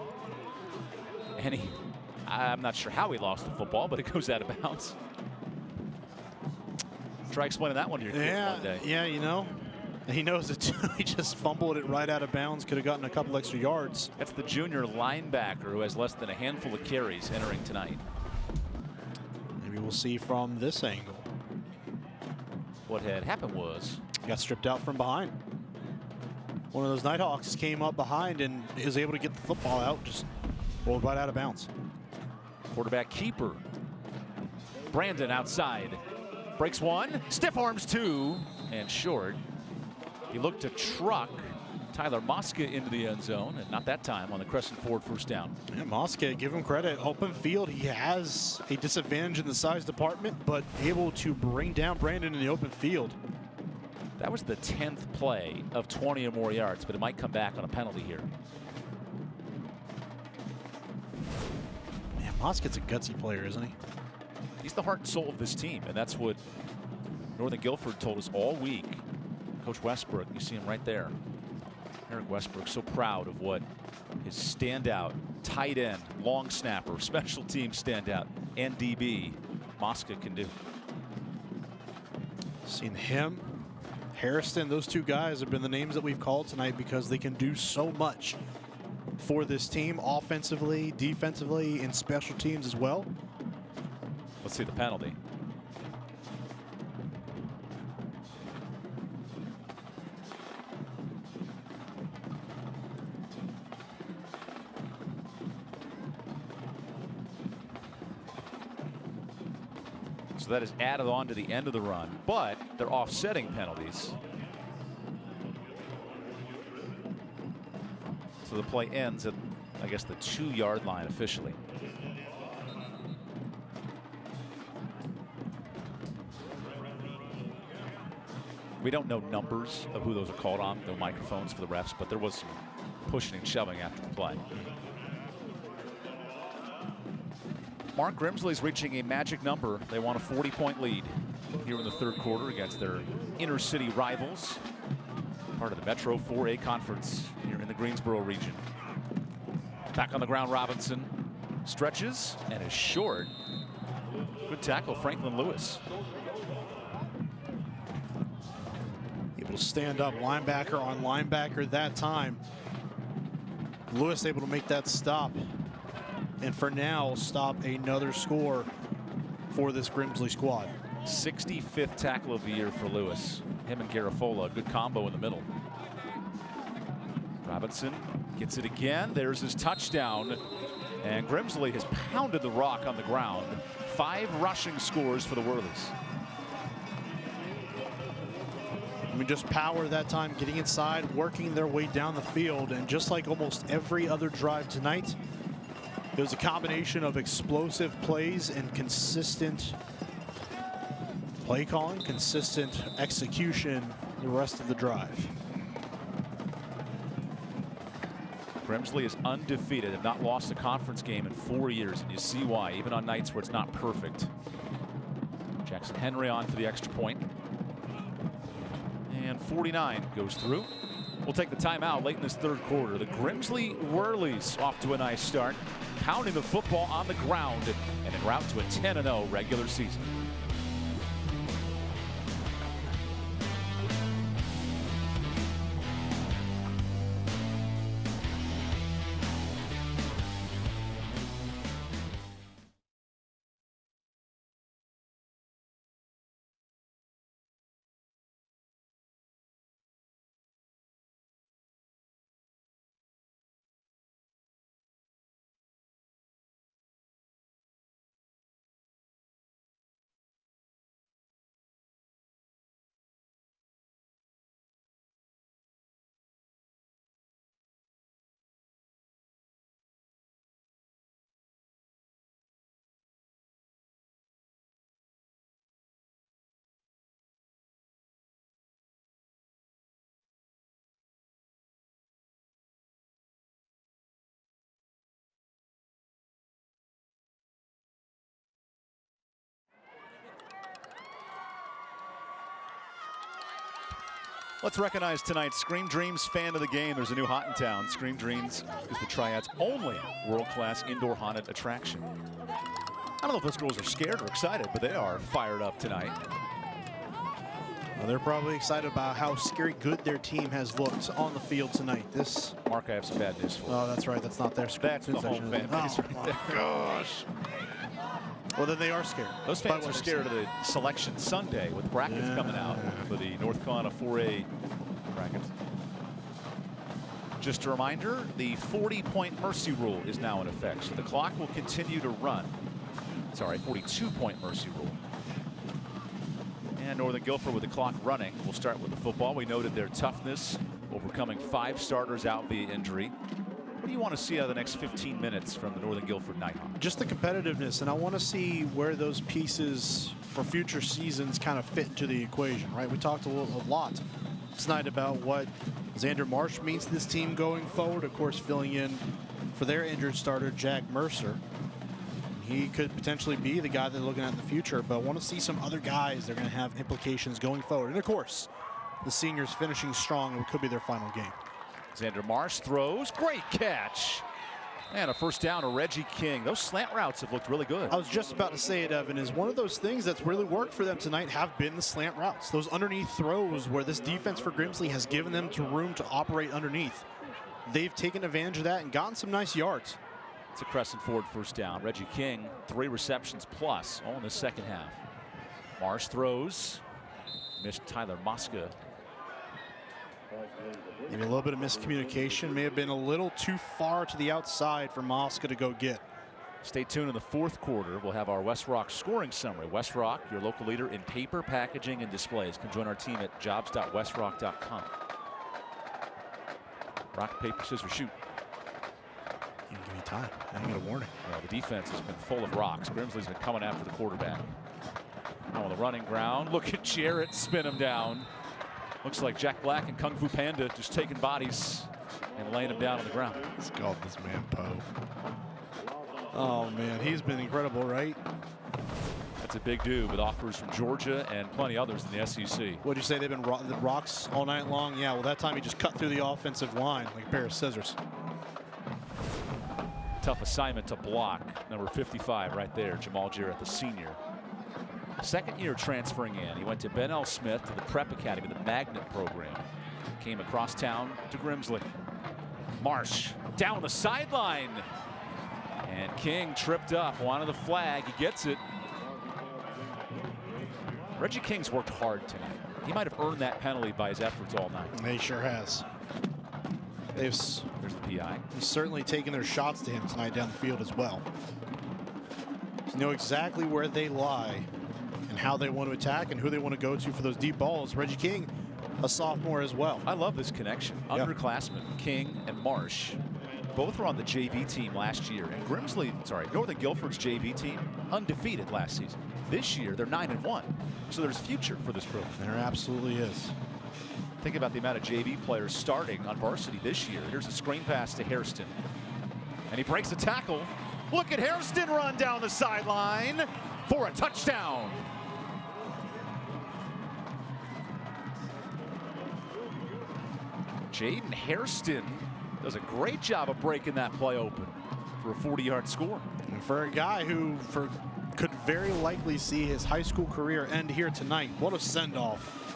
And I'm not sure how he lost the football, but it goes out of bounds. Try explaining that one to your kids one day. Yeah, you know. He knows it too. He just fumbled it right out of bounds. Could have gotten a couple extra yards. That's the junior linebacker who has less than a handful of carries entering tonight. Maybe we'll see from this angle. What had happened was got stripped out from behind. One of those Nighthawks came up behind and is able to get the football out, just rolled right out of bounds. Quarterback keeper. Brandon outside. Breaks one. Stiff arms two. And short. He looked to truck Tyler Mosca into the end zone, and not that time on the Crescent Ford first down. Yeah, Mosca, give him credit. Open field, he has a disadvantage in the size department, but able to bring down Brandon in the open field. That was the 10th play of 20 or more yards, but it might come back on a penalty here. Man, Mosca's a gutsy player, isn't he? He's the heart and soul of this team, and that's what Northern Guilford told us all week, Coach Westbrook, you see him right there. Eric Westbrook so proud of what his standout, tight end, long snapper, special team standout, and DB, Mosca can do. Seen him, Harrison, those two guys have been the names that we've called tonight because they can do so much for this team offensively, defensively, and special teams as well. Let's see the penalty. So that is added on to the end of the run, but they're offsetting penalties. So the play ends at, I guess, the 2-yard line officially. We don't know numbers of who those are called on, no microphones for the refs, but there was some pushing and shoving after the play. Mark Grimsley's reaching a magic number. They want a 40-point lead here in the third quarter against their inner city rivals, part of the Metro 4A conference here in the Greensboro region. Back on the ground, Robinson stretches and is short. Good tackle, Franklin Lewis. Able to stand up, linebacker on linebacker that time. Lewis able to make that stop. And for now, stop another score for this Grimsley squad. 65th tackle of the year for Lewis. Him and Garifola, good combo in the middle. Robinson gets it again. There's his touchdown. And Grimsley has pounded the rock on the ground. 5 rushing scores for the Whirlies. I mean, just power that time, getting inside, working their way down the field. And just like almost every other drive tonight, it was a combination of explosive plays and consistent play calling, consistent execution the rest of the drive. Grimsley is undefeated, have not lost a conference game in 4 years, and you see why, even on nights where it's not perfect. Jackson Henry on for the extra point. And 49 goes through. We'll take the timeout late in this third quarter. The Grimsley Whirlies off to a nice start, pounding the football on the ground and en route to a 10-0 regular season. Let's recognize tonight's Scream Dreams fan of the game. There's a new haunt in town. Scream Dreams is the Triad's only world-class indoor haunted attraction. I don't know if those girls are scared or excited, but they are fired up tonight. Well, they're probably excited about how scary good their team has looked on the field tonight. This. Mark, I have some bad news for you. Oh, that's right. That's not their script. That's the home fan base right there. Gosh. Well, then they are scared. Those fans are scared of the selection Sunday with brackets coming out for the North Carolina 4A brackets. Just a reminder, the 40-point mercy rule is now in effect, so the clock will continue to run. Sorry, 42-point mercy rule. And Northern Guilford with the clock running. We'll start with the football. We noted their toughness, overcoming 5 starters out via injury. What do you want to see out of the next 15 minutes from the Northern Guilford Nighthawks? Just the competitiveness, and I want to see where those pieces for future seasons kind of fit into the equation, right? We talked a lot tonight about what Xander Marsh means to this team going forward. Of course, filling in for their injured starter, Jack Mercer. He could potentially be the guy they're looking at in the future, but I want to see some other guys that are going to have implications going forward. And of course, the seniors finishing strong, and it could be their final game. Xander Marsh throws. Great catch. And a first down to Reggie King. Those slant routes have looked really good. I was just about to say it, Evan, is one of those things that's really worked for them tonight have been the slant routes. Those underneath throws where this defense for Grimsley has given them room to operate underneath. They've taken advantage of that and gotten some nice yards. It's a Crescent Ford first down. Reggie King, 3 receptions plus, all in the second half. Marsh throws. Missed Tyler Mosca. Maybe a little bit of miscommunication. May have been a little too far to the outside for Mosca to go get. Stay tuned in the fourth quarter. We'll have our West Rock scoring summary. West Rock, your local leader in paper, packaging, and displays. Can join our team at jobs.westrock.com. Rock, paper, scissors, shoot. You didn't give me time. I didn't get a warning. Well, the defense has been full of rocks. Grimsley's been coming after the quarterback. Now on the running ground. Look at Jarrett spin him down. Looks like Jack Black and Kung Fu Panda just taking bodies and laying them down on the ground. Let's call this man Poe. Oh, man, he's been incredible, right? That's a big dude with offers from Georgia and plenty others in the SEC. What'd you say, they've been the rocks all night long? Yeah, well, that time he just cut through the offensive line like a pair of scissors. Tough assignment to block. Number 55 right there, Jamal Jarrett, the senior. Second year transferring in. He went to Ben L. Smith to the Prep Academy, the Magnet program. Came across town to Grimsley. Marsh down the sideline. And King tripped up, wanted the flag. He gets it. Reggie King's worked hard tonight. He might have earned that penalty by his efforts all night. He sure has. There's the PI. He's certainly taken their shots to him tonight down the field as well. They know exactly where they lie and how they want to attack and who they want to go to for those deep balls. Reggie King, a sophomore as well. I love this connection. Underclassmen, King and Marsh, both were on the JV team last year. And Northern Guilford's JV team, undefeated last season. This year, they're 9-1. So there's future for this program. There absolutely is. Think about the amount of JV players starting on varsity this year. Here's a screen pass to Hairston. And he breaks the tackle. Look at Hairston run down the sideline for a touchdown. Jaden Hairston does a great job of breaking that play open for a 40-yard score. And for a guy who could very likely see his high school career end here tonight, what a send-off.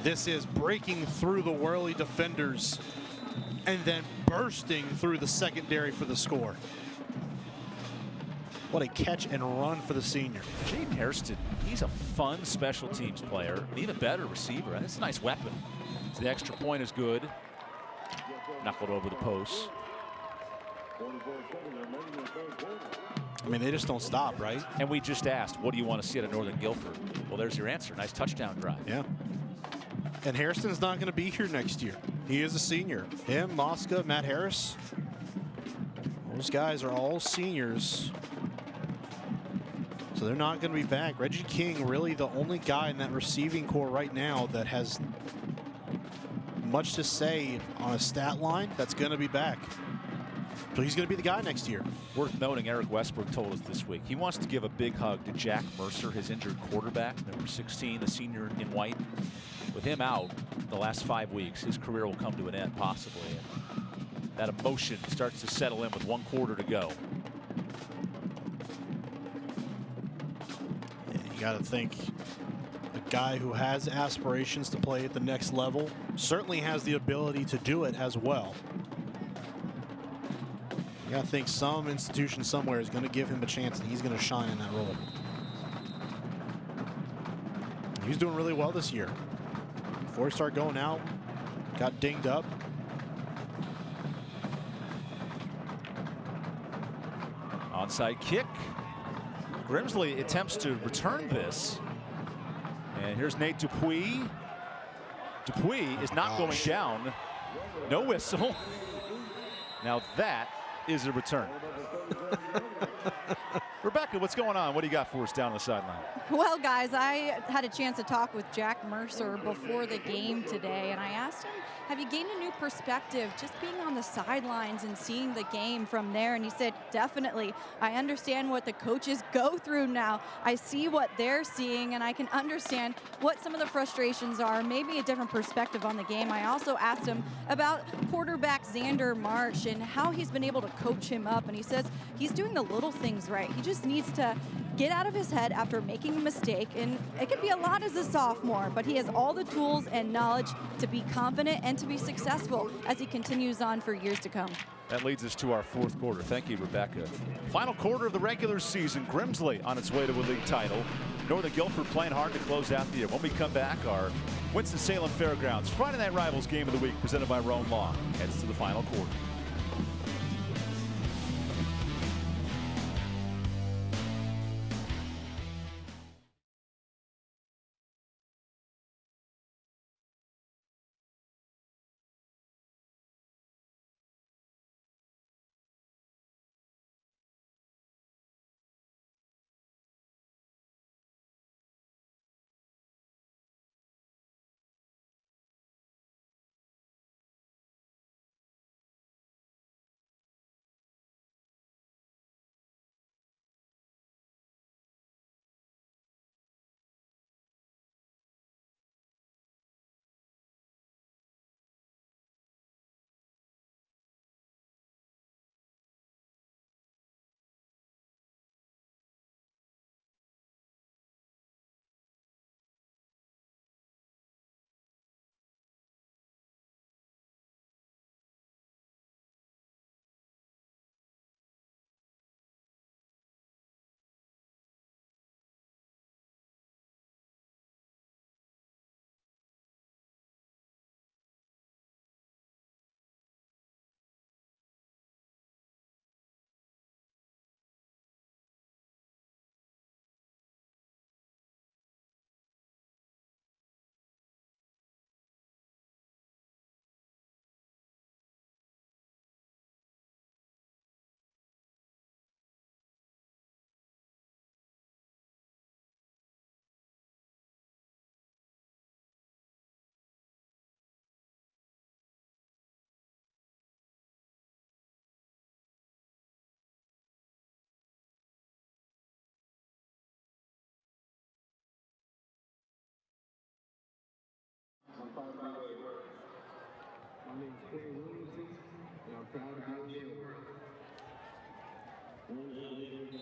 This is breaking through the whirly defenders and then bursting through the secondary for the score. What a catch and run for the senior. Jaden Hairston, he's a fun special teams player, an even better receiver. That's a nice weapon. So the extra point is good. Knuckled over the post. I mean, they just don't stop, right? And we just asked, what do you want to see at a Northern Guilford? Well, there's your answer. Nice touchdown drive. Yeah. And Hairston's not going to be here next year. He is a senior. Him, Mosca, Matt Harris. Those guys are all seniors. So they're not going to be back. Reggie King, really the only guy in that receiving core right now that has much to say on a stat line that's going to be back. So he's going to be the guy next year. Worth noting, Eric Westbrook told us this week he wants to give a big hug to Jack Mercer, his injured quarterback, number 16, the senior in white. With him out the last 5 weeks, his career will come to an end possibly. And that emotion starts to settle in with 1 quarter to go. You got to think a guy who has aspirations to play at the next level certainly has the ability to do it as well. You got to think some institution somewhere is going to give him a chance and he's going to shine in that role. He's doing really well this year. Before he started going out, got dinged up. Onside kick. Grimsley attempts to return this. And here's Nate Dupuis. Dupuis is not going down. No whistle. Now that is a return. Rebecca, what's going on? What do you got for us down on the sideline? Well, guys, I had a chance to talk with Jack Mercer before the game today, and I asked him, have you gained a new perspective just being on the sidelines and seeing the game from there? And he said, definitely. I understand what the coaches go through now. I see what they're seeing, and I can understand what some of the frustrations are, maybe a different perspective on the game. I also asked him about quarterback Xander March and how he's been able to coach him up, and he says he's doing the little things right. He just needs to get out of his head after making a mistake, and it could be a lot as a sophomore, but he has all the tools and knowledge to be confident and to be successful as he continues on for years to come. That leads us to our fourth quarter. Thank you, Rebecca. Final quarter of the regular season. Grimsley on its way to a league title. Northern Guilford playing hard to close out the year. When we come back, our Winston-Salem Fairgrounds Friday Night Rivals Game of the Week presented by Rhone Law heads to the final quarter.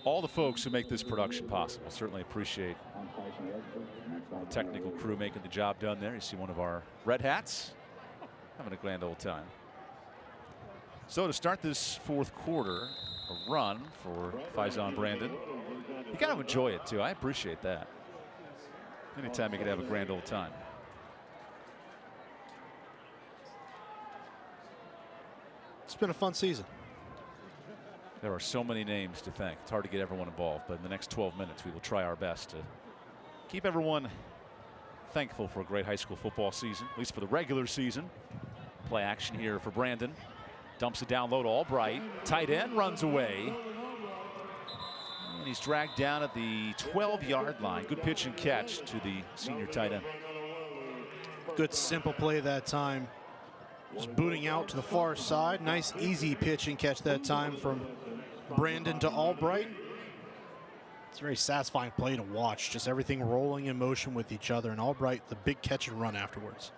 All the folks who make this production possible. Certainly appreciate the technical crew making the job done there. You see one of our red hats having a grand old time. So to start this fourth quarter, a run for Faison Brandon. You got to enjoy it too. I appreciate that. Anytime you can have a grand old time. It's been a fun season. There are so many names to thank. It's hard to get everyone involved, but in the next 12 minutes, we will try our best to keep everyone thankful for a great high school football season, at least for the regular season. Play action here for Brandon. Dumps it down low to Albright. Tight end runs away. And he's dragged down at the 12-yard line. Good pitch and catch to the senior tight end. Good simple play that time. Just booting out to the far side. Nice easy pitch and catch that time from Brandon to Albright. It's a very satisfying play to watch. Just everything rolling in motion with each other. And Albright, the big catch and run afterwards.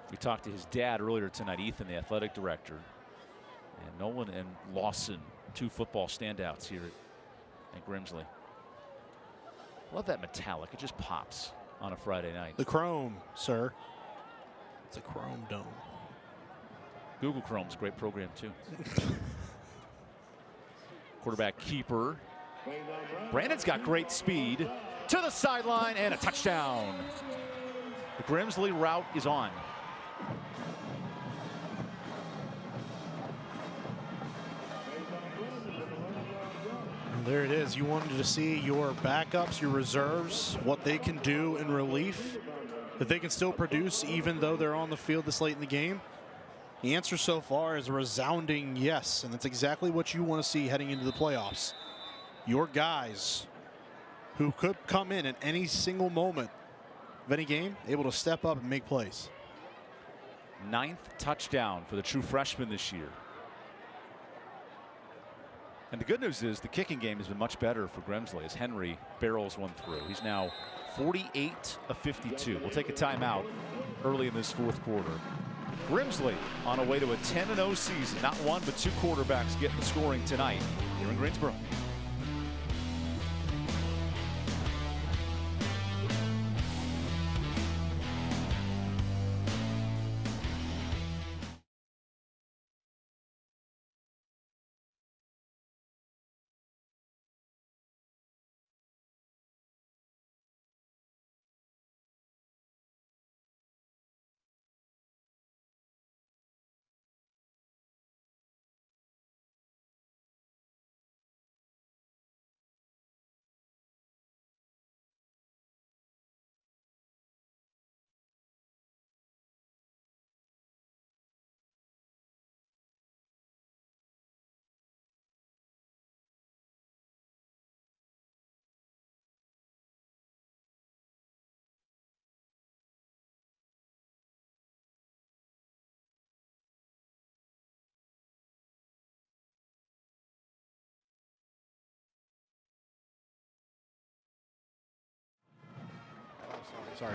We talked to his dad earlier tonight, Ethan, the athletic director. And Nolan and Lawson, two football standouts here at Grimsley. Love that metallic. It just pops on a Friday night. The chrome, sir. It's a chrome dome. Google Chrome's a great program, too. Quarterback keeper. Brandon's got great speed. To the sideline and a touchdown. The Grimsley route is on. And there it is. You wanted to see your backups, your reserves, what they can do in relief, that they can still produce even though they're on the field this late in the game. The answer so far is a resounding yes, and that's exactly what you want to see heading into the playoffs. your guys who could come in at any single moment of any game, able to step up and make plays. 9th touchdown for the true freshman this year. And the good news is the kicking game has been much better for Grimsley as Henry barrels one through. He's now 48 of 52. We'll take a timeout early in this 4th quarter. Grimsley on a way to a 10-0 season. Not one, but 2 quarterbacks getting the scoring tonight here in Greensboro.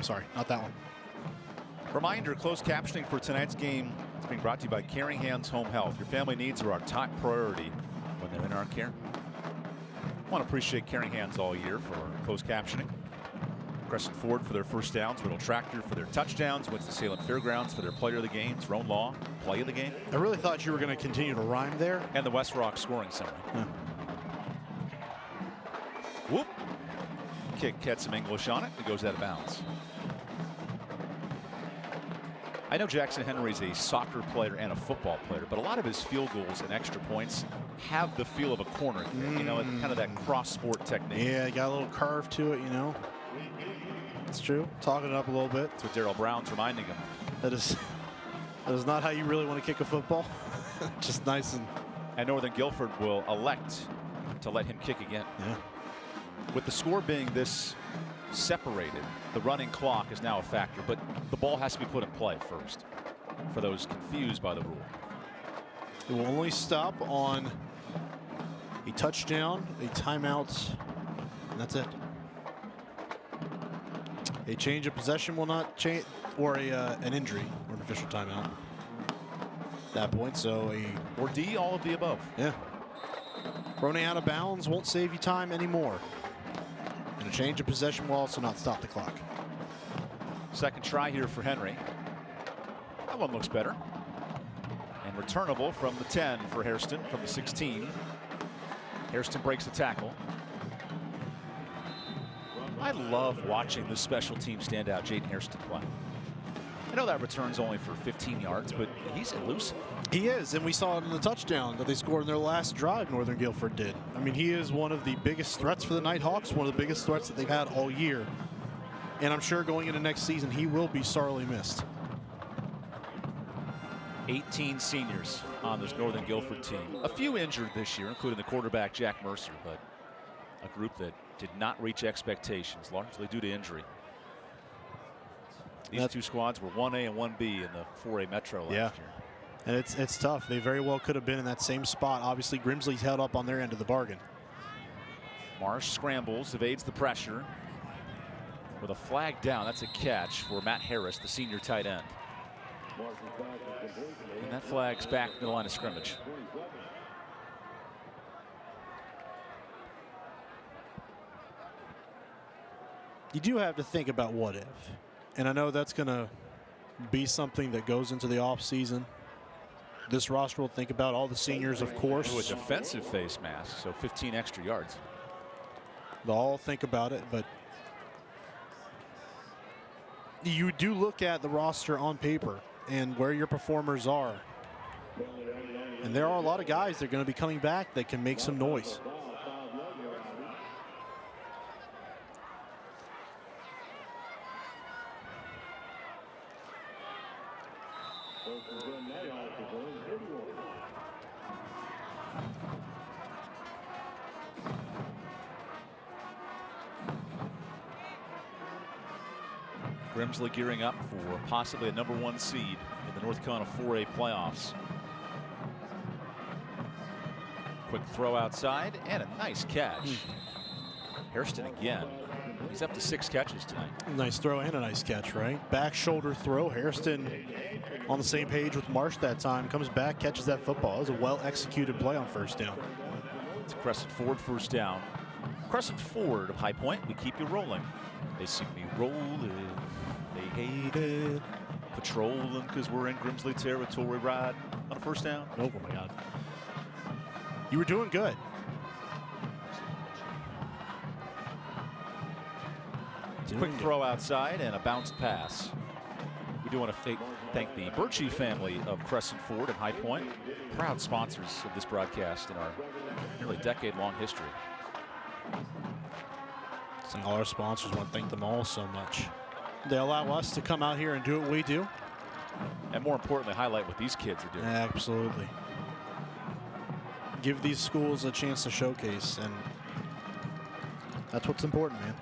Sorry, not that one. Reminder, closed captioning for tonight's game is being brought to you by Caring Hands Home Health. Your family needs are our top priority when they're in our care. I want to appreciate Caring Hands all year for closed captioning. Crescent Ford for their first downs, Riddle Tractor for their touchdowns, Winston-Salem Fairgrounds for their player of the games, Roan Law, play of the game. I really thought you were going to continue to rhyme there. And the West Rock Scoring Center. Yeah. Whoop. Kick had some English on it. It goes out of bounds. I know Jackson Henry's a soccer player and a football player, but a lot of his field goals and extra points have the feel of a corner kick, you know, kind of that cross-sport technique. Yeah, got a little curve to it, you know. It's true. Talking it up a little bit. That's what Darryl Brown's reminding him. That is not how you really want to kick a football. Just nice and Northern Guilford will elect to let him kick again. Yeah. With the score being this separated, the running clock is now a factor, but the ball has to be put in play first for those confused by the rule. It will only stop on a touchdown, a timeout, and that's it. A change of possession will not change, or an injury or an official timeout at that point. So or D, all of the above. Yeah. Running out of bounds won't save you time anymore. And a change of possession will also not stop the clock. Second try here for Henry. That one looks better. And returnable from the 10 for Hairston from the 16. Hairston breaks the tackle. I love watching this special team standout, Jaden Hairston, play. I know that return's only for 15 yards, but he's elusive. He is, and we saw it in the touchdown that they scored in their last drive, Northern Guilford did. I mean, he is one of the biggest threats for the Nighthawks, one of the biggest threats that they've had all year. And I'm sure going into next season, he will be sorely missed. 18 seniors on this Northern Guilford team. A few injured this year, including the quarterback, Jack Mercer, but a group that did not reach expectations, largely due to injury. These two squads were 1A and 1B in the 4A Metro last year. And it's tough. They very well could have been in that same spot. Obviously, Grimsley's held up on their end of the bargain. Marsh scrambles, evades the pressure. With a flag down, that's a catch for Matt Harris, the senior tight end. And that flag's back to the line of scrimmage. You do have to think about what if. And I know that's going to be something that goes into the offseason. This roster will think about all the seniors, of course. Ooh, a defensive face mask, so 15 extra yards. They'll all think about it, but you do look at the roster on paper and where your performers are. And there are a lot of guys that are going to be coming back that can make some noise. Grimsley gearing up for possibly a #1 seed in the North Carolina 4A playoffs. Quick throw outside and a nice catch. Hairston again. He's up to 6 catches tonight. Nice throw and a nice catch, right? Back shoulder throw. Hairston on the same page with Marsh that time. Comes back, catches that football. It was a well-executed play on first down. It's Crescent Ford first down. Crescent Ford of High Point, we keep you rolling. They see me rolling. They hate it. Patrolling because we're in Grimsley territory. Ride on a first down. Oh my God. You were doing good. Quick throw outside and a bounced pass. We do want to thank the Birchie family of Crescent Ford and High Point, proud sponsors of this broadcast in our nearly decade-long history. So all our sponsors, want to thank them all so much. They allow us to come out here and do what we do. And more importantly, highlight what these kids are doing. Absolutely. Give these schools a chance to showcase, and that's what's important, man.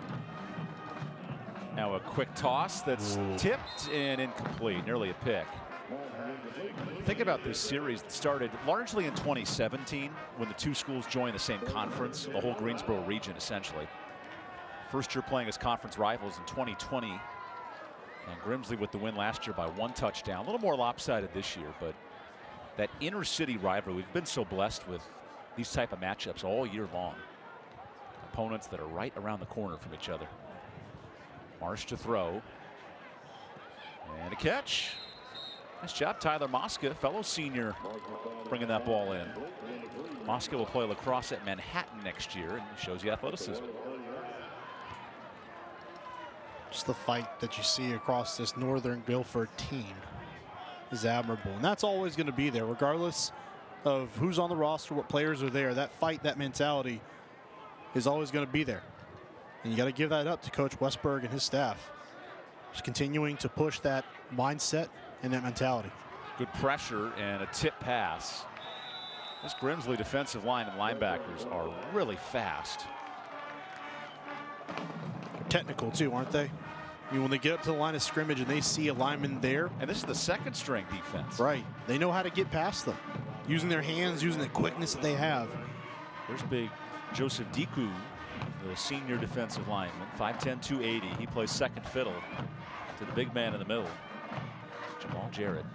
Now a quick toss that's tipped and incomplete, nearly a pick. Think about this series that started largely in 2017 when the two schools joined the same conference, the whole Greensboro region essentially. First year playing as conference rivals in 2020, and Grimsley with the win last year by 1 touchdown. A little more lopsided this year, but that inner city rivalry, we've been so blessed with these type of matchups all year long. Opponents that are right around the corner from each other. Marsh to throw. And a catch. Nice job, Tyler Mosca, fellow senior, bringing that ball in. Mosca will play lacrosse at Manhattan next year, and shows you athleticism. Just the fight that you see across this Northern Guilford team is admirable. And that's always going to be there, regardless of who's on the roster, what players are there. That fight, that mentality is always going to be there. And you got to give that up to Coach Westberg and his staff. Just continuing to push that mindset and that mentality. Good pressure and a tip pass. This Grimsley defensive line and linebackers are really fast. They're technical too, aren't they? I mean, when they get up to the line of scrimmage and they see a lineman there. And this is the second string defense. Right. They know how to get past them. Using their hands, using the quickness that they have. There's big Joseph Diku, the senior defensive lineman, 5'10", 280. He plays second fiddle to the big man in the middle, Jamal Jarrett.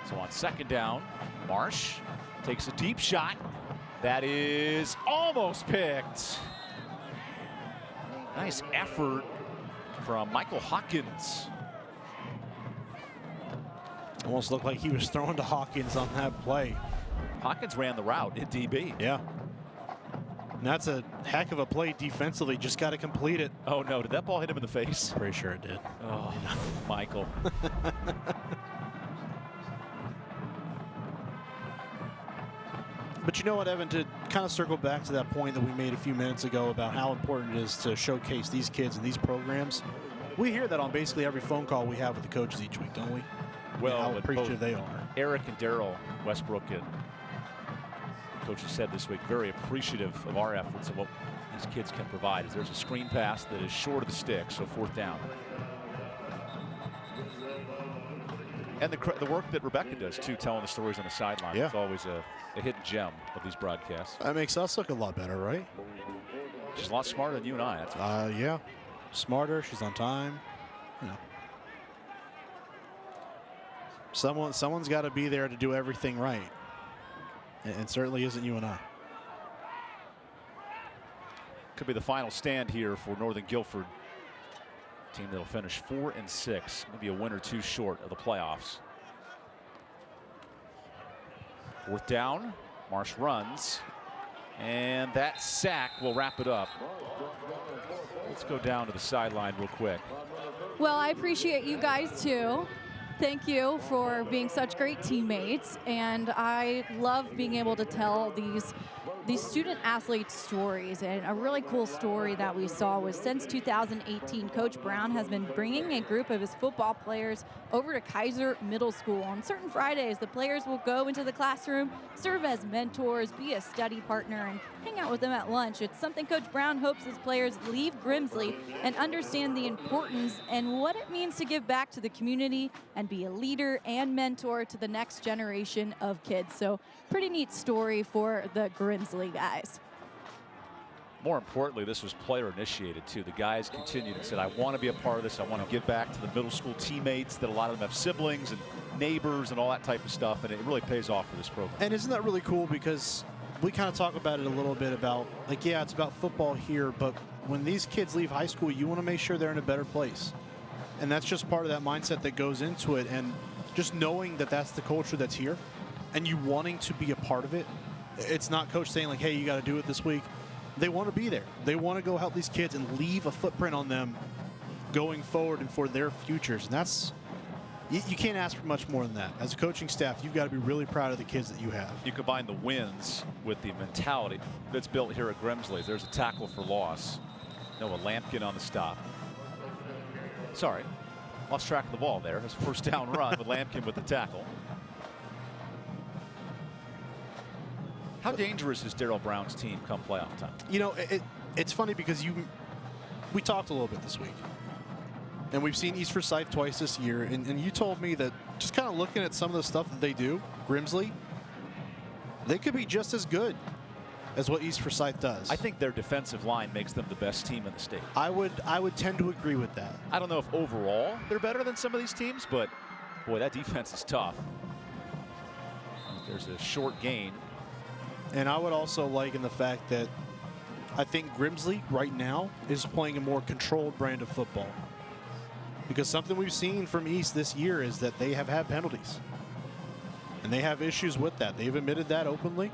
So on second down, Marsh takes a deep shot. That is almost picked. Nice effort from Michael Hawkins. Almost looked like he was throwing to Hawkins on that play. Hawkins ran the route at DB. Yeah. And that's a heck of a play defensively. Just got to complete it. Oh, no. Did that ball hit him in the face? Pretty sure it did. Oh, Michael. But you know what, Evan, to kind of circle back to that point that we made a few minutes ago about how important it is to showcase these kids and these programs, we hear that on basically every phone call we have with the coaches each week, don't we? Well, how appreciative they are. Eric and Daryl Westbrook and coaches said this week, very appreciative of our efforts and what these kids can provide. As there's a screen pass that is short of the stick, so 4th down. And the work that Rebecca does, too, telling the stories on the sideline. Yeah. It's always a hidden gem of these broadcasts. That makes us look a lot better, right? She's a lot smarter than you and I. That's yeah. Smarter. She's on time. You know. Someone's got to be there to do everything right. And certainly isn't you and I. Could be the final stand here for Northern Guilford. Team that'll finish 4-6, maybe a win or two short of the playoffs. 4th down, Marsh runs, and that sack will wrap it up. Let's go down to the sideline real quick. Well, I appreciate you guys too. Thank you for being such great teammates, and I love being able to tell these these student athlete stories, and a really cool story that we saw was since 2018, Coach Brown has been bringing a group of his football players over to Kaiser Middle School. On certain Fridays, the players will go into the classroom, serve as mentors, be a study partner, and hang out with them at lunch. It's something Coach Brown hopes his players leave Grimsley and understand the importance and what it means to give back to the community and be a leader and mentor to the next generation of kids. So pretty neat story for the Grimsley guys. More importantly, this was player initiated too. The guys continued and said, I want to be a part of this. I want to give back to the middle school teammates that a lot of them have siblings and neighbors and all that type of stuff. And it really pays off for this program. And isn't that really cool? Because we kind of talk about it a little bit about, like, yeah, it's about football here, but when these kids leave high school, you want to make sure they're in a better place. And that's just part of that mindset that goes into it. And just knowing that that's the culture that's here and you wanting to be a part of it. It's not coach saying, like, hey, you got to do it this week. They want to be there. They want to go help these kids and leave a footprint on them going forward and for their futures. And that's, you can't ask for much more than that. As a coaching staff, you've got to be really proud of the kids that you have. You combine the wins with the mentality that's built here at Grimsley. There's a tackle for loss. Noah Lampkin on the stop. Sorry, lost track of the ball there. His first down run with Lampkin with the tackle. How dangerous is Darrell Brown's team come playoff time? You know, it's funny because we talked a little bit this week. And we've seen East Forsyth twice this year. And you told me that just kind of looking at some of the stuff that they do, Grimsley, they could be just as good as what East Forsyth does. I think their defensive line makes them the best team in the state. I would tend to agree with that. I don't know if overall they're better than some of these teams, but boy, that defense is tough. There's a short gain. And I would also like in the fact that I think Grimsley right now is playing a more controlled brand of football. Because something we've seen from East this year is that they have had penalties. And they have issues with that. They've admitted that openly.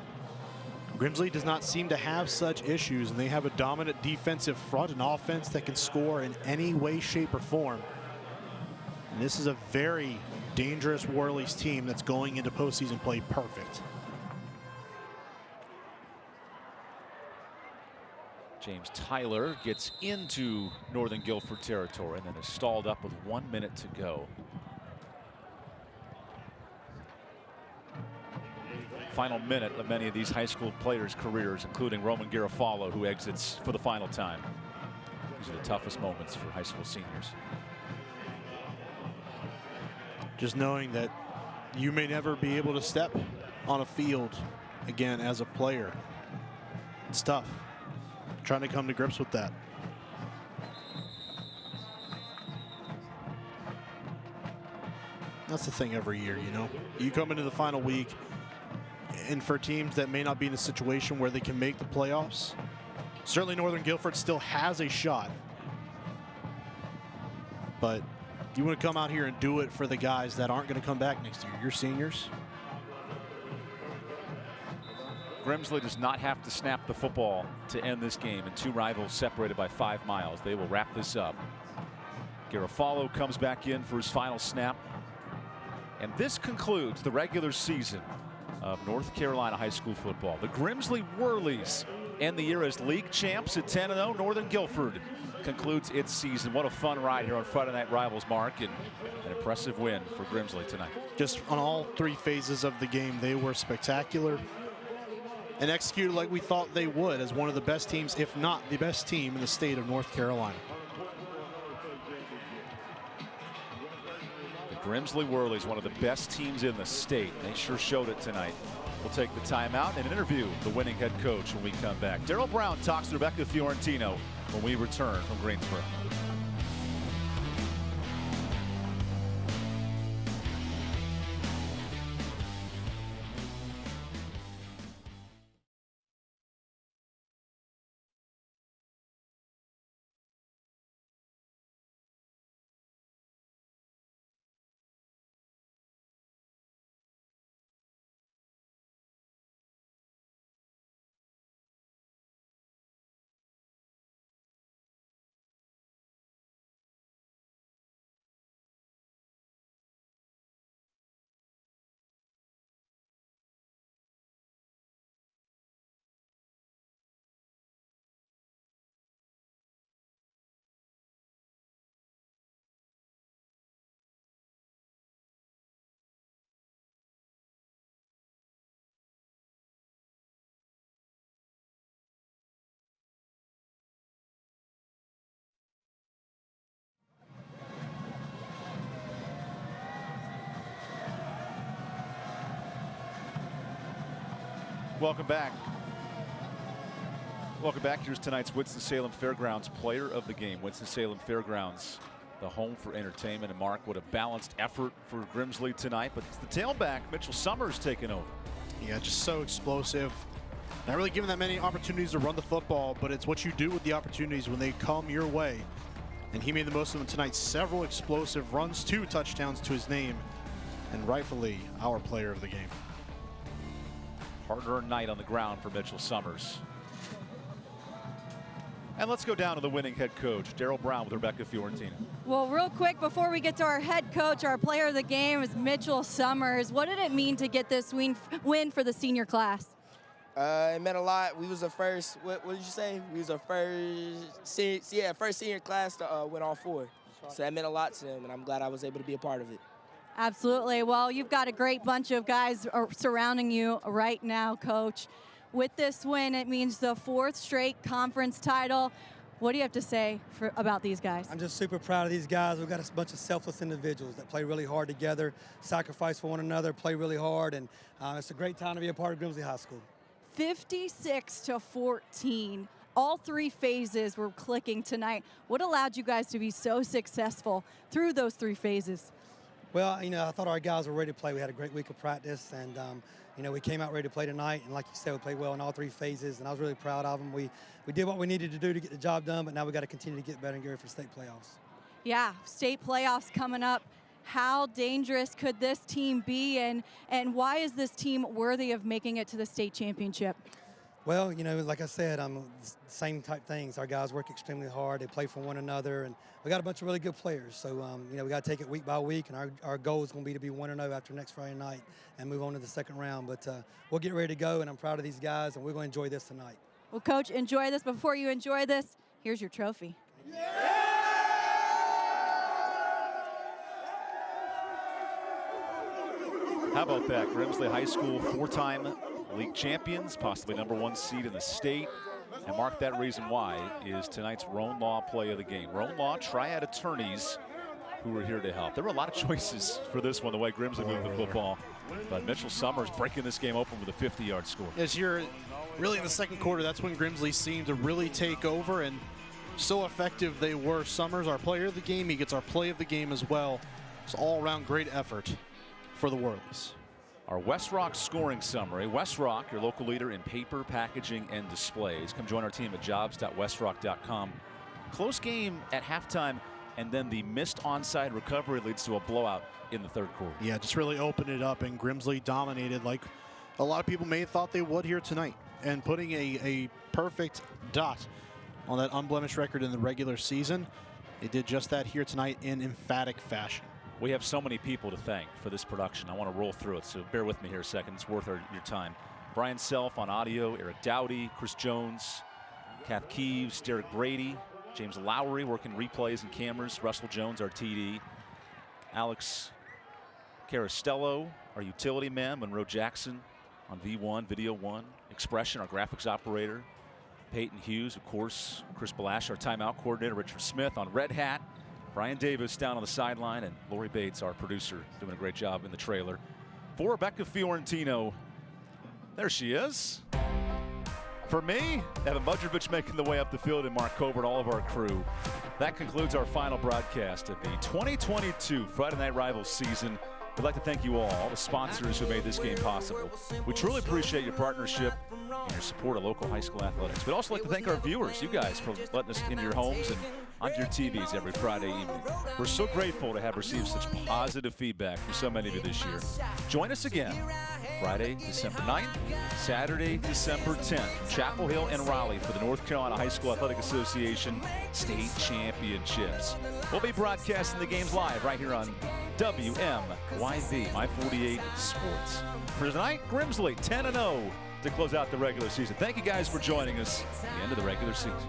Grimsley does not seem to have such issues, and they have a dominant defensive front and offense that can score in any way, shape, or form. And this is a very dangerous Worley's team that's going into postseason play perfect. James Tyler gets into Northern Guilford territory and then is stalled up with 1 minute to go. Final minute of many of these high school players' careers, including Roman Garofalo, who exits for the final time. These are the toughest moments for high school seniors. Just knowing that you may never be able to step on a field again as a player. It's tough. Trying to come to grips with that. That's the thing every year, you know. You come into the final week, and for teams that may not be in a situation where they can make the playoffs, certainly Northern Guilford still has a shot. But you want to come out here and do it for the guys that aren't going to come back next year, your seniors. Grimsley does not have to snap the football to end this game, and two rivals separated by 5 miles. They will wrap this up. Garofalo comes back in for his final snap. And this concludes the regular season of North Carolina high school football. The Grimsley Whirlies end the year as league champs at 10-0. Northern Guilford concludes its season. What a fun ride here on Friday Night Rivals, Mark, and an impressive win for Grimsley tonight. Just on all 3 phases of the game, they were spectacular and executed like we thought they would as one of the best teams, if not the best team in the state of North Carolina. The Grimsley Whirlies, one of the best teams in the state. They sure showed it tonight. We'll take the timeout and interview the winning head coach when we come back. Darrell Brown talks to Rebecca Fiorentino when we return from Greensboro. welcome back. Welcome back. Here's tonight's Winston-Salem Fairgrounds Player of the Game. Winston-Salem Fairgrounds, the home for entertainment. And Mark, what a balanced effort for Grimsley tonight. But it's the tailback, Mitchell Summers, taking over. Yeah, just so explosive. Not really given that many opportunities to run the football, but it's what you do with the opportunities when they come your way. And he made the most of them tonight. Several explosive runs, 2 touchdowns to his name, and rightfully our player of the game. Hard-earned night on the ground for Mitchell Summers. And let's go down to the winning head coach, Darryl Brown with Rebecca Fiorentina. Well, real quick, before we get to our head coach, our player of the game is Mitchell Summers. What did it mean to get this win for the senior class? It meant a lot. We was the first, what did you say? We was the first senior class to win all 4. So that meant a lot to them, and I'm glad I was able to be a part of it. Absolutely. Well, you've got a great bunch of guys surrounding you right now, Coach. With this win, it means the 4th straight conference title. What do you have to say about these guys? I'm just super proud of these guys. We've got a bunch of selfless individuals that play really hard together, sacrifice for one another, play really hard, and it's a great time to be a part of Grimsley High School. 56-14. All 3 phases were clicking tonight. What allowed you guys to be so successful through those 3 phases? Well, I thought our guys were ready to play. We had a great week of practice, and we came out ready to play tonight. And like you said, we played well in all 3 phases, and I was really proud of them. We did what we needed to do to get the job done, but now we got to continue to get better and get ready for state playoffs. Yeah, state playoffs coming up. How dangerous could this team be, and why is this team worthy of making it to the state championship? Well, like I said, same type things. Our guys work extremely hard. They play for one another, and we got a bunch of really good players. So, we got to take it week by week, and our goal is going to be 1-0 after next Friday night and move on to the second round. But we'll get ready to go, and I'm proud of these guys, and we're going to enjoy this tonight. Well, Coach, enjoy this. Before you enjoy this, here's your trophy. How about that? Grimsley High School 4-time league champions, possibly #1 seed in the state. And Mark, that reason why is tonight's Roan Law play of the game. Roan Law triad attorneys who were here to help. There were a lot of choices for this one, the way Grimsley moved the football. But Mitchell Summers breaking this game open with a 50-yard score. As you're really in the second quarter, that's when Grimsley seemed to really take over, and so effective they were. Summers, our player of the game, he gets our play of the game as well. It's all-around great effort for the Whirlies. Our West Rock scoring summary. West Rock, your local leader in paper, packaging, and displays. Come join our team at jobs.westrock.com. Close game at halftime, and then the missed onside recovery leads to a blowout in the 3rd quarter. Yeah, just really opened it up, and Grimsley dominated like a lot of people may have thought they would here tonight. And putting a perfect dot on that unblemished record in the regular season, they did just that here tonight in emphatic fashion. We have so many people to thank for this production. I want to roll through it, so bear with me here a second. It's worth your time. Brian Self on audio, Eric Dowdy, Chris Jones, Kath Keeves, Derek Brady, James Lowry working replays and cameras, Russell Jones, our TD, Alex Carastello, our utility man, Monroe Jackson on V1, Video 1, Expression, our graphics operator, Peyton Hughes, of course, Chris Balash, our timeout coordinator, Richard Smith on Red Hat, Brian Davis down on the sideline, and Lori Bates, our producer, doing a great job in the trailer. For Rebecca Fiorentino, there she is. For me, Evan Budrovich making the way up the field, and Mark Covert, all of our crew. That concludes our final broadcast of the 2022 Friday Night Rivals season. We'd like to thank you all the sponsors who made this game possible. We truly appreciate your partnership and your support of local high school athletics. We'd also like to thank our viewers, you guys, for letting us into your homes and onto your TVs every Friday evening. We're so grateful to have received such positive feedback from so many of you this year. Join us again Friday, December 9th, Saturday, December 10th, Chapel Hill and Raleigh for the North Carolina High School Athletic Association State Championships. We'll be broadcasting the games live right here on WMYV, My 48 Sports. For tonight, Grimsley 10-0 to close out the regular season. Thank you guys for joining us at the end of the regular season.